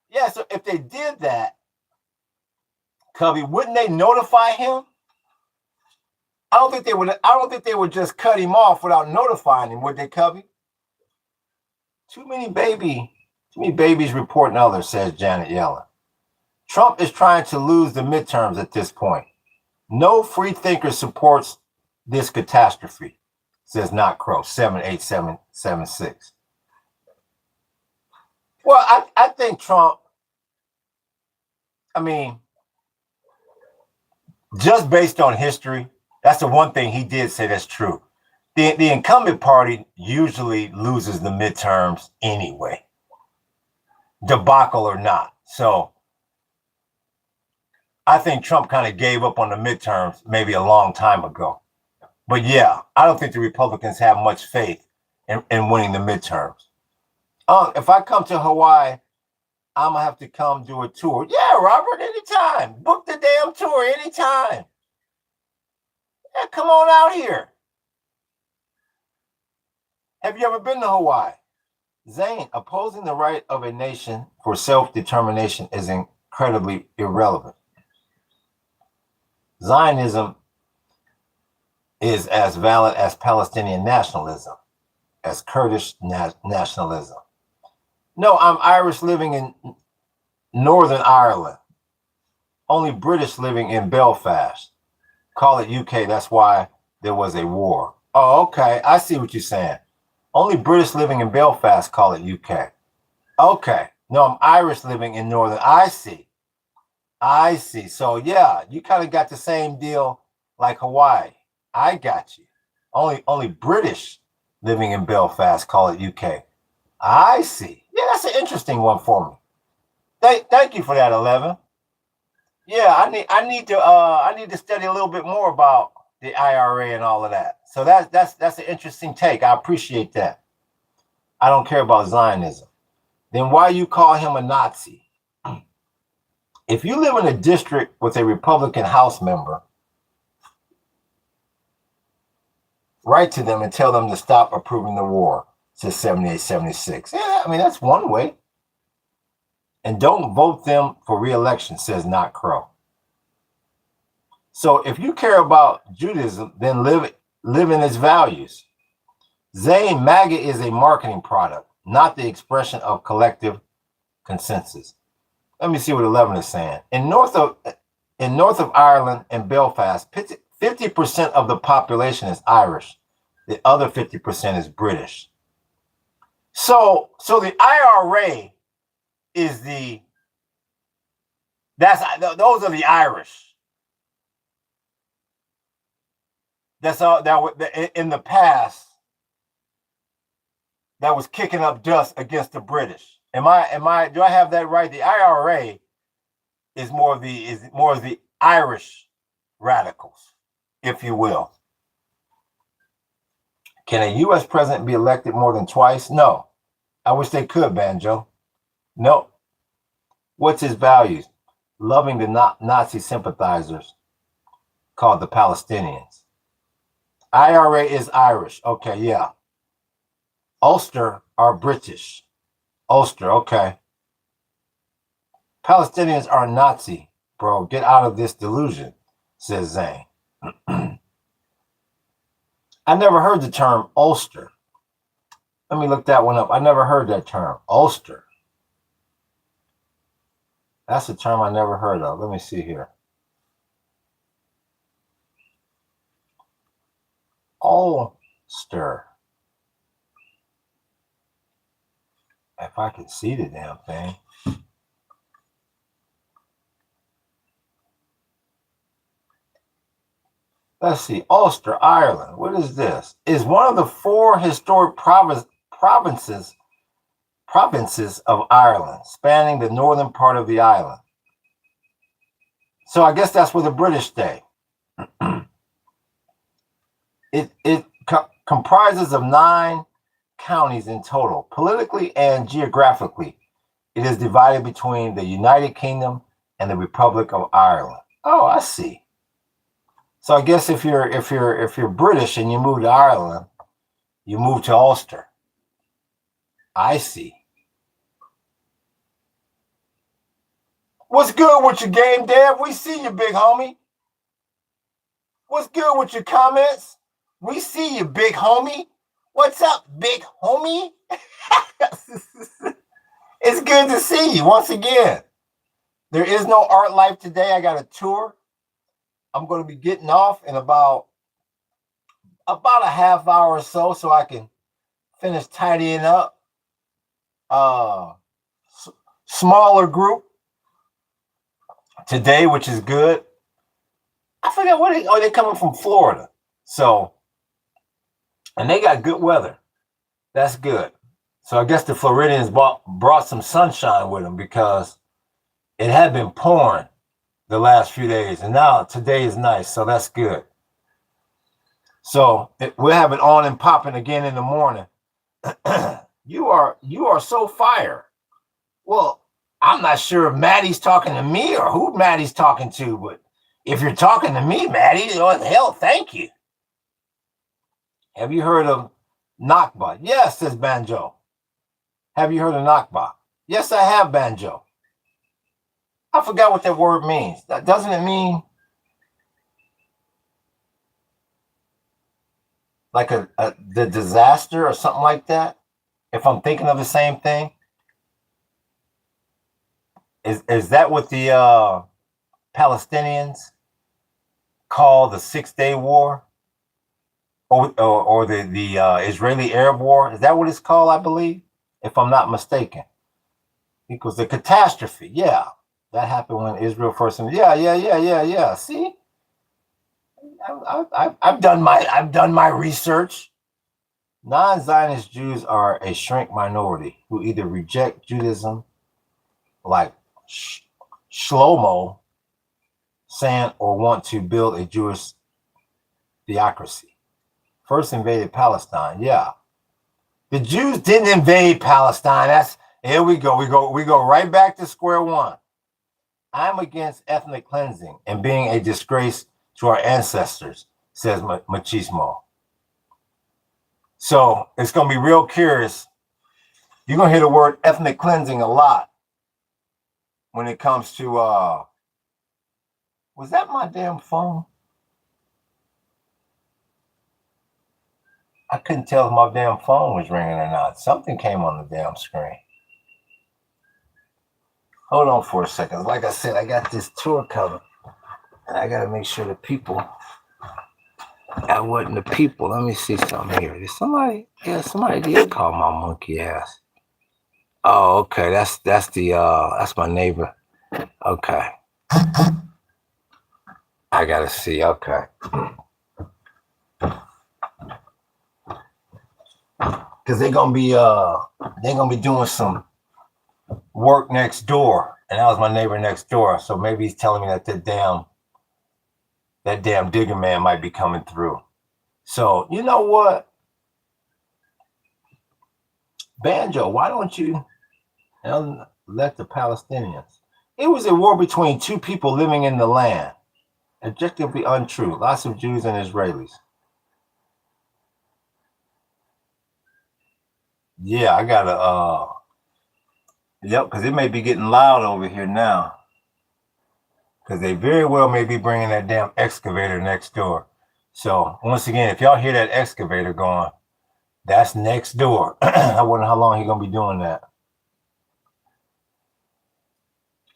A: Yeah. So if they did that, Cubby, wouldn't they notify him? I don't think they would just cut him off without notifying him, would they, Cubby? Too many babies reporting others, says Janet Yellen. Trump is trying to lose the midterms at this point. No free thinker supports this catastrophe, says Not Crow, 78776. Well, I think Trump, just based on history, that's the one thing he did say that's true. The incumbent party usually loses the midterms anyway, debacle or not. So I think Trump kind of gave up on the midterms maybe a long time ago. But yeah, I don't think the Republicans have much faith in winning the midterms. If I come to Hawaii, I'm going to have to come do a tour. Yeah, Robert, anytime. Book the damn tour anytime. Yeah, come on out here. Have you ever been to Hawaii? Zane, opposing the right of a nation for self-determination is incredibly irrelevant. Zionism is as valid as Palestinian nationalism, as Kurdish nationalism. No, I'm Irish living in Northern Ireland. Only British living in Belfast. Call it UK, that's why there was a war. Oh, okay, I see what you're saying. Only British living in Belfast call it UK. Okay, no, I'm Irish living in Northern. I see. So yeah, you kind of got the same deal like Hawaii. I got you. Only British living in Belfast call it UK. I see. Yeah, that's an interesting one for me. Thank you for that, 11. Yeah, I need to study a little bit more about the IRA and all of that. So that's an interesting take. I appreciate that. I don't care about Zionism. then why you call him a Nazi? If you live in a district with a Republican House member, write to them and tell them to stop approving the war, says 7876. Yeah, I mean, that's one way. And don't vote them for re-election, says Not Crow. So if you care about Judaism, then live in its values. Zane, MAGA is a marketing product, not the expression of collective consensus. Let me see what 11 is saying. In north of Ireland and Belfast, 50% of the population is Irish. The other 50% is British. So the IRA is those are the Irish. That's all that in the past that was kicking up dust against the British. Do I have that right? The IRA is more of the Irish radicals, if you will. Can a U.S. president be elected more than twice? No. I wish they could, Banjo. No. What's his values? Loving the Nazi sympathizers, called the Palestinians. IRA is Irish. Okay, yeah. Ulster are British. Ulster, okay. Palestinians are Nazi, bro. Get out of this delusion, says Zane. I never heard the term Ulster. Let me look that one up. I never heard that term. Ulster. That's a term I never heard of. Let me see here. Ulster. If I could see the damn thing. Let's see. Ulster, Ireland. What is this? Is one of the 4 historic provinces of Ireland, spanning the northern part of the island. So I guess that's where the British stay. It comprises of 9 counties in total. Politically and geographically, it is divided between the United Kingdom and the Republic of Ireland. Oh, I see. So I guess if you're British and you move to Ireland, you move to Ulster. I see. What's good with your game, Dad? We see you, big homie. What's good with your comments? We see you, big homie. What's up, big homie? It's good to see you once again. There is no art life today. I got a tour. I'm going to be getting off in about a half hour or so I can finish tidying up. Smaller group today, which is good. I forgot they're coming from Florida. So, and they got good weather. That's good. So I guess the Floridians brought some sunshine with them because it had been pouring the last few days, and now today is nice, so that's good. So we'll have it on and popping again in the morning. You are so fire. Well, I'm not sure if Maddie's talking to me or who Maddie's talking to, but if you're talking to me, Maddie, oh, hell, thank you. Have you heard of Nakba? Yes, says Banjo. Have you heard of Nakba? Yes, I have, Banjo. I forgot what that word means. Doesn't it mean like the disaster or something like that? If I'm thinking of the same thing, is that what the Palestinians call the 6-Day War, or the Israeli Arab War? Is that what it's called? I believe, if I'm not mistaken, equals the catastrophe. Yeah. That happened when Israel first. Yeah. See, I've done my research. Non-Zionist Jews are a shrink minority who either reject Judaism, like Shlomo saying, or want to build a Jewish theocracy. First invaded Palestine. Yeah, the Jews didn't invade Palestine. Here we go. We go right back to square one. I'm against ethnic cleansing and being a disgrace to our ancestors, says Machismo. So it's going to be real curious. You're going to hear the word ethnic cleansing a lot when it comes to, was that my damn phone? I couldn't tell if my damn phone was ringing or not. Something came on the damn screen. Hold on for a second. Like I said, I got this tour coming, and I got to make sure the people, I wasn't the people. Let me see something here. Did somebody, yeah, somebody did call my monkey ass. Oh, okay. That's my neighbor. Okay. I got to see. Okay. Because they're gonna be doing some work next door, and that was my neighbor next door. So maybe he's telling me that that damn digger man might be coming through. So you know what, Banjo, why don't you let the Palestinians? It was a war between two people living in the land. Objectively untrue. Lots of Jews and Israelis. Yeah, I gotta yep, because it may be getting loud over here now. Because they very well may be bringing that damn excavator next door. So once again, if y'all hear that excavator going, that's next door. I wonder how long he's gonna be doing that.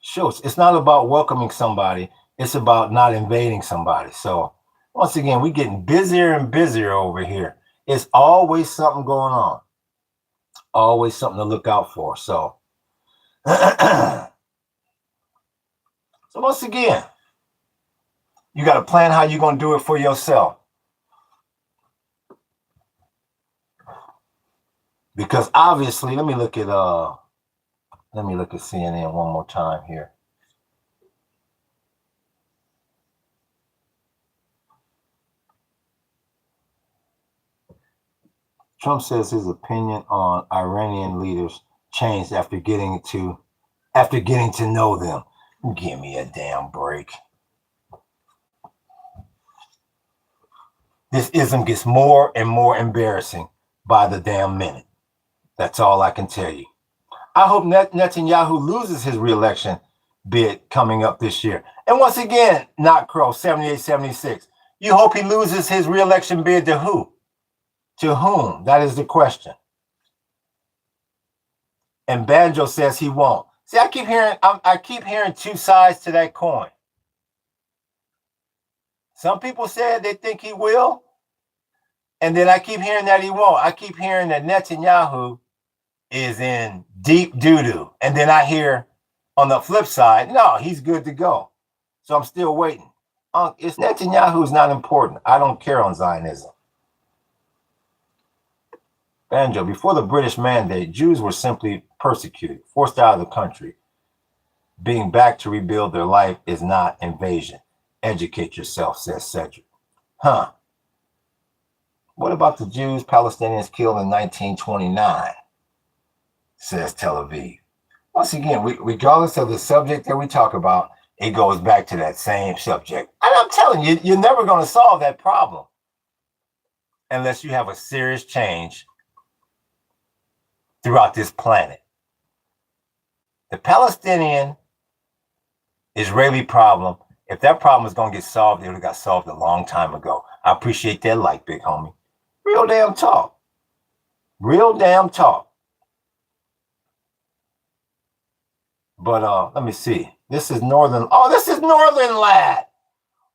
A: Sure, it's not about welcoming somebody, it's about not invading somebody. So once again, we're getting busier and busier over here. It's always something going on. Always something to look out for. So so once again, you got to plan how you're going to do it for yourself. Because obviously, let me look at CNN one more time here. Trump says his opinion on Iranian leaders changed after getting to know them. Give me a damn break. This ism gets more and more embarrassing by the damn minute. That's all I can tell you. I hope Netanyahu loses his re-election bid coming up this year. And once again, Not Crow, 7876. You hope he loses his re-election bid to who? To whom? That is the question. And Banjo says he won't. See, I keep hearing two sides to that coin. Some people said they think he will, and then I keep hearing that he won't. I keep hearing that Netanyahu is in deep doo-doo. And then I hear on the flip side, no, he's good to go. So I'm still waiting. It's Netanyahu's not important. I don't care on Zionism. Banjo, before the British Mandate, Jews were simply persecuted, forced out of the country. Being back to rebuild their life is not invasion. Educate yourself, says Cedric. Huh. What about the Jews, Palestinians killed in 1929, says Tel Aviv. Once again, regardless of the subject that we talk about, it goes back to that same subject. And I'm telling you, you're never going to solve that problem unless you have a serious change throughout this planet. The Palestinian-Israeli problem, if that problem is going to get solved, it would have got solved a long time ago. I appreciate that like, big homie. Real damn talk. Real damn talk. But let me see. This is Northern. Oh, this is Northern Lad.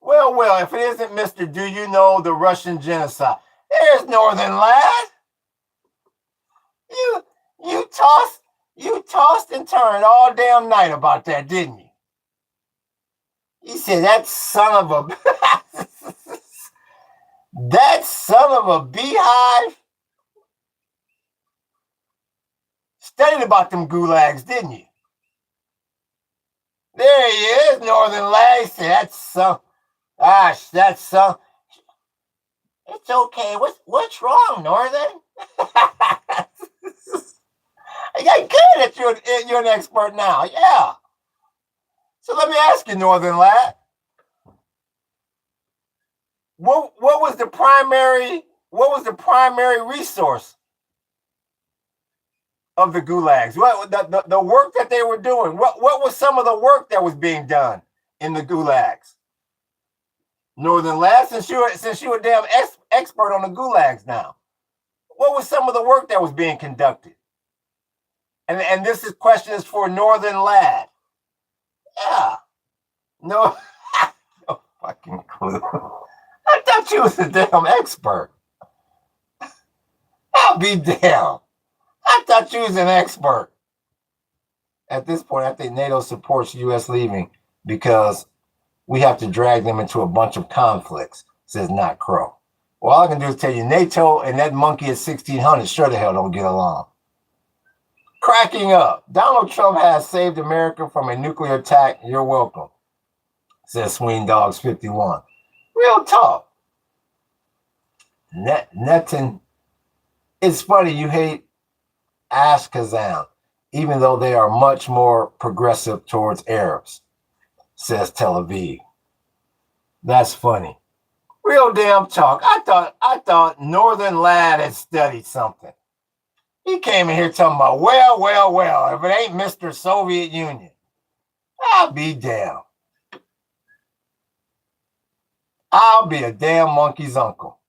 A: Well, if it isn't Mr. Do You Know the Russian Genocide? There's Northern Lad. You tossed and turned all damn night about that, didn't you? You said that son of a beehive studied about them gulags, didn't you? There he is, Northern Lad. He said that's some. Gosh, that's some. It's okay. What's wrong, Northern? I got good at you're an expert now. Yeah. So let me ask you, Northern Lad. What was the primary resource of the gulags? What the work that they were doing? What was some of the work that was being done in the gulags? Northern Lad, since you're a damn expert on the gulags now, what was some of the work that was being conducted? And question is for Northern Lad. Yeah. No, no fucking clue. I thought you was a damn expert. I'll be damned. I thought you was an expert. At this point, I think NATO supports U.S. leaving because we have to drag them into a bunch of conflicts, says Not Crow. Well, all I can do is tell you, NATO and that monkey at 1600 sure the hell don't get along. Cracking up. Donald Trump has saved America from a nuclear attack. You're welcome, says Swing Dogs 51. Real talk. Netin, it's funny you hate Ashkazam, even though they are much more progressive towards Arabs, says Tel Aviv. That's funny. Real damn talk. I thought Northern Lad had studied something. He came in here talking about, well, if it ain't Mr. Soviet Union, I'll be damned. I'll be a damn monkey's uncle.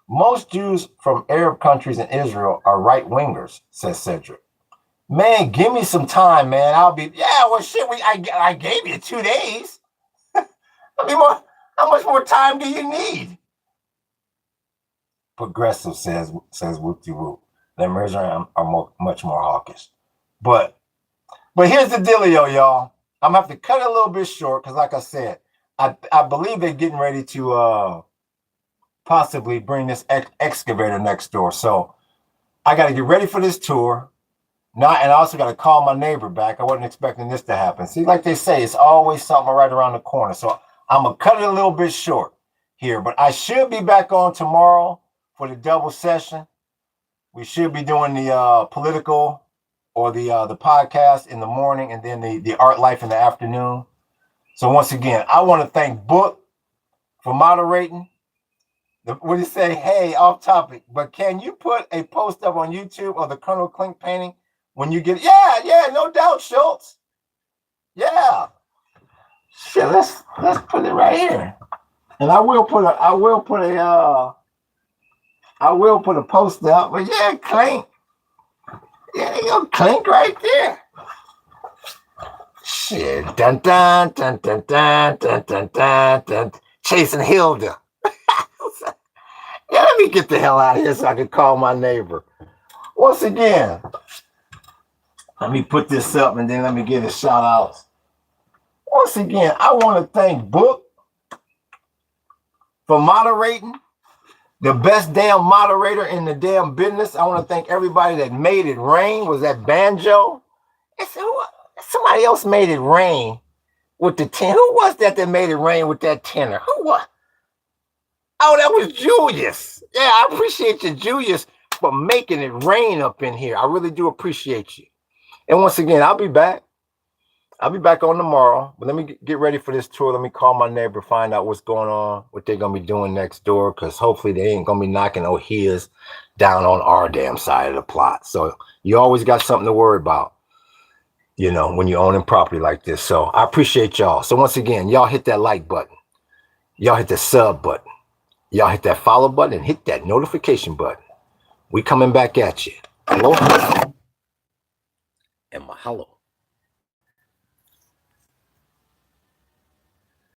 A: Most Jews from Arab countries in Israel are right-wingers, says Cedric. Man, give me some time, man. I'll be, well, shit, I gave you 2 days. How much more time do you need? Progressive says whoop-de-whoop. The Americans are much more hawkish. But here's the dealio, y'all. I'm going to have to cut it a little bit short because, like I said, I believe they're getting ready to possibly bring this excavator next door. So I got to get ready for this tour. Now, and I also got to call my neighbor back. I wasn't expecting this to happen. See, like they say, it's always something right around the corner. So I'm going to cut it a little bit short here. But I should be back on tomorrow for the double session. We should be doing the political or the podcast in the morning and then the art life in the afternoon. So once again, I want to thank Book for moderating. What do you say? Hey, off topic, but can you put a post up on YouTube of the Colonel Klink painting when you get? Yeah, no doubt, Schultz. Yeah. Shit, let's put it right here, and I will put a post up. But yeah, Klink. Yeah, you go Klink right there. Shit, dun dun dun dun dun dun dun dun dun. Chasing Hilda. Yeah, let me get the hell out of here so I can call my neighbor. Once again, let me put this up and then let me give a shout out. Once again, I want to thank Book for moderating. The best damn moderator in the damn business. I want to thank everybody that made it rain. Was that Banjo? Somebody else made it rain with the tenor. Who was that made it rain with that tenor? Who was? Oh, that was Julius. Yeah, I appreciate you, Julius, for making it rain up in here. I really do appreciate you. And once again, I'll be back. I'll be back on tomorrow. But let me get ready for this tour. Let me call my neighbor, find out what's going on, what they're going to be doing next door, because hopefully they ain't going to be knocking O'Hea's down on our damn side of the plot. So you always got something to worry about, you know, when you're owning property like this. So I appreciate y'all. So once again, y'all hit that like button. Y'all hit the sub button. Y'all hit that follow button and hit that notification button. We coming back at you. Hello and mahalo.